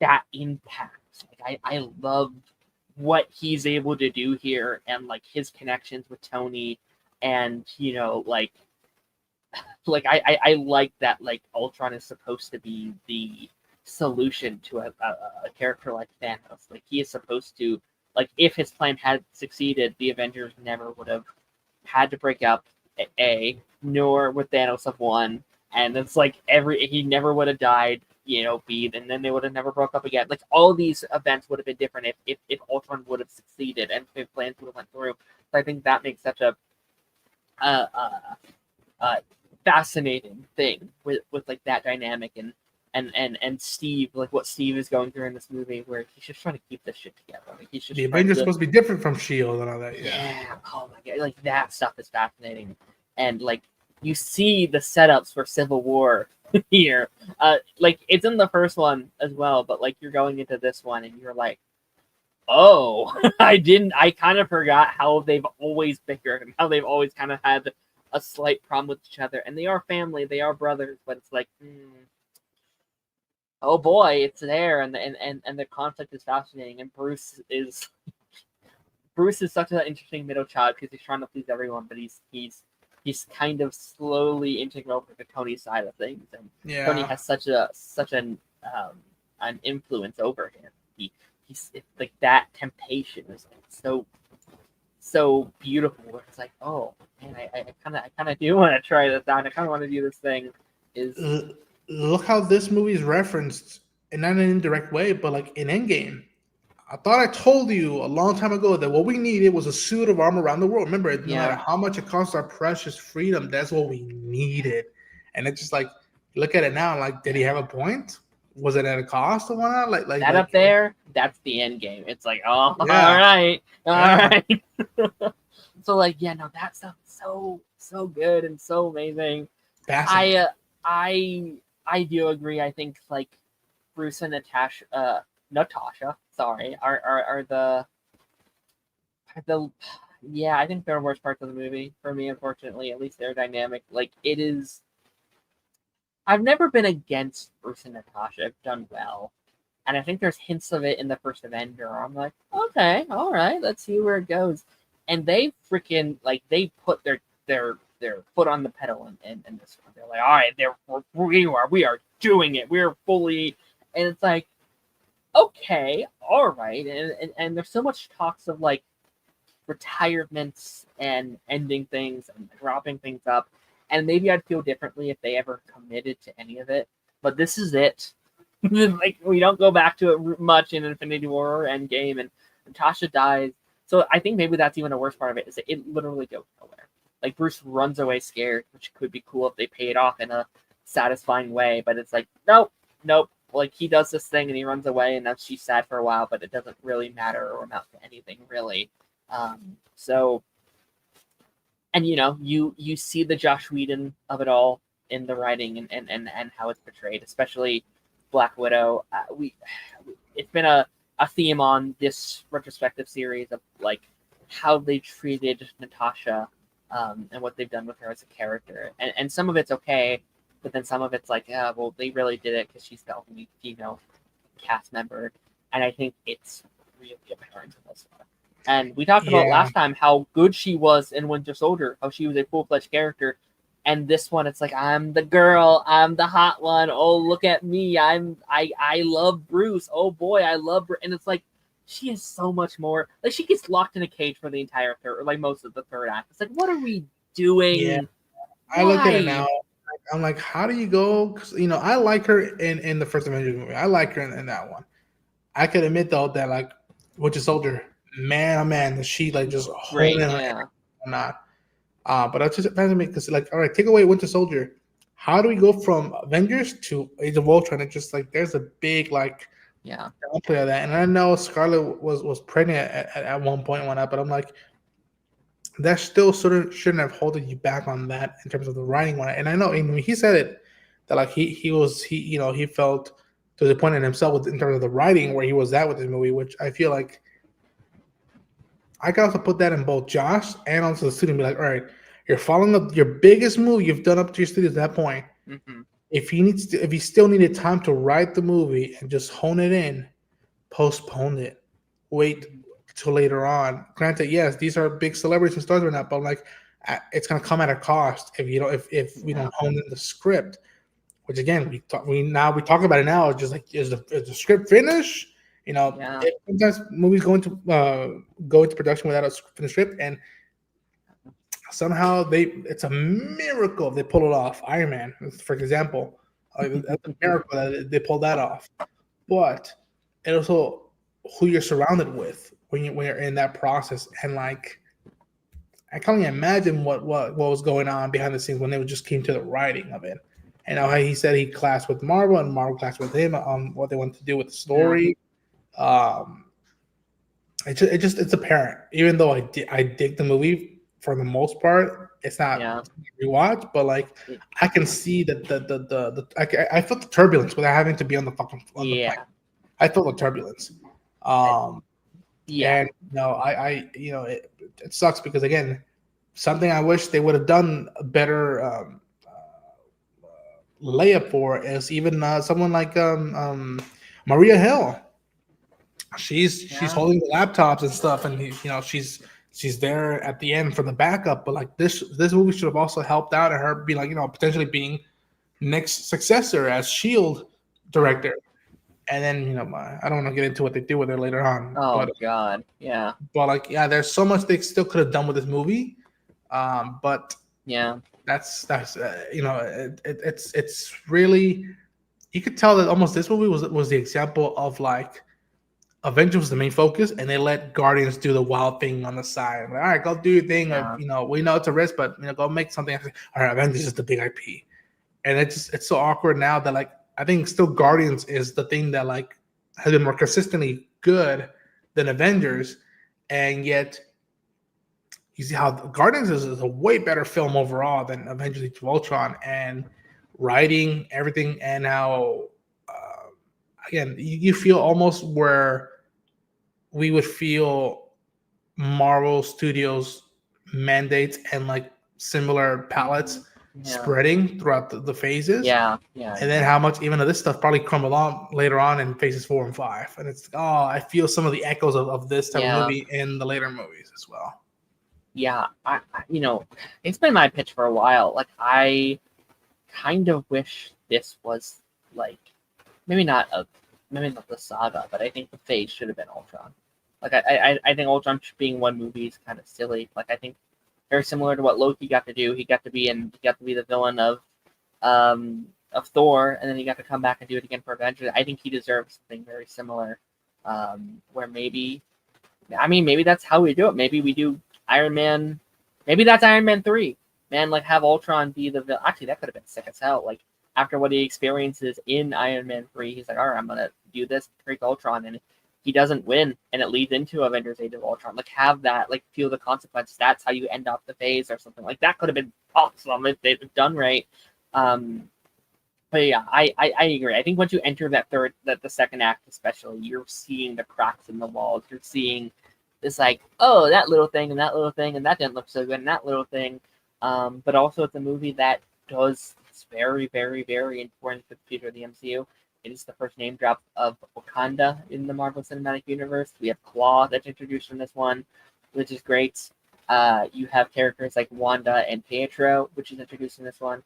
that impact. Like I love what he's able to do here, and like his connections with Tony, and I like that like Ultron is supposed to be the solution to a character like Thanos. Like he is supposed to, like, if his plan had succeeded, the Avengers never would have had to break up. Nor would Thanos have won, and it's like he never would have died. B, and then they would have never broke up again. Like all these events would have been different if Ultron would have succeeded and if plans would have went through. So I think that makes such a fascinating thing with like that dynamic and Steve, like what Steve is going through in this movie, where he's just trying to keep this shit together. Like he's just the Avengers supposed to be different from Shield and all that. Yeah. Oh my god, like that stuff is fascinating, and like you see the setups for Civil War here. Like it's in the first one as well, but like you're going into this one and you're like, oh, I kind of forgot how they've always bickered and how they've always kind of had a slight problem with each other, and they are family, they are brothers, but it's like, oh boy, it's there, and the conflict is fascinating, and Bruce is such an interesting middle child because he's trying to please everyone, but he's kind of slowly inching over to Tony's side of things, and Tony has such an influence over him. He's like that temptation is like so beautiful. It's like, oh man, I kind of do want to try this out. I kind of want to do this thing. Look how this movie is referenced, and not in an indirect way, but like in Endgame. I thought I told you a long time ago that what we needed was a suit of armor around the world. Remember, no matter how much it costs our precious freedom, that's what we needed. And it's just like, look at it now. Like, did he have a point? Was it at a cost or whatnot? Like that up there, that's the end game. It's like, oh, yeah. all right. So like, yeah, no, that stuff is so good and so amazing. I do agree. I think like Bruce and Natasha, sorry, are the I think they're worst parts of the movie for me, unfortunately. At least their dynamic, like it is. I've never been against Bruce and Natasha. I've done well, and I think there's hints of it in the first Avenger. I'm like, okay, all right, let's see where it goes. And they freaking like they put their foot on the pedal in this one. They're like, all right, we are doing it. We're fully, and it's like, okay, all right, and there's so much talks of like retirements and ending things and wrapping things up, and maybe I'd feel differently if they ever committed to any of it, but this is it. Like we don't go back to it much in Infinity War or Endgame, and Natasha dies, so I think maybe that's even a worse part of it, is that it literally goes nowhere. Like Bruce runs away scared, which could be cool if they pay it off in a satisfying way, but it's like nope. Like he does this thing and he runs away, and then she's sad for a while, but it doesn't really matter or amount to anything really. So, and you see the Joss Whedon of it all in the writing and how it's portrayed, especially Black Widow. It's been a theme on this retrospective series of like how they treated Natasha, and what they've done with her as a character, and some of it's okay. But then some of it's like, yeah, well, they really did it because she's the only female cast member. And I think it's really apparent in this one. And we talked about last time how good she was in Winter Soldier, how she was a full-fledged character. And this one, it's like, I'm the girl, I'm the hot one. Oh, look at me. I love Bruce. Oh boy, I love her. And it's like, she is so much more. Like she gets locked in a cage for the entire third, or like most of the third act. It's like, what are we doing? Yeah. I look at it now. I'm like, how do you go? Because I like her in the first Avengers movie. I like her in that one. I could admit though that like Winter Soldier, man, oh man, that she like just holding her or not. But that's just fascinating because like, all right, take away Winter Soldier. How do we go from Avengers to Age of Ultron? It's just like there's a big like downplay of that. And I know Scarlett was pregnant at one point and whatnot, but I'm like, that still sort of shouldn't have holding you back on that in terms of the writing one. And I know, and he said it that like he felt disappointed in himself in terms of the writing where he was at with this movie, which I feel like I can also put that in both Josh and also the studio and be like, all right, you're following up your biggest move you've done up to your studio at that point. Mm-hmm. If he still needed time to write the movie and just hone it in, postpone it. Wait till later on. Granted, yes, these are big celebrities and stars right now, but like it's gonna come at a cost if you don't if we don't hone in the script. Which again, we talk about it now. It's just like is the script finished? You know, sometimes movies go into production without a finished script, and somehow it's a miracle if they pull it off. Iron Man, for example, that's a miracle that they pulled that off. But it also who you're surrounded with when you're in that process, and like I can't even imagine what was going on behind the scenes when they just came to the writing of it. And how he said he clashed with Marvel and Marvel clashed with him on what they want to do with the story. Yeah. It's apparent. Even though I dig the movie for the most part, it's not rewatch, but like I can see that I felt the turbulence without having to be on the fucking the plane. I felt the turbulence. And it sucks because again, something I wish they would have done a better layup for is even someone like Maria Hill. She's holding the laptops and stuff, and she's there at the end for the backup. But like this movie should have also helped out, and her be like potentially being next successor as Shield director. And then I don't want to get into what they do with her later on. Oh God, yeah. But like there's so much they still could have done with this movie, but yeah. That's it's really you could tell that almost this movie was the example of like Avengers was the main focus and they let Guardians do the wild thing on the side. Like, all right, go do your thing. We know it's a risk, but go make something. All right, Avengers is the big IP, and it's so awkward now that like I think still Guardians is the thing that like has been more consistently good than Avengers, and yet. You see how Guardians is a way better film overall than Avengers: Age of Ultron, and writing everything, and how again you feel almost where we would feel Marvel Studios mandates and like similar palettes spreading throughout the phases. Yeah. And then how much even of this stuff probably crumbled on later on in phases 4 and 5, and it's I feel some of the echoes of this type of movie in the later movies as well. Yeah, it's been my pitch for a while. Like, I kind of wish this was like maybe not the saga, but I think the phase should have been Ultron. Like, I think Ultron being one movie is kind of silly. Like, I think very similar to what Loki got to do. He got to be the villain of Thor, and then he got to come back and do it again for Avengers. I think he deserves something very similar, where maybe that's how we do it. Maybe we do Iron Man, maybe that's Iron Man 3. Man, like have Ultron be the villain. Actually, that could have been sick as hell. Like after what he experiences in Iron Man 3, he's like, all right, I'm gonna do this, break Ultron, and he doesn't win, and it leads into Avengers: Age of Ultron. Like have that, like feel the consequences. That's how you end off the phase or something like that. Could have been awesome if they'd done right. But yeah, I agree. I think once you enter the second act, especially, you're seeing the cracks in the walls. You're seeing it's like, oh, that little thing and that little thing and that didn't look so good and that little thing. But also it's a movie that it's very, very, very important for the future of the MCU. It is the first name drop of Wakanda in the Marvel Cinematic Universe. We have Claw that's introduced in this one, which is great. You have characters like Wanda and Pietro, which is introduced in this one.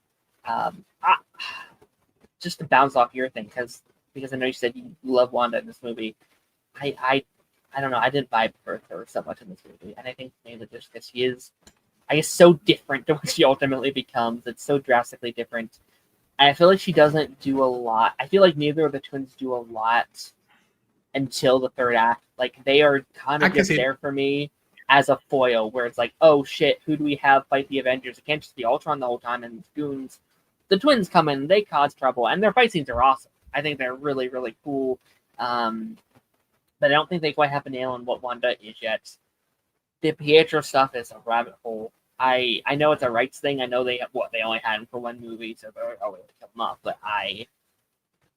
Just to bounce off your thing, because I know you said you love Wanda in this movie. I don't know. I didn't vibe for her so much in this movie, and I think mainly just because she is, I guess, so different to what she ultimately becomes. It's so drastically different. And I feel like she doesn't do a lot. I feel like neither of the twins do a lot until the third act. Like they are kind of just there for me as a foil, where it's like, oh shit, who do we have fight the Avengers? It can't just be Ultron the whole time and goons. The twins come in, they cause trouble, and their fight scenes are awesome. I think they're really, really cool. But I don't think they quite have a nail on what Wanda is yet. the Pietro stuff is a rabbit hole. I know it's a rights thing. I know they only had him for one movie, so they're always to kill him off. But I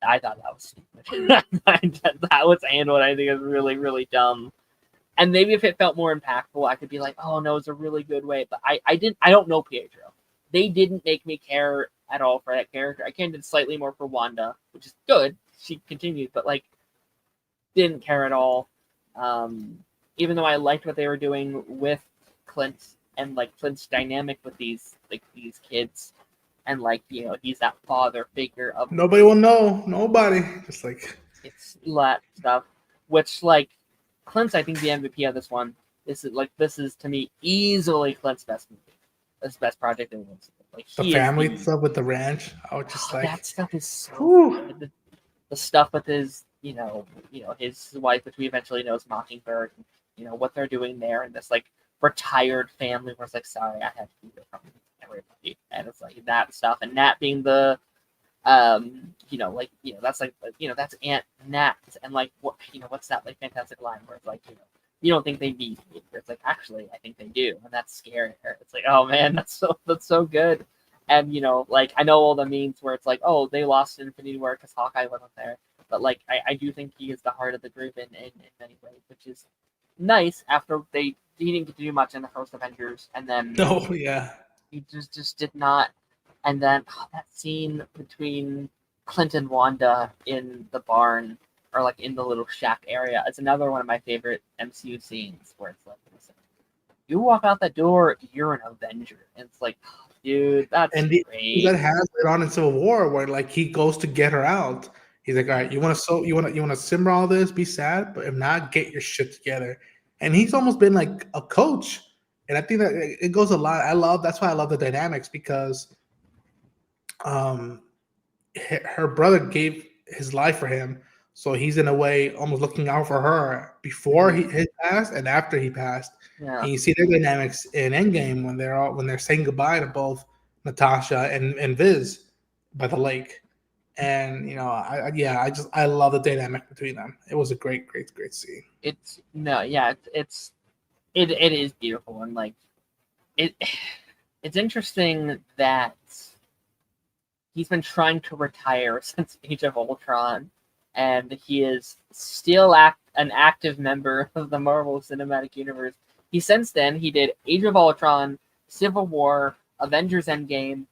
thought that was stupid. that was handled. I think is really really dumb. And maybe if it felt more impactful, I could be like, oh no, it's a really good way. But I don't know Pietro. They didn't make me care at all for that character. I cared slightly more for Wanda, which is good. She continues, but like didn't care at all. Even though I liked what they were doing with Clint and like Clint's dynamic with these kids, and like he's that father figure of nobody will know, nobody. Just like it's that stuff, which like Clint's I think the MVP of this one. This is to me easily Clint's best movie, his best project in this. Like the family stuff with the ranch, I was just like that stuff is so good. The stuff with his his wife, which we eventually know is Mockingbird. What they're doing there, and this like retired family where it's like, sorry, I have to be there from everybody, and it's like that stuff, and Nat being the, that's like, that's Aunt Nat, and like what's that like fantastic line where it's like, you don't think they need me, it's like actually I think they do, and that's scary. It's like, oh man, that's so good, and like I know all the memes where it's like, oh, they lost Infinity War because Hawkeye wasn't there, but like I do think he is the heart of the group in many ways, which is nice after he didn't get to do much in the first Avengers, and then he just did not. And then that scene between Clint and Wanda in the barn, or like in the little shack area, it's another one of my favorite MCU scenes where it's like, listen, you walk out that door, you're an Avenger, and it's like, dude, that's great. That has it on in Civil War where like he goes to get her out. He's like, all right, you want to simmer all this, be sad, but if not, get your shit together. And he's almost been like a coach, and I think that it goes a lot. That's why I love the dynamics, because her brother gave his life for him, so he's in a way almost looking out for her before he passed and after he passed. Yeah. And you see their dynamics in Endgame when they're saying goodbye to both Natasha and Viz by the lake. And I love the dynamic between them. It was a great scene. It is beautiful, and like it's interesting that he's been trying to retire since Age of Ultron, and he is still an active member of the Marvel Cinematic Universe. Since then he did Age of Ultron, Civil War, Avengers Endgame,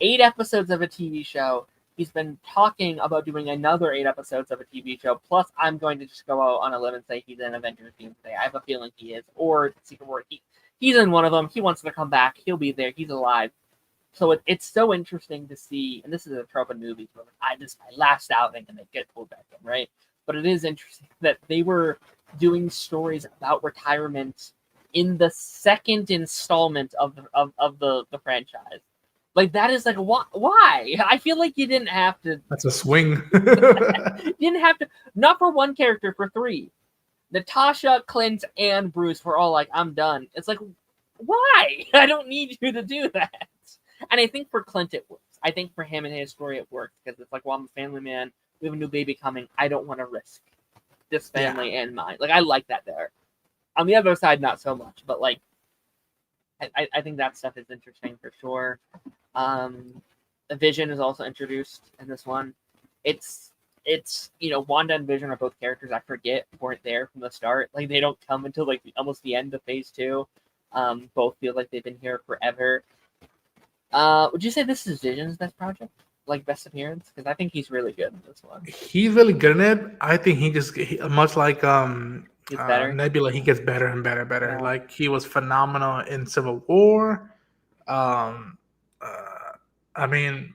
8 episodes of a TV show. He's been talking about doing another 8 episodes of a TV show. Plus, I'm going to just go out on a limb and say he's in Avengers Doomsday. I have a feeling he is. Or Secret War. He's in one of them. He wants to come back. He'll be there. He's alive. So it's so interesting to see. And this is a trope in movies where this is my last outing and they get pulled back in, right? But it is interesting that they were doing stories about retirement in the second installment of the franchise. Like, that is like, why? I feel like you didn't have to. That's a swing. You didn't have to. Not for one character, for 3. Natasha, Clint, and Bruce were all like, I'm done. It's like, why? I don't need you to do that. And I think for Clint it works. I think for him and his story it works. Because it's like, well, I'm a family man. We have a new baby coming. I don't want to risk this family and mine. Like, I like that there. On the other side, not so much. But, like, I think that stuff is interesting for sure. Vision is also introduced in this one. It's Wanda and Vision are both characters I forget weren't there from the start. Like, they don't come until like almost the end of phase 2. Both feel like they've been here forever. Would you say this is Vision's best project? Like, best appearance? Because I think he's really good in this one. He's really good in it. I think much like Nebula, he gets better and better. Yeah. Like, he was phenomenal in Civil War. I mean,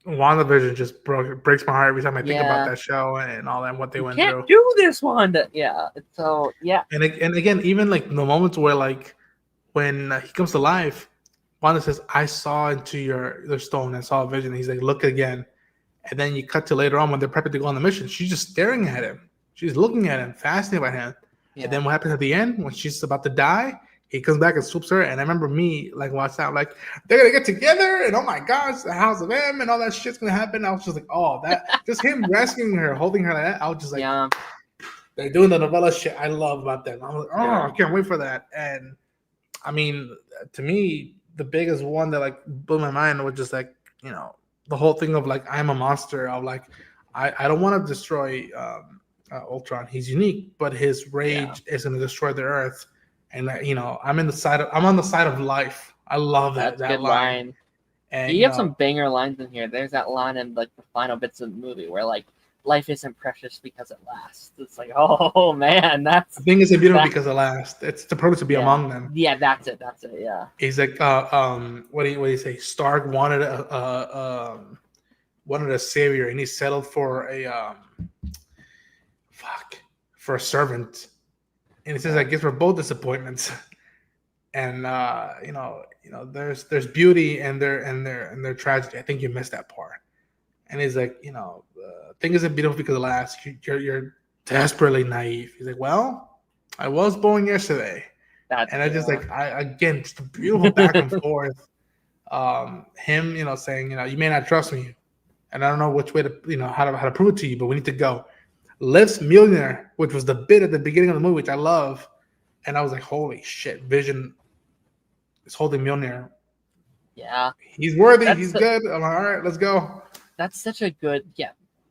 WandaVision just breaks my heart every time I think about that show and all that and what they went through. Can't do this, Wanda. Yeah. So yeah. And again, even like the moments where like when he comes to life, Wanda says, "I saw into your stone and saw a vision." And he's like, "Look again." And then you cut to later on when they're prepping to go on the mission. She's just staring at him. She's looking at him, fascinated by him. Yeah. And then what happens at the end when she's about to die? He comes back and swoops her, and I remember me like watching out, like they're gonna get together, and oh my gosh, the House of M and all that shit's gonna happen. I was just like, oh, that just him rescuing her, holding her like that. I was just like, They're doing the novella shit I love about them. I'm like, oh, I can't wait for that. And I mean, to me, the biggest one that like blew my mind was just like, the whole thing of like I'm a monster. Of like, I don't want to destroy Ultron. He's unique, but his rage is going to destroy the Earth. And I'm on the side of life. I love that good line. And you have some banger lines in here. There's that line in like the final bits of the movie where like life isn't precious because it lasts. It's like, oh man, that's the thing isn't beautiful because it lasts. It's the purpose to be among them. Yeah, that's it. Yeah. He's like, what do you say? Stark wanted a savior, and he settled for for a servant. And he says, I guess we're both disappointments. And there's beauty and their tragedy. I think you missed that part. And he's like, thing isn't beautiful because it lasts. You're desperately naive. He's like, well, I was born yesterday. I just like, again, just a beautiful back and forth. Him, saying, you may not trust me, and I don't know which way to, how to prove it to you, but we need to go. Lifts Mjolnir, which was the bit at the beginning of the movie, which I love, and I was like, holy shit, Vision is holding Mjolnir. Yeah, he's worthy. He's good. I'm like, all right, let's go. That's such a good,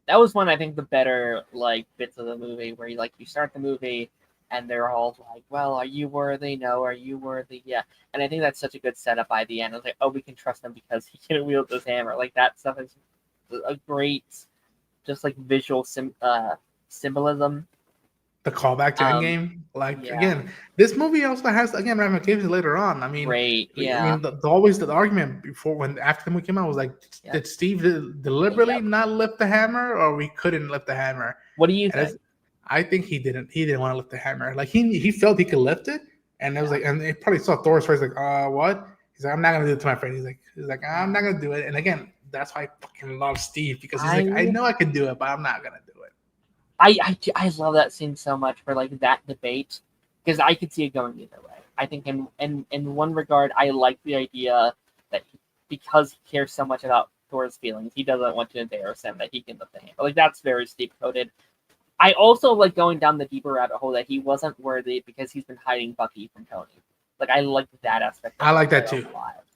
that was one, I think, the better like bits of the movie where you start the movie and they're all like, well, are you worthy? No. Are you worthy? Yeah. And I think that's such a good setup by the end. I was like, oh, we can trust him because he can wield this hammer. Like, that stuff is a great, just like visual symbolism. The callback to Endgame. Again, this movie also has, ramifications later on. I mean, great. Yeah. I mean, always the argument after the movie came out was like, did Steve deliberately not lift the hammer, or we couldn't lift the hammer? What do you think? I think he didn't. He didn't want to lift the hammer. Like he felt he could lift it, and it was like, and it probably saw Thor's face like, what? He's like, I'm not gonna do it to my friend. He's like, I'm not gonna do it. And again, that's why I fucking love Steve, because he's like, I know I can do it, but I'm not gonna do it. I love that scene so much for like that debate, because I could see it going either way. I think in one regard, I like the idea that because he cares so much about Thor's feelings, he doesn't want to embarrass him, that he can lift the hammer. Like, that's very Steve coded. I also like going down the deeper rabbit hole that he wasn't worthy because he's been hiding Bucky from Tony. Like, I like that aspect. I like that too.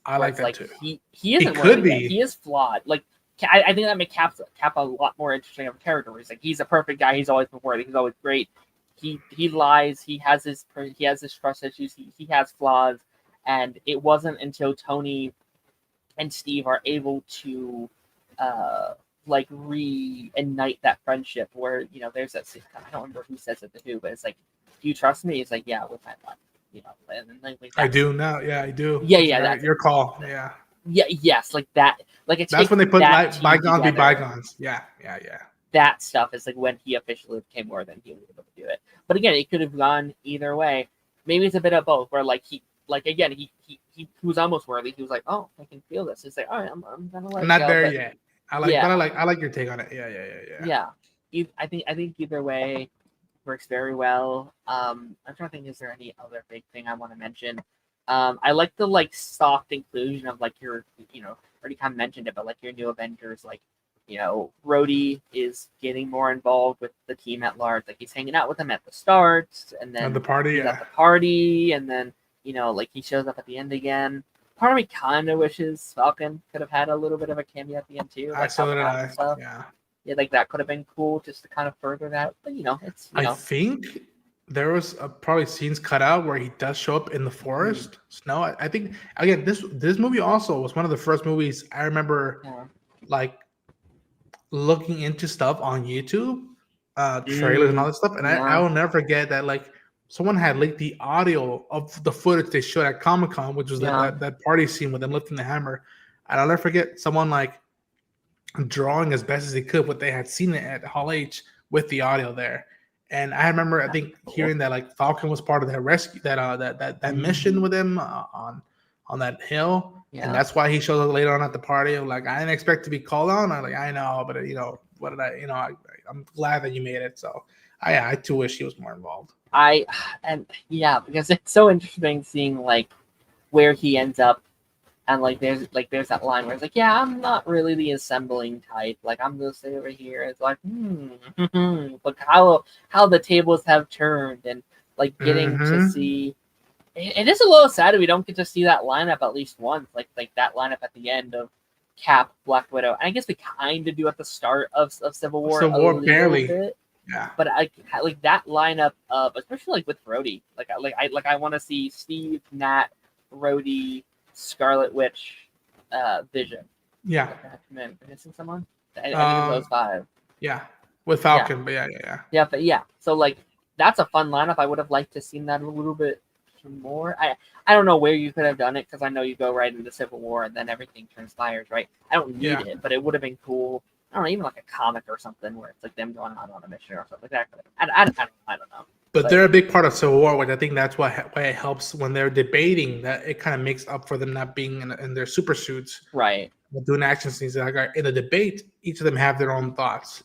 I like that too. He isn't worthy yet. He is flawed. Like, I think that makes Cap a lot more interesting of a character. Where he's a perfect guy. He's always been worthy. He's always great. He lies. He has his trust issues. He has flaws. And it wasn't until Tony and Steve are able to like reignite that friendship where, there's that scene. I don't remember who says it to who, but it's like, do you trust me? It's like, yeah, with my life, and then like I do now. Yeah, I do. Yeah, that's your call. Yeah. Yeah, yes, like that. Like, that's when they put bygones be bygones. Yeah. That stuff is like when he officially became more than he was able to do it. But again, it could have gone either way. Maybe it's a bit of both, where like he was almost worthy. He was like, oh, I can feel this. It's like, all right, I'm gonna let. I'm not there yet. I like your take on it. Yeah. I think either way works very well. I'm trying to think, is there any other big thing I want to mention? I like the like soft inclusion of like your, already kind of mentioned it, but like your new Avengers, like, Rhodey is getting more involved with the team at large. Like, he's hanging out with them at the start, and then at the party, at the party, and then like he shows up at the end again. Part of me kind of wishes Falcon could have had a little bit of a cameo at the end too. Like, yeah, like that could have been cool just to kind of further that. But it's. I think there was probably scenes cut out where he does show up in the forest. Snow. I think again, this movie also was one of the first movies I remember, like looking into stuff on YouTube, trailers and all that stuff, and I will never forget that like someone had leaked the audio of the footage they showed at Comic-Con, which was that party scene with them lifting the hammer. And I'll never forget someone like drawing as best as they could what they had seen it at Hall H with the audio there. And I remember, I think, hearing that like Falcon was part of that rescue, that mission with him on that hill, and that's why he shows up later on at the party. I'm like, I didn't expect to be called on. I'm like, I know, but what did I? I'm glad that you made it. So I too wish he was more involved. Because it's so interesting seeing like where he ends up And like there's that line where it's like, yeah, I'm not really the assembling type. Like I'm gonna stay over here. It's like, look how the tables have turned, and like getting to see. It is a little sad we don't get to see that lineup at least once. Like that lineup at the end of Cap, Black Widow, and I guess we kind of do at the start of Civil War. Civil War barely. Bit. Yeah. But I like that lineup of, especially like with Rhodey. I want to see Steve, Nat, Rhodey, Scarlet Witch, Vision. Yeah. Am I missing someone? I think it's those 5. Yeah. With Falcon, but yeah. But yeah. So like that's a fun lineup. I would have liked to seen that a little bit more. I don't know where you could have done it, because I know you go right into Civil War and then everything transpires, right? I don't need it, but it would have been cool. I don't know, even like a comic or something where it's like them going out on a mission or something like that. I don't know. But they're a big part of Civil War, which I think that's why it helps when they're debating, that it kind of makes up for them not being in their super suits. Right. Doing action scenes. Like in a debate, each of them have their own thoughts.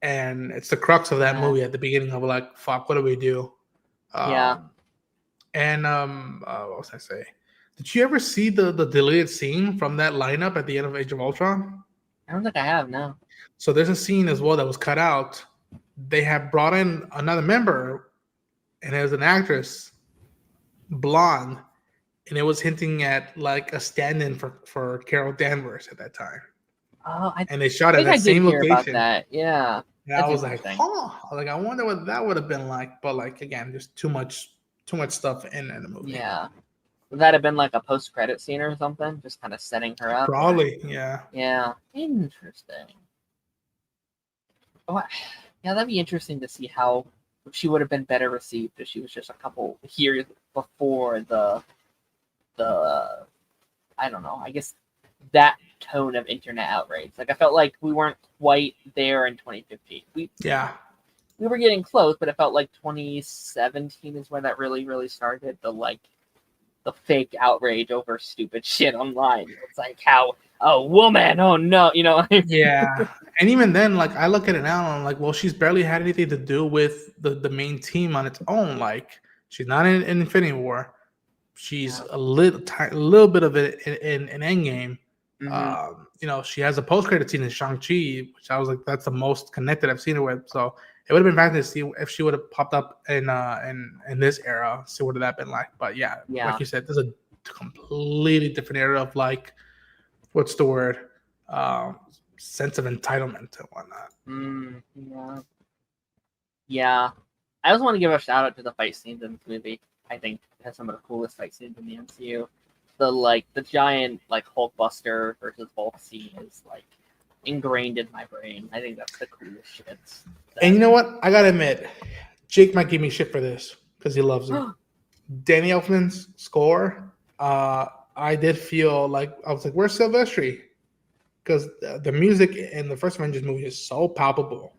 And it's the crux of that movie at the beginning of like, fuck, what do we do? And what was I say? Did you ever see the deleted scene from that lineup at the end of Age of Ultron? I don't think I have, no. So there's a scene as well that was cut out. They have brought in another member, and it was an actress, blonde, and it was hinting at like a stand-in for Carol Danvers at that time. Oh, and they shot at that same location. About that. Yeah. And I was like, like I wonder what that would have been like. But like again, just too much stuff in the movie. Yeah. Would that have been like a post-credit scene or something? Just kind of setting her up? Probably, yeah. Yeah. Interesting. Oh, yeah, that'd be interesting to see how she would have been better received if she was just a couple years before the I don't know, I guess that tone of internet outrage. Like I felt like we weren't quite there in 2015. We were getting close, but it felt like 2017 is where that really started. The fake outrage over stupid shit online. It's like how a woman, oh no, you know. Yeah, and even then, like I look at it now, and I'm like, well, she's barely had anything to do with the main team on its own. Like she's not in Infinity War. She's a little bit of it in Endgame. You know, she has a post-credit scene in Shang-Chi, which I was like, that's the most connected I've seen her with. So it would have been fascinating to see if she would have popped up in this era. See what would that been like. But yeah, like you said, there's a completely different era of like, what's the word? Sense of entitlement and whatnot. Yeah. I also want to give a shout out to the fight scenes in this movie. I think it has some of the coolest fight scenes in the MCU. The giant like Hulkbuster versus Hulk scene is like ingrained in my brain. I think that's the coolest shit. And you know what? I gotta admit, Jake might give me shit for this because he loves it. Danny Elfman's score. I did feel like I was like, "Where's Silvestri?" Because the music in the first Avengers movie is so palpable.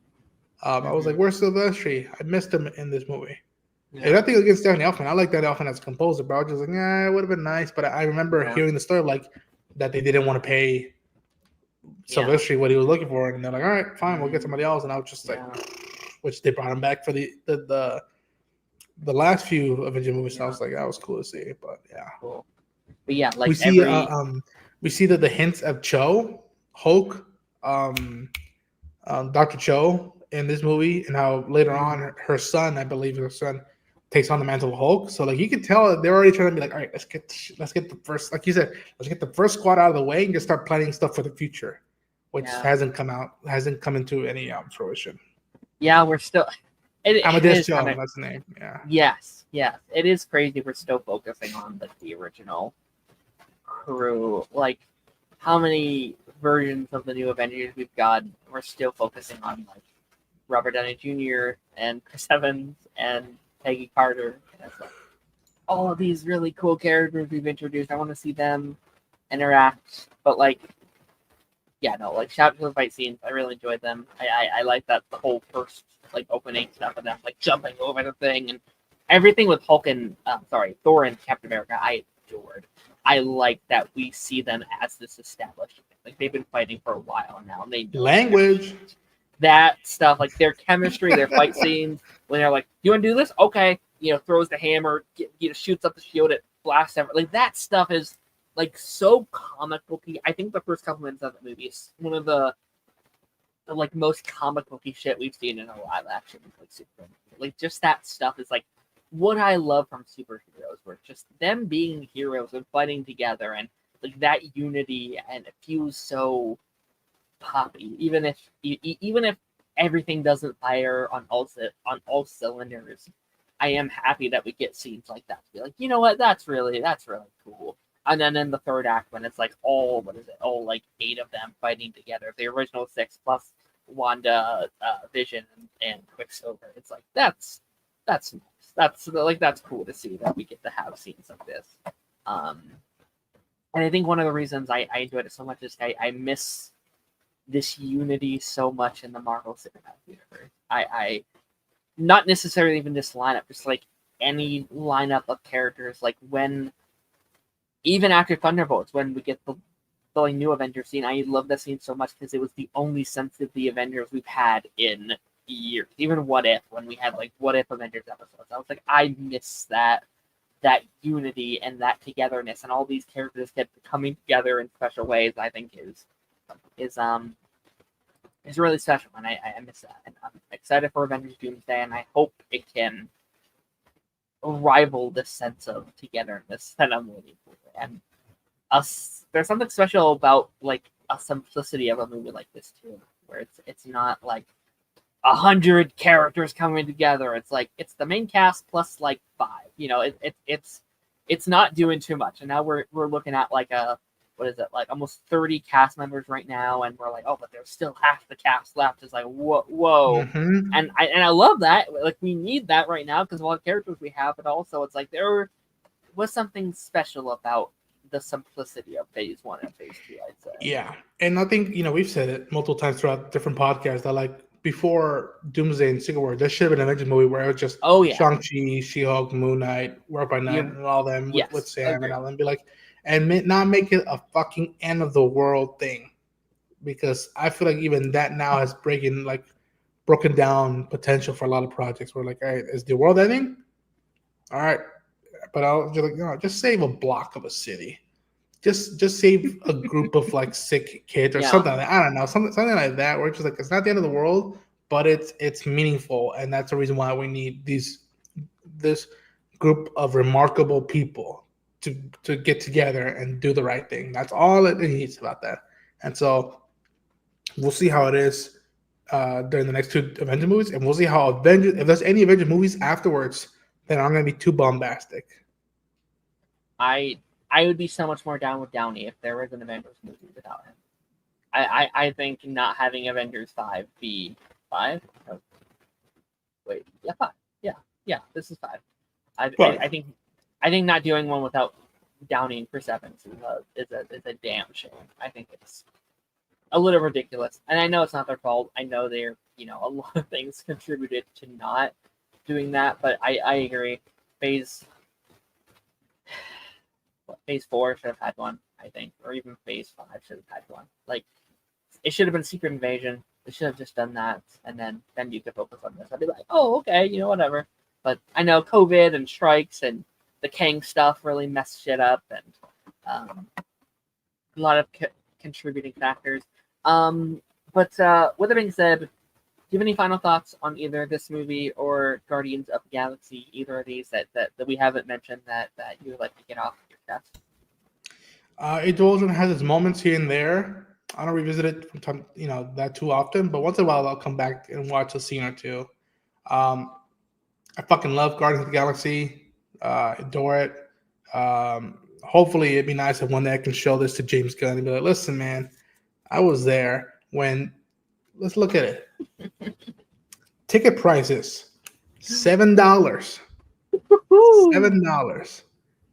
I was like, "Where's Silvestri?" I missed him in this movie. Yeah. And nothing against Danny Elfman. I like Danny Elfman as a composer, but I was just like, it would have been nice. But I remember hearing the story like that they didn't want to pay Silvestri what he was looking for, and they're like, "All right, fine, we'll get somebody else." And I was just like, which they brought him back for the last few Avengers movies. So I was like, that was cool to see. But yeah, cool. But yeah, like we see that the hints of Cho, Hulk, Dr. Cho in this movie, and how later on her son, I believe her son, takes on the mantle of Hulk. So like you can tell that they're already trying to be like, all right, let's get the first, like you said, let's get the first squad out of the way and just start planning stuff for the future, which hasn't come into any fruition. Yeah, we're still. Amadeus Cho, that's the name. Yeah. Yes. It is crazy. We're still focusing on the original crew. Like, how many versions of the new Avengers we've got? We're still focusing on like Robert Downey Jr. and Chris Evans and Peggy Carter. And it's like all of these really cool characters we've introduced. I want to see them interact. But like, like shout out to the fight scenes. I really enjoyed them. I like that the whole first like opening stuff and them like jumping over the thing and everything with Hulk and Thor and Captain America. I adored. I like that we see them as this established. Like they've been fighting for a while now. And they language. That stuff, like their chemistry, their fight scenes, when they're like, "You want to do this? Okay," throws the hammer, shoots up the shield, it blasts everything. Like that stuff is like so comic booky. I think the first couple minutes of the movie is one of the like most comic booky shit we've seen in a live action like Superman. Like just that stuff is like what I love from superheroes, where just them being heroes and fighting together and like that unity, and it feels so poppy. Even if everything doesn't fire on all cylinders, I am happy that we get scenes like that to be like, you know what, that's really cool. And then in the third act, when it's like all like 8 of them fighting together, the original 6 plus Wanda, Vision, and Quicksilver, it's like that's nice. That's cool to see that we get to have scenes like this. And I think one of the reasons I enjoyed it so much is I miss this unity so much in the Marvel Cinematic Universe. I not necessarily even this lineup, just like any lineup of characters. Like when, even after Thunderbolts, when we get the like, new Avengers scene, I love that scene so much because it was the only sense of the Avengers we've had in years. Even What If, when we had like What If Avengers episodes, I was like, I miss that unity and that togetherness, and all these characters kept coming together in special ways. I think is really special, and I miss that. And I'm excited for Avengers Doomsday, and I hope it can rival this sense of togetherness that I'm waiting for. And there's something special about like a simplicity of a movie like this too, where it's not like 100 characters coming together. It's like it's the main cast plus like 5. You know, it's not doing too much. And now we're looking at like what is it, like almost 30 cast members right now, and we're like, oh, but there's still half the cast left. It's like whoa. Mm-hmm. And I love that. Like we need that right now because of all the characters we have, but also it's like there was something special about the simplicity of phase 1 and phase 2, I'd say. Yeah, and I think we've said it multiple times throughout different podcasts that like before Doomsday and Secret War, there should have been an Avengers movie where it was just Shang-Chi, She-Hulk, Moon Knight, Work by Night, and all them with Sam and all them. Be like, and not make it a fucking end of the world thing, because I feel like even that now has broken down potential for a lot of projects. We're like, all right, is the world ending? All right, but I'll just like just save a block of a city. Just save a group of like sick kids or something like that. I don't know, something like that, where it's just like it's not the end of the world, but it's meaningful, and that's the reason why we need this group of remarkable people to get together and do the right thing. That's all it needs about that. And so we'll see how it is during the next 2 Avengers movies, and we'll see how if there's any Avengers movies afterwards, then I'm going to be too bombastic. I would be so much more down with Downey if there was an Avengers movie without him. I think not having Avengers 5 be 5. Oh, wait, 5. Yeah, this is 5. I think not doing one without Downey and Chris Evans is a damn shame. I think it's a little ridiculous, and I know it's not their fault. I know they're a lot of things contributed to not doing that, but I agree. Phase 4 should have had one, I think, or even phase 5 should have had one. Like it should have been Secret Invasion. They should have just done that, and then you could focus on this. I'd be like, oh, okay, whatever. But I know COVID and strikes and the Kang stuff really messed shit up, and a lot of contributing factors. But with that being said, do you have any final thoughts on either this movie or Guardians of the Galaxy? Either of these that we haven't mentioned that you would like to get off your chest? It also has its moments here and there. I don't revisit it from time, that too often, but once in a while I'll come back and watch a scene or two. I fucking love Guardians of the Galaxy. Adore it. Hopefully it'd be nice if one day I can show this to James Gunn and be like, listen, man, I was there when, let's look at it. Ticket prices, $7. $7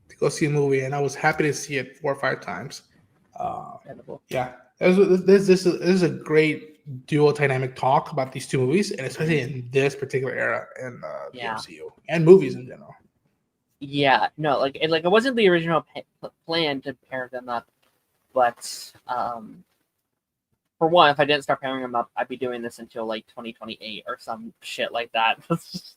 to go see a movie, and I was happy to see it 4 or 5 times. Yeah, this is a great dual dynamic talk about these 2 movies, and especially in this particular era in the MCU and movies in general. Yeah, no, like it wasn't the original plan to pair them up, but for one, if I didn't start pairing them up, I'd be doing this until like 2028 or some shit like that. That's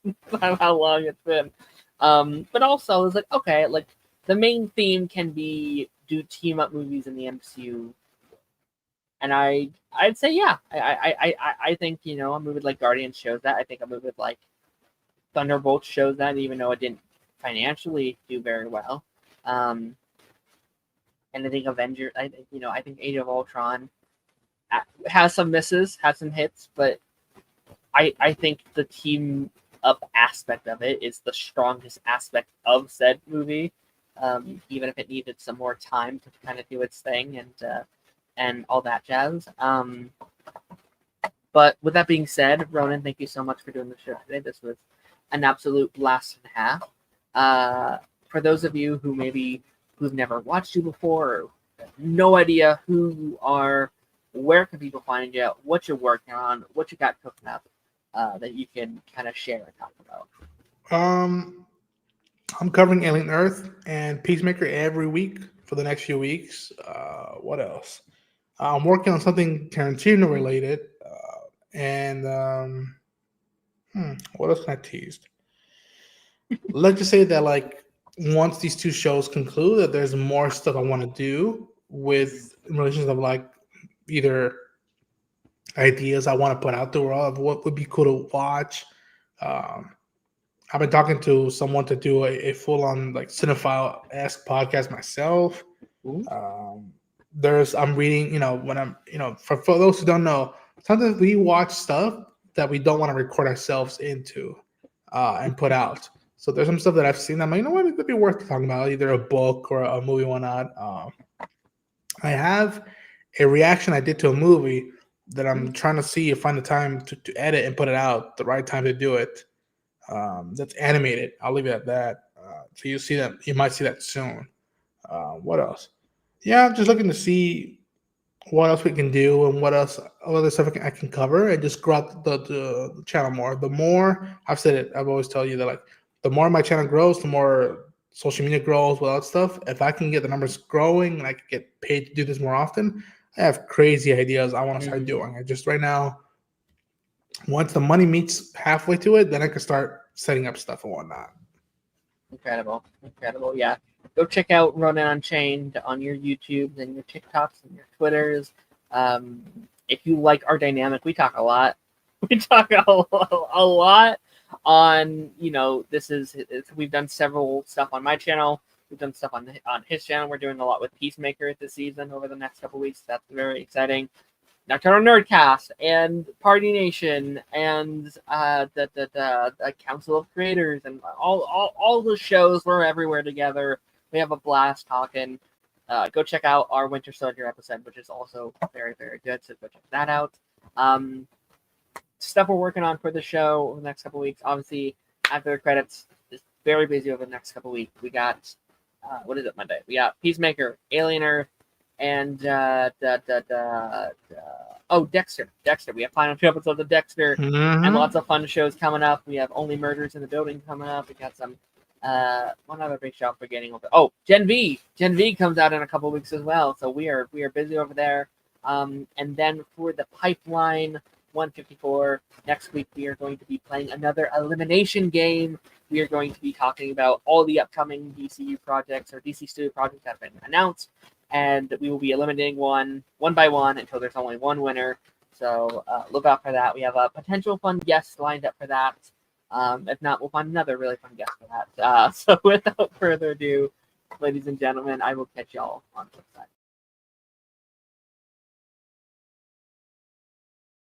how long it's been. But also, it's like, okay, like the main theme can be do team up movies in the MCU? And I'd say yeah. I think a movie like Guardians shows that. I think a movie like Thunderbolts shows that, even though it didn't financially do very well. And I think Avengers. I think Age of Ultron has some misses, has some hits, but I think the team up aspect of it is the strongest aspect of said movie. Even if it needed some more time to kind of do its thing and all that jazz. But with that being said, Ronan, thank you so much for doing the show today. This was an absolute blast and a half. For those of you who've never watched you before, or have no idea who you are, where can people find you, what you're working on, what you got cooking up, that you can kind of share and talk about? I'm covering Alien Earth and Peacemaker every week for the next few weeks. What else? I'm working on something Tarantino related. What else can I tease? Let's just say that, like, once these two shows conclude, that there's more stuff I want to do with in relation of like either ideas I want to put out the world of what would be cool to watch. I've been talking to someone to do a full-on like cinephile-esque podcast myself. I'm reading, when I'm, for those who don't know, sometimes we watch stuff that we don't want to record ourselves into and put out. So there's some stuff that I've seen. I'm like, what, it could be worth talking about, either a book or a movie, whatnot. I have a reaction I did to a movie that I'm trying to find the time to edit and put it out, the right time to do it. That's animated. I'll leave it at that. So you might see that soon. What else? Yeah, I'm just looking to see what else we can do and what other stuff I can cover and just grow out the channel more. The more, I've said it, I've always tell you that, like, the more my channel grows, the more social media grows, with all that stuff. If I can get the numbers growing and I can get paid to do this more often, I have crazy ideas I want to start doing. I just right now, once the money meets halfway to it, then I can start setting up stuff and whatnot. Incredible. Yeah, go check out Ronan Unchained on your YouTubes and your TikToks and your Twitters. If you like our dynamic, we talk a lot. We talk a lot on, we've done several stuff on my channel. We've done stuff on his channel. We're doing a lot with Peacemaker this season over the next couple weeks. That's very exciting. Nocturnal Nerdcast and Party Nation and the Council of Creators and all the shows. We're everywhere together. We have a blast talking. Go check out our Winter Soldier episode, which is also very, very good. So go check that out. Stuff we're working on for the show over the next couple weeks. Obviously, after the credits, is very busy over the next couple weeks. We got what is it, Monday? We got Peacemaker, Alien Earth, and Dexter. We have final 2 episodes of Dexter, and lots of fun shows coming up. We have Only Murders in the Building coming up. We got some one other big show I'm forgetting over. Oh, Gen V comes out in a couple weeks as well. So we are busy over there. And then for the Pipeline 154 next week, we are going to be playing another elimination game. We are going to be talking about all the upcoming DCU projects or DC Studio projects that have been announced. And we will be eliminating one by one until there's only one winner. So look out for that. We have a potential fun guest lined up for that. If not, we'll find another really fun guest for that. So without further ado, ladies and gentlemen, I will catch y'all on the flip side.